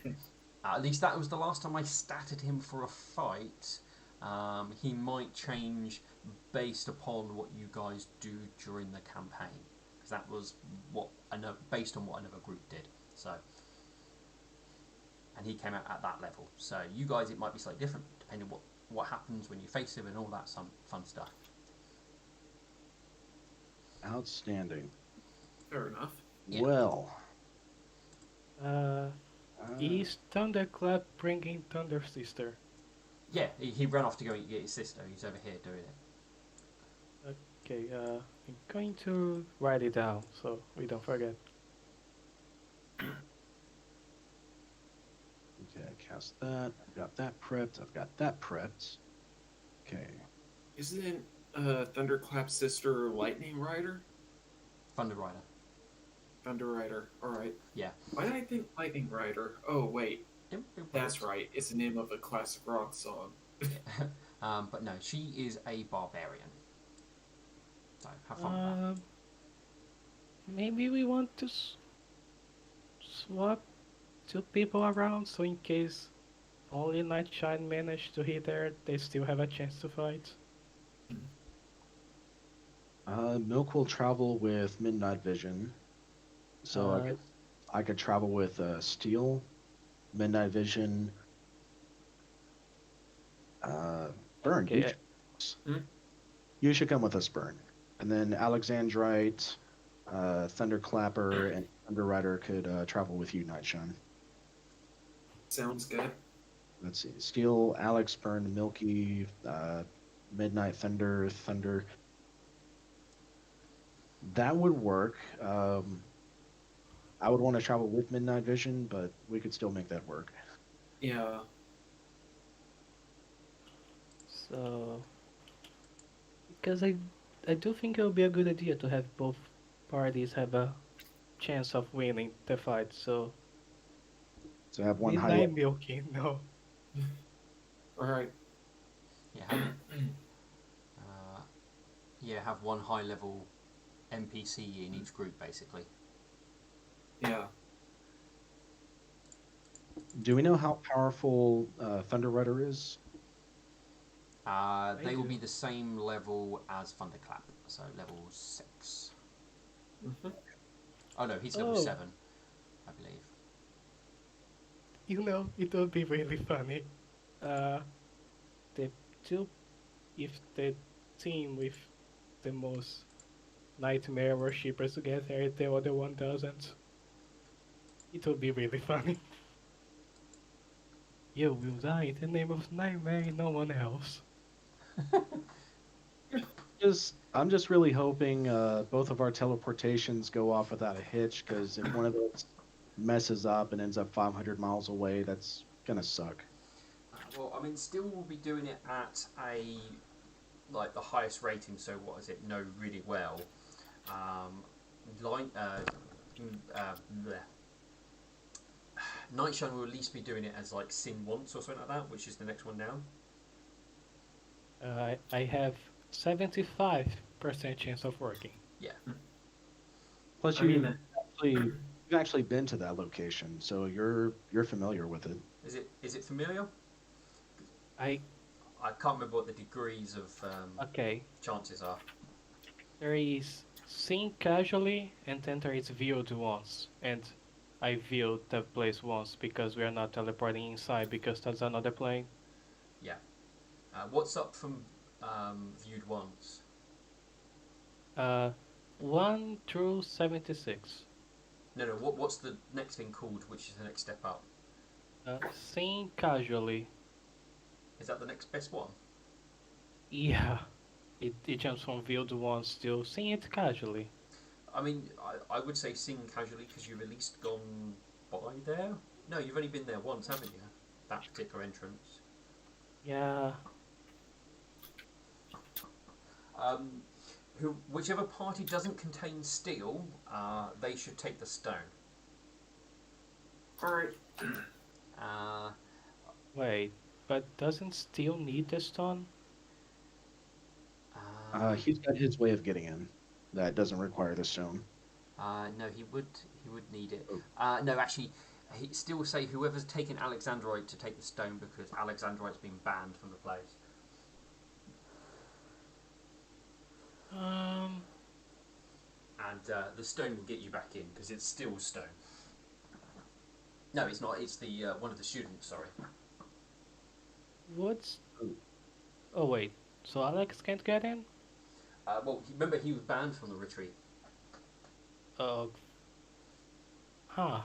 At least that was the last time I statted him for a fight. He might change based upon what you guys do during the campaign, because that was based on what another group did. So, and he came out at that level. So you guys, it might be slightly different depending on what happens when you face him and all that some fun stuff. Outstanding. Fair enough. Yeah. Well, Uh, uh, is Thunderclap bringing Thunder Sister? Yeah, he ran off to go and get his sister. He's over here doing it. Okay, I'm going to write it down so we don't forget. okay, cast that. I've got that prepped. I've got that prepped. Okay. Isn't Thunderclap's sister Lightning Rider? Thunder Rider. Thunder Rider. All right. Yeah. Why did I think Lightning Rider? Oh wait, that's right. It's the name of a classic rock song. But no, she is a barbarian. So have fun with that. Maybe we want to swap two people around so in case only Nightshine managed to hit there, they still have a chance to fight. Milk will travel with Midnight Vision, so I Uh, guess I could travel with Steel, Midnight Vision, uh, Burn. okay, Hmm? You should come with us, Burn, and then Alexandrite, Thunderclapper, and Underwriter could travel with you, Nightshine. Sounds good. Let's see, Steel, Alex, Burn, Milky, Midnight Thunder, Thunder. That would work. I would want to travel with Midnight Vision, but we could still make that work. Yeah. so because I do think it would be a good idea to have both parties have a chance of winning the fight. So So have one high Midnight level. Milky, no. All right. Yeah, have, uh, yeah, have one high level NPC in each group, basically. Yeah. Do we know how powerful Thunder Rider is? I They will do. be the same level as Thunderclap, so level 6. Hmm. Oh no, he's level Oh, 7, I believe. you know, it would be really funny. Uh, the two, if the team with the most nightmare worshippers together, and the other one doesn't, it would be really funny. You will die in the name of nightmare, no one else. Just I'm just really hoping both of our teleportations go off without a hitch, because if one of us messes up and ends up 500 miles away, that's gonna suck. Well, I mean, still will be doing it at a like the highest rating. So what is it? Know really well. Um, line, mm, bleh. Nightshine will at least be doing it as like Sin once or something like that, which is the next one down. I have 75% chance of working. Yeah. Plus, I mean, you've actually been to that location, so you're familiar with it. Is it familiar? I I can't remember what the degrees of okay. chances are. There is seen casually, and then there is viewed once, and I viewed the place once because we are not teleporting inside because that's another plane. Yeah. What's up from viewed once? Uh, 1 through 76. No, no. What's the next thing called? Which is the next step up? Seen casually. Is that the next best one? Yeah, it jumps from viewed once to seeing it casually. I mean, I would say sing casually because you've at least gone by there. No, you've only been there once, haven't you? That particular entrance. Yeah, Um, whichever party doesn't contain steel, they should take the stone. all right. Uh, wait, but doesn't steel need the stone? um, He's got his way of getting in that doesn't require the stone. no, he would need it. Oh. No, actually, he still say whoever's taken Alexandrite to take the stone because Alexandrite's been banned from the place. Um, And the stone will get you back in because it's still stone. No, it's not. It's the one of the students. Sorry. what's... Oh wait, so Alex can't get in? Well, remember he was banned from the retreat. Uh, huh.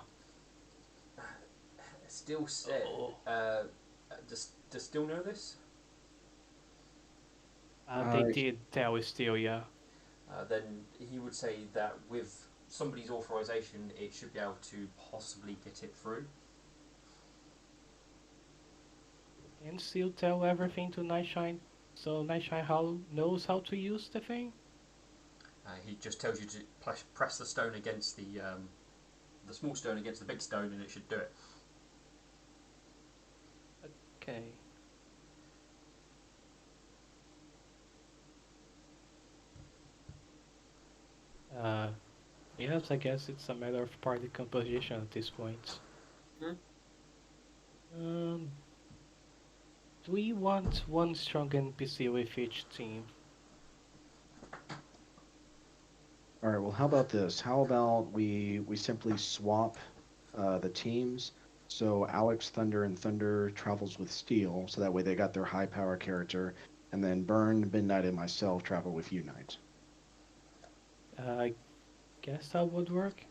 Still said. Oh, Does still know this? they Uh, did tell steel, yeah. Then he would say that with somebody's authorization, it should be able to possibly get it through. And still tell everything to Nightshine, so Nightshine how knows how to use the thing? He just tells you to press the stone against the small stone against the big stone, and it should do it. Okay. Uh, yes, I guess it's a matter of party composition at this point. Hmm? Um, we want one strong NPC with each team. All right. Well, how about this? How about we simply swap the teams? So Alex Thunder and Thunder travels with Steel, so that way they got their high power character, and then Burn, Midnight, and myself travel with Unite. I guess that would work.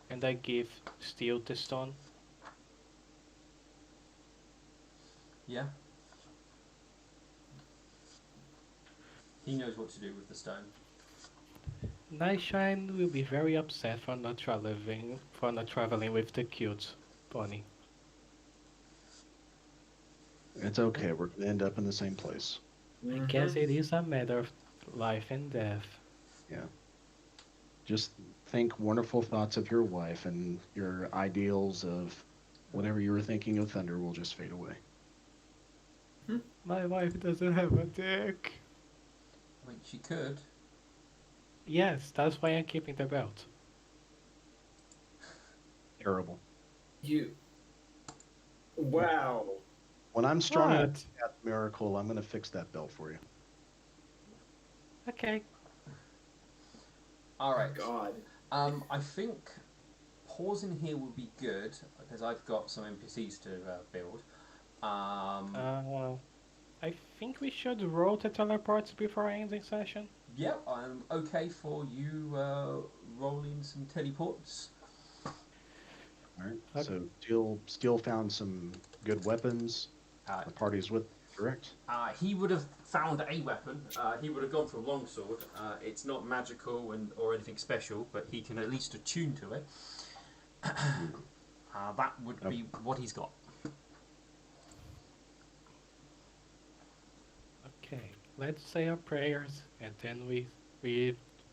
And I give Steel the stone. Yeah. He knows what to do with the stone. Nightshine will be very upset for not traveling with the cute pony. It's okay. We're gonna end up in the same place. I Mm-hmm. guess it is a matter of life and death. Yeah. Just think wonderful thoughts of your wife, and your ideals of whatever you were thinking of Thunder will just fade away. My wife doesn't have a dick. I mean, she could. Yes, that's why I'm keeping the belt. Terrible. You. Wow. When I'm strong enough What? to cast Miracle, I'm gonna fix that belt for you. Okay. All right. God. I think pausing here would be good because I've got some NPCs to build. I think we should roll the teleports before ending session. Yep, I'm okay for you rolling some teleports. All right. Okay. So Steel found some good weapons. Uh, The party's with direct. he would have found a weapon. He would have gone for a longsword. It's not magical or anything special, but he can at least attune to it. That would be what he's got. Okay. Let's say our prayers and then we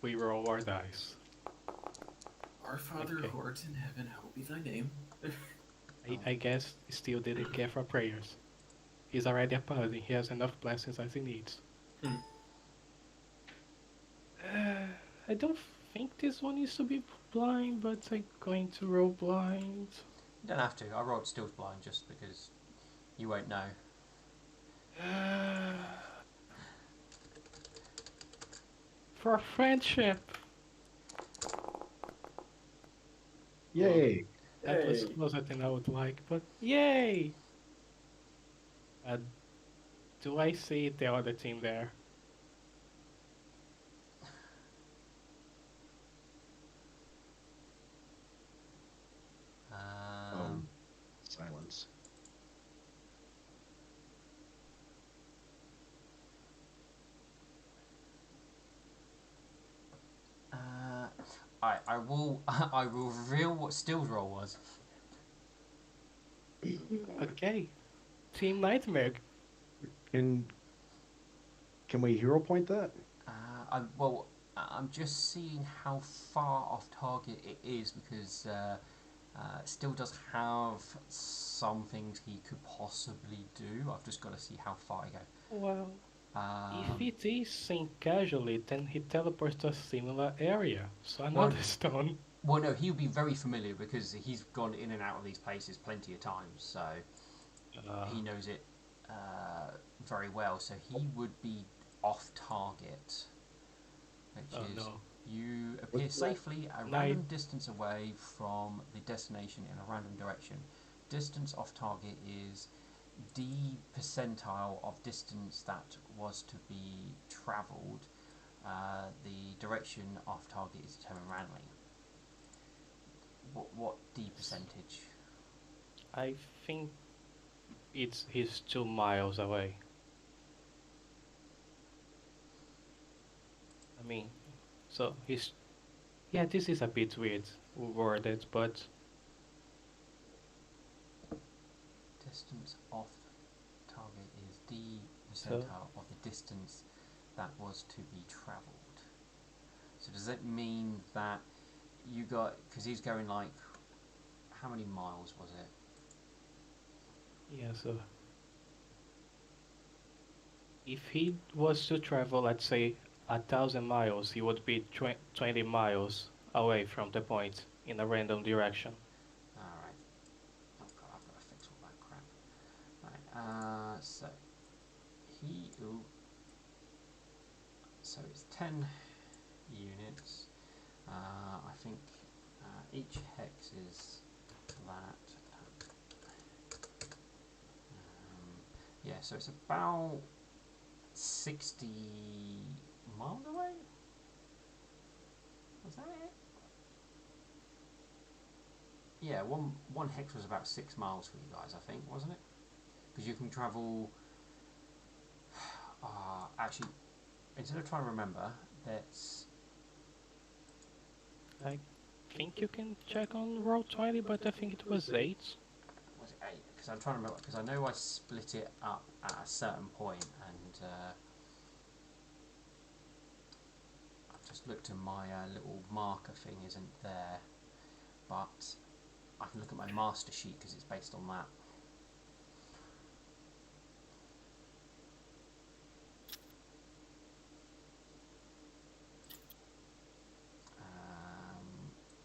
roll our dice. Our Father Okay. who art in heaven, hallowed be thy name. I guess he still didn't care for prayers. He's already a paladin. He has enough blessings as he needs. Hmm. I don't think this one needs to be blind, but I'm going to roll blind. You don't have to. I rolled Stealth Blind just because you won't know. For friendship. Yay! That was Hey. closer than I would like, but yay! Uh, do I see the other team there? Oh, silence. I will I will reveal what Steel's roll was. Okay. Team Nightmare. Can can we hero point that? I'm just seeing how far off target it is because Steel does have some things he could possibly do. I've just got to see how far I go. Well, if Um, it is seen casually, then he teleports to a similar area. So Well- another stone. well, no, he'll be very familiar because he's gone in and out of these places plenty of times, so he knows it very well. So he would be off target, which Oh is no. you appear What's that? safely a Night. random distance away from the destination in a random direction. Distance off target is the percentile of distance that was to be travelled. The direction off target is determined randomly. What D percentage? I think he's 2 miles away. I mean, so he's yeah. This is a bit weird worded, but Distance off target is the So- percentile of the distance that was to be travelled. So does that mean that you got, because he's going like, how many miles was it? yeah. So if he was to travel, let's say 1,000 miles, he would be 20 miles away from the point in a random direction. Alright. Oh god, I've got to fix all that crap. Right, so Ooh. So it's 10 units. I think each hex is that. Yeah, so it's about 60 miles away. Was that it? Yeah, one hex was about 6 miles for you guys, I think, wasn't it? Because you can travel. Actually, instead of trying to remember, that's. I think you can check on roll 20, but I think it was 8. Was it 8? Because I'm trying to remember. Because I know I split it up at a certain point, and I've just looked and my little marker thing isn't there, but I can look at my master sheet because it's based on that.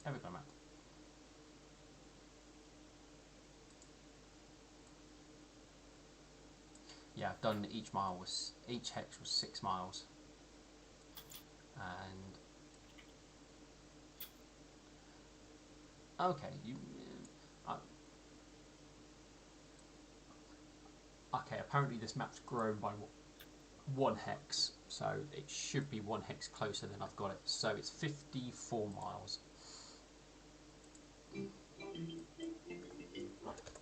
Everglow map. Yeah, I've done each hex was 6 miles, and okay, okay. Apparently, this map's grown by one hex, so it should be one hex closer than I've got it. So it's 54 miles.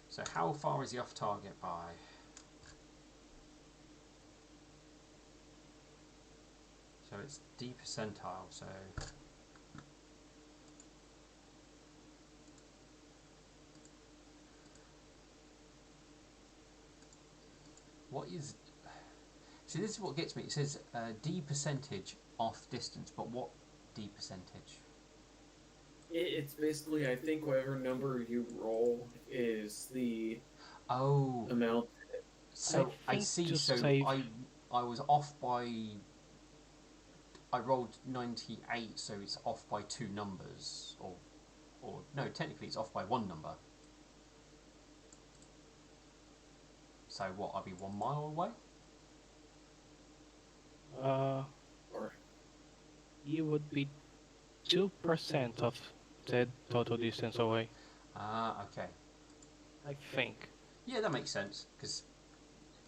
So how far is he off target by? So it's D percentile, so what is... See, this is what gets me. It says D percentage off distance, but what D percentage? It's basically, I think, whatever number you roll is the Oh, amount. so I think see. to So save. I was off by... I rolled 98, so it's off by 2 numbers, or no, technically it's off by 1 number. So what? I'll be 1 mile away. Or You would be 2% of the total distance away, Okay. I think. Yeah, that makes sense because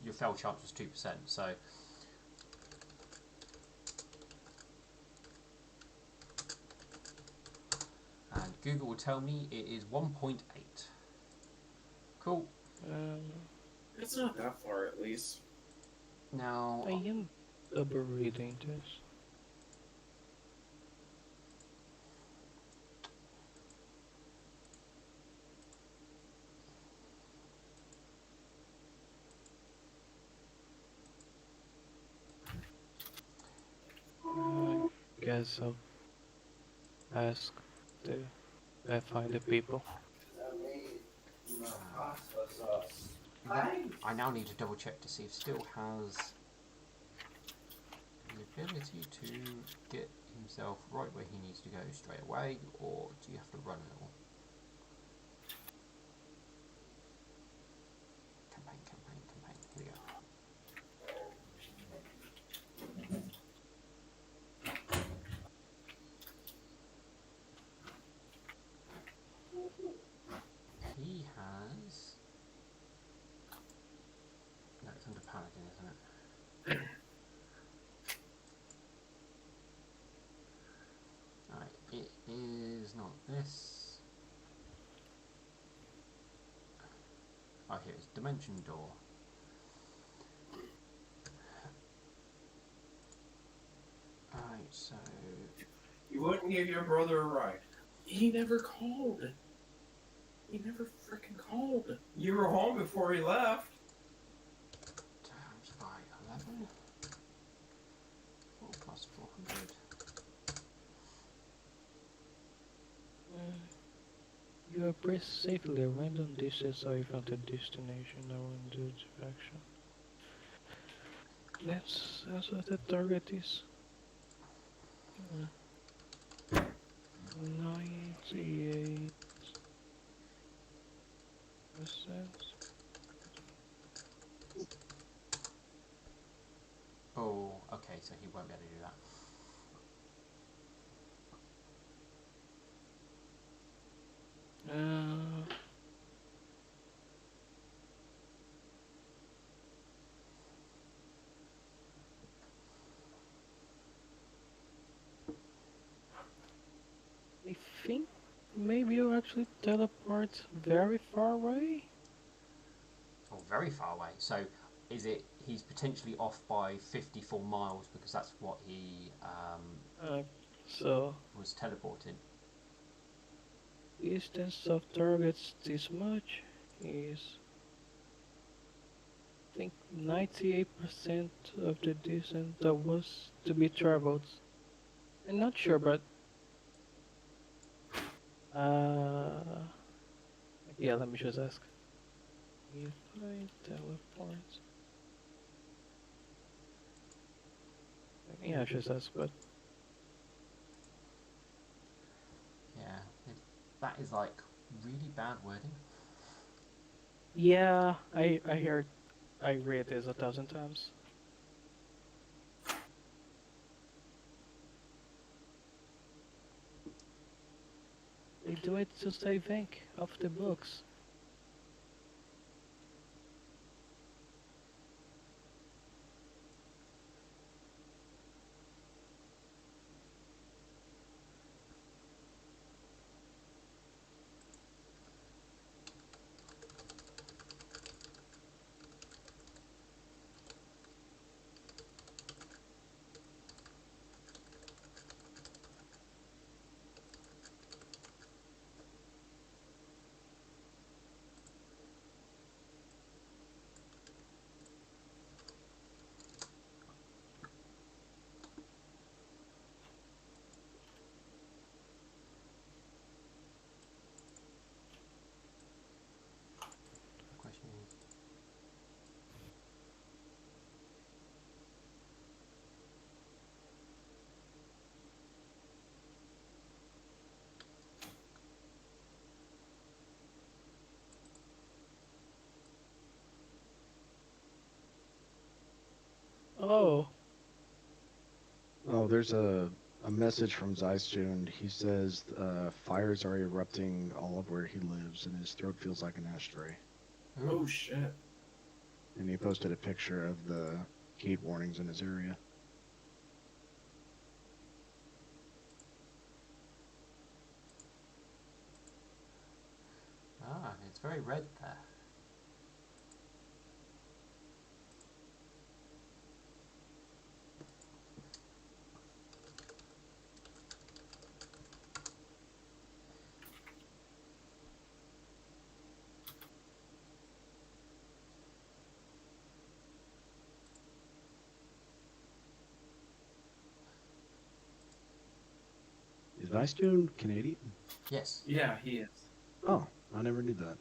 your fail chance was 2%. So and Google will tell me it is 1.8. Cool. Um, it's not that far, at least. Now I am double reading this. I guess I'll ask the Pathfinder people. I now need to double check to see if Still has the ability to get himself right where he needs to go straight away, or do you have to run a little? Campaign. Here we go. He has... No, it's under Paladin, isn't it? Alright, it is not this. Oh, here it's Dimension Door. Alright, so... You wouldn't give your brother a ride. He never called. He never freaking called. You were home before he left. Times by 11. 4 plus 400. You are pressed safely a random distance away from the destination now in the direction. That's what the target is. 98%. so he won't be able to do that. Uh, I think maybe you actually teleport very far away. Or very far away. So is it he's potentially off by 54 miles because that's what he Uh, so was teleporting? distance of targets this much is, I think, 98% of the distance that was to be traveled. I'm not sure, but uh, yeah. Let me just ask. If I teleport, yeah, just ask. But Yeah, that is like really bad wording. yeah, I heard, I read this 1,000 times. They do it to save ink off the books. The question is, Oh, Oh, there's a message from Zeistune. He says fires are erupting all of where he lives, and his throat feels like an ashtray. Oh shit. And he posted a picture of the heat warnings in his area. it's very red there. Is Zeistune Canadian? Yes. Yeah, he is. Oh, I never knew that.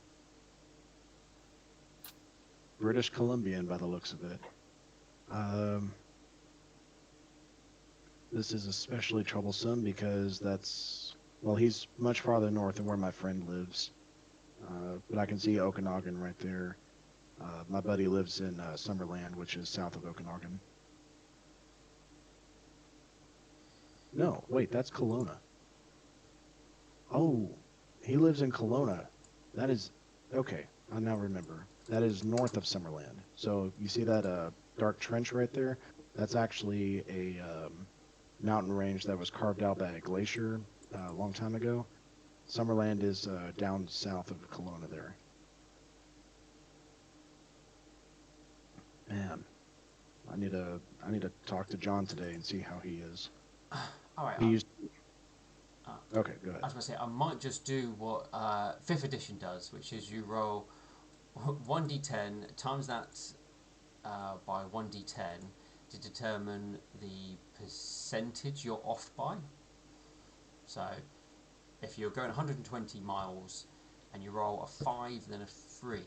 British Columbian by the looks of it. Um, this is especially troublesome because well, he's much farther north than where my friend lives. But I can see Okanagan right there. My buddy lives in Summerland, which is south of Okanagan. No, wait, that's Kelowna. Oh, he lives in Kelowna. That is okay. I now remember. That is north of Summerland. So you see that dark trench right there? That's actually a mountain range that was carved out by a glacier a long time ago. Summerland is down south of Kelowna there. Man, I need to talk to John today and see how he is. All right. He used. Uh, Okay, go I ahead. was going to say I might just do what 5th edition does, which is you roll 1d10 times that by 1d10 to determine the percentage you're off by. So if you're going 120 miles and you roll a 5 then a 3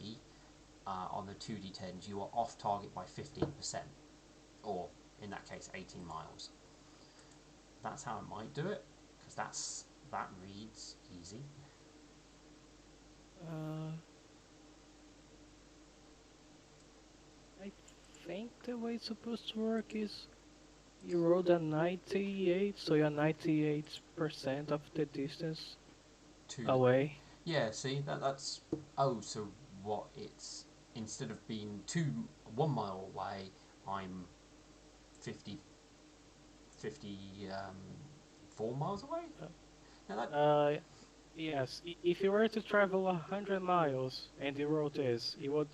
on the 2d10s, you are off target by 15%, or in that case 18 miles. That's how I might do it, because that reads easy. uh, I think the way it's supposed to work is You rolled a 98, so you're 98% of the distance To the away. yeah, see that's oh, so what? It's instead of being 1 mile away, I'm 50, 4 miles away. Uh, Now that uh, yes, if you were to travel 100 miles and you rolled this, you would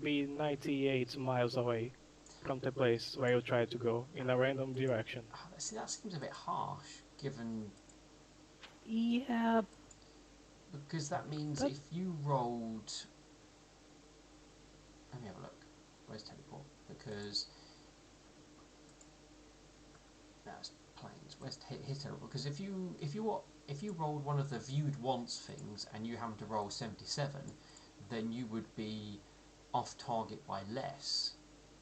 be 98 miles away from the place where you tried to go in a random direction. see that seems a bit harsh, given Yeah, because that means but if you rolled, let me have a look. Where's teleport? Because that's planes. Where's his teleport? Because if you rolled one of the viewed once things and you happen to roll 77, then you would be off target by less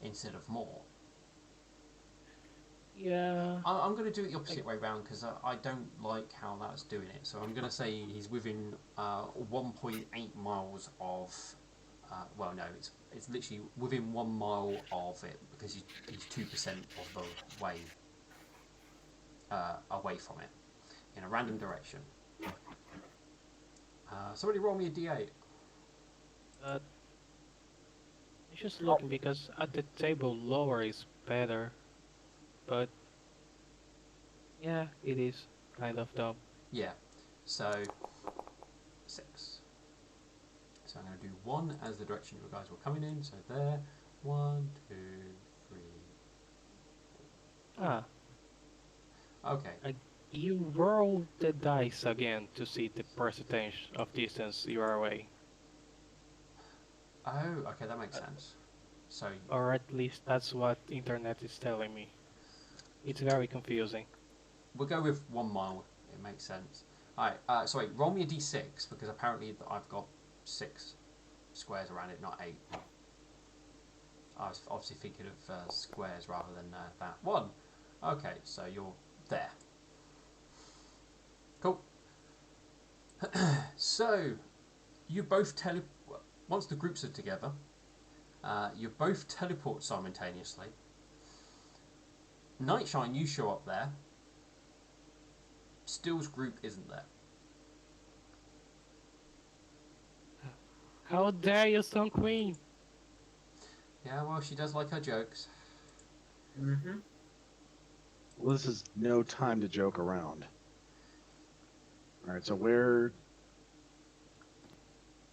instead of more. yeah, I'm going to do it the I, opposite way round because I don't like how that's doing it. So I'm going to say he's within 1.8 miles of. Well, no, it's literally within 1 mile of it because he's 2% of the way away from it in a random direction. Somebody roll me a d8. uh, it's just looking because at the table lower is better, but yeah, it is kind of dumb. Yeah, so 6. So I'm going to do 1 as the direction you guys were coming in. So there, 1, 2, 3. Ah, Okay, I, you roll the dice again to see the percentage of distance you are away, oh, okay, that makes uh, sense. So or at least that's what internet is telling me. It's very confusing. we'll go with 1 mile. It makes sense. Alright, sorry, roll me a d6 because apparently I've got 6 squares around it, not 8. I was obviously thinking of squares rather than that. 1. Okay, so you're there. Cool. So, you both once the groups are together, you both teleport simultaneously. Nightshine, you show up there. Still's group isn't there. How dare you, Stone Queen? Yeah, well, she does like her jokes. Mm-hmm. Well, this is no time to joke around. All right, so where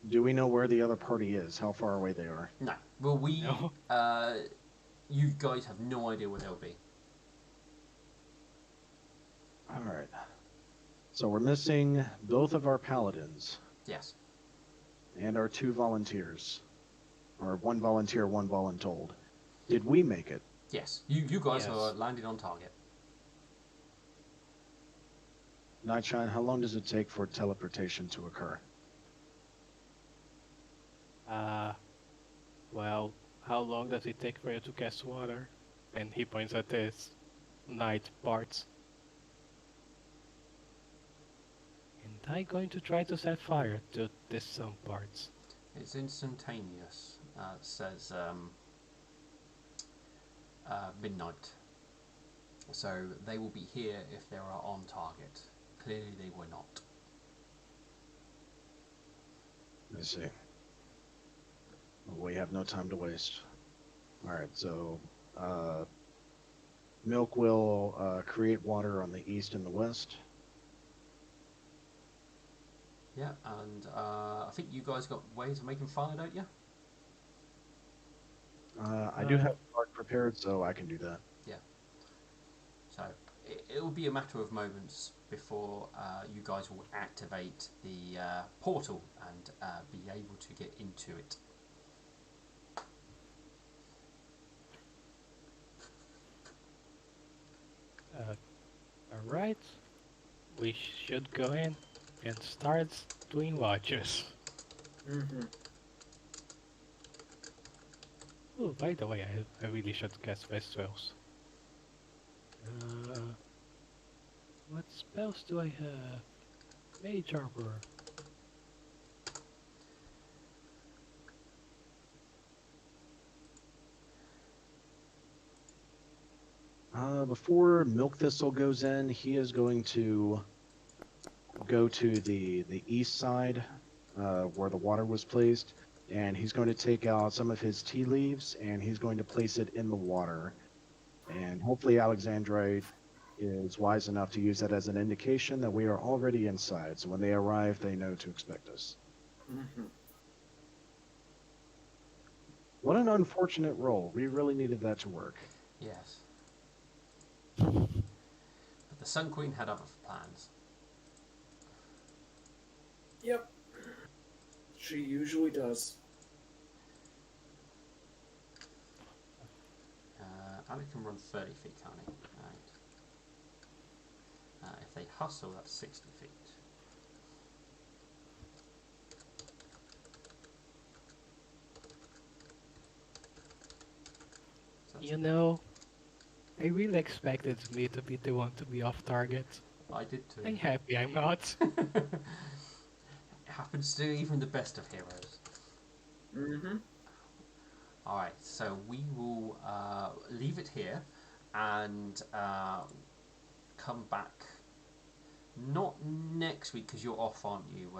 do we know where the other party is? How far away they are? No. Well, No. you guys have no idea where they'll be. All right. So we're missing both of our paladins Yes. and our 2 volunteers, or 1 volunteer, 1 voluntold. Did we make it? Yes. You guys are Yes. landed on target. Nightshine, how long does it take for teleportation to occur? Uh, well, how long does it take for you to cast water? And he points at his night parts. And I'm going to try to set fire to this some parts. It's instantaneous. Says midnight. So they will be here if they are on target. Clearly they were not. I see. We have no time to waste. All right, so Milk will create water on the east and the west. Yeah, and I think you guys got ways of making fire, don't you? I do have art prepared, so I can do that. Yeah. So it will be a matter of moments before you guys will activate the portal and be able to get into it. Alright, we should go in and start doing watches. Mm-hmm. Oh, by the way, I really should cast best spells. What spells do I have? Mage Armor. Before Milk Thistle goes in, he is going to go to the east side, where the water was placed, and he's going to take out some of his tea leaves and he's going to place it in the water. And hopefully, Alexandrite is wise enough to use that as an indication that we are already inside. So when they arrive, they know to expect us. Mm-hmm. What an unfortunate roll. We really needed that to work. Yes. But the Sun Queen had other plans. Yep. She usually does. Ali can run 30 feet, can't he? Right. If they hustle, that's 60 feet. So that's You know, I really expected me to be the one to be off target. I did too. I'm happy I'm not. It happens to even the best of heroes. Mm-hmm. Alright, so we will leave it here and come back. Not next week because you're off, aren't you,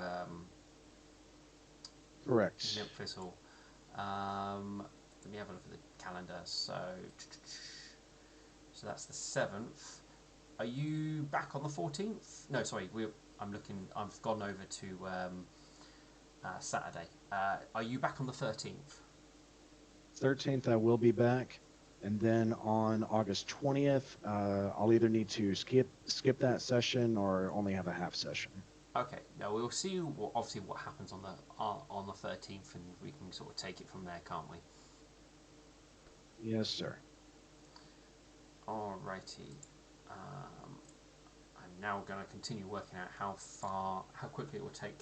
Correct. Milk Thistle? Let me have a look at the calendar. So that's the 7th. Are you back on the 14th? No, sorry. I'm looking. I've gone over to Saturday. Are you back on the 13th? 13th, I will be back. And then on August 20th, I'll either need to skip that session or only have a half session. Okay. Now we'll see obviously what happens on the 13th, and we can sort of take it from there, can't we? Yes, sir. Alrighty. I'm now going to continue working out how quickly it will take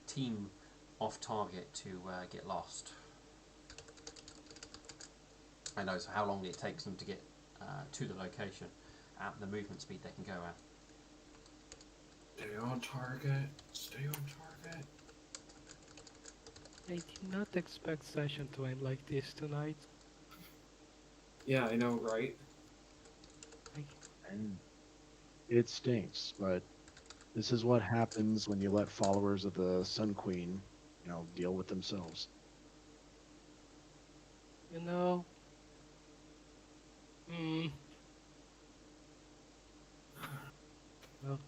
team off target to get lost. I know, so how long it takes them to get to the location at the movement speed they can go at. Stay on target. Stay on target. I did not expect session to end like this tonight. Yeah, I know, right? And it stinks, but this is what happens when you let followers of the Sun Queen, deal with themselves. You know, hmm. Well,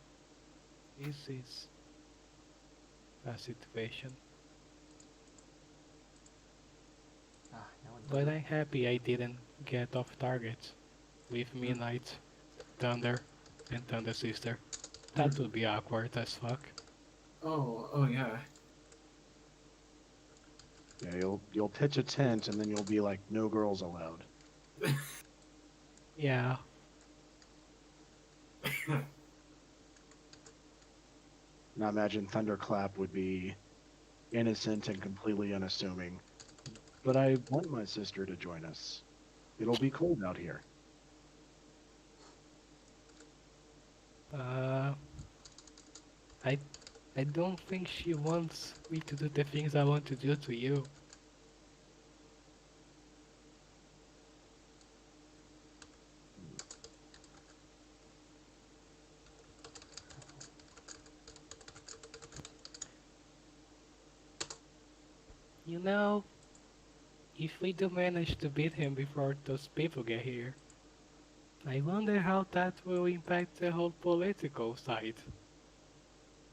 this is a situation. No one But does. I'm happy I didn't get off target with Midnight, Thunder, and Thunder Sister. That would be awkward as fuck. Oh yeah. Yeah, you'll pitch a tent and then you'll be like, no girls allowed. Yeah, Now imagine Thunderclap would be innocent and completely unassuming. But I want my sister to join us. It'll be cold out here. uh, I, I don't think she wants me to do the things I want to do to you. You know, if we do manage to beat him before those people get here, I wonder how that will impact the whole political side.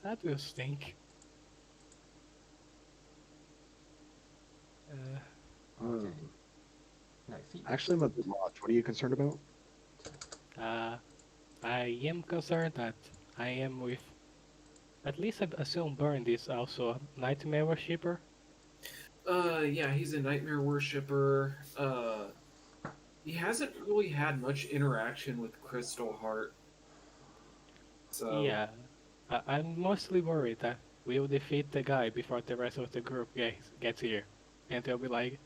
That will stink. Okay. Hmm. No, feet. Actually, I'm a bit lost. What are you concerned about? Uh, I am concerned that I am with. At least I assume Burn is also a Nightmare Worshipper. Yeah, he's a nightmare worshipper. He hasn't really had much interaction with Crystal Heart. So Yeah, I'm mostly worried that we'll defeat the guy before the rest of the group gets here. And they'll be like,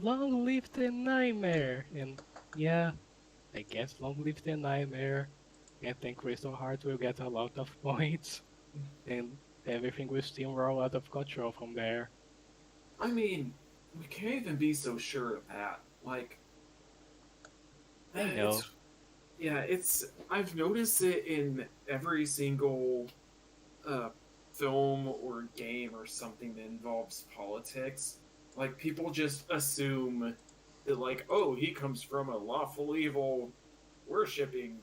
long live the Nightmare! And yeah, I guess long live the Nightmare. And then Crystal Heart will get a lot of points. And everything will steamroll out of control from there. I mean, we can't even be so sure of that. Like, I know. I've noticed it in every single film or game or something that involves politics. Like, people just assume that, like, oh, he comes from a lawful evil worshipping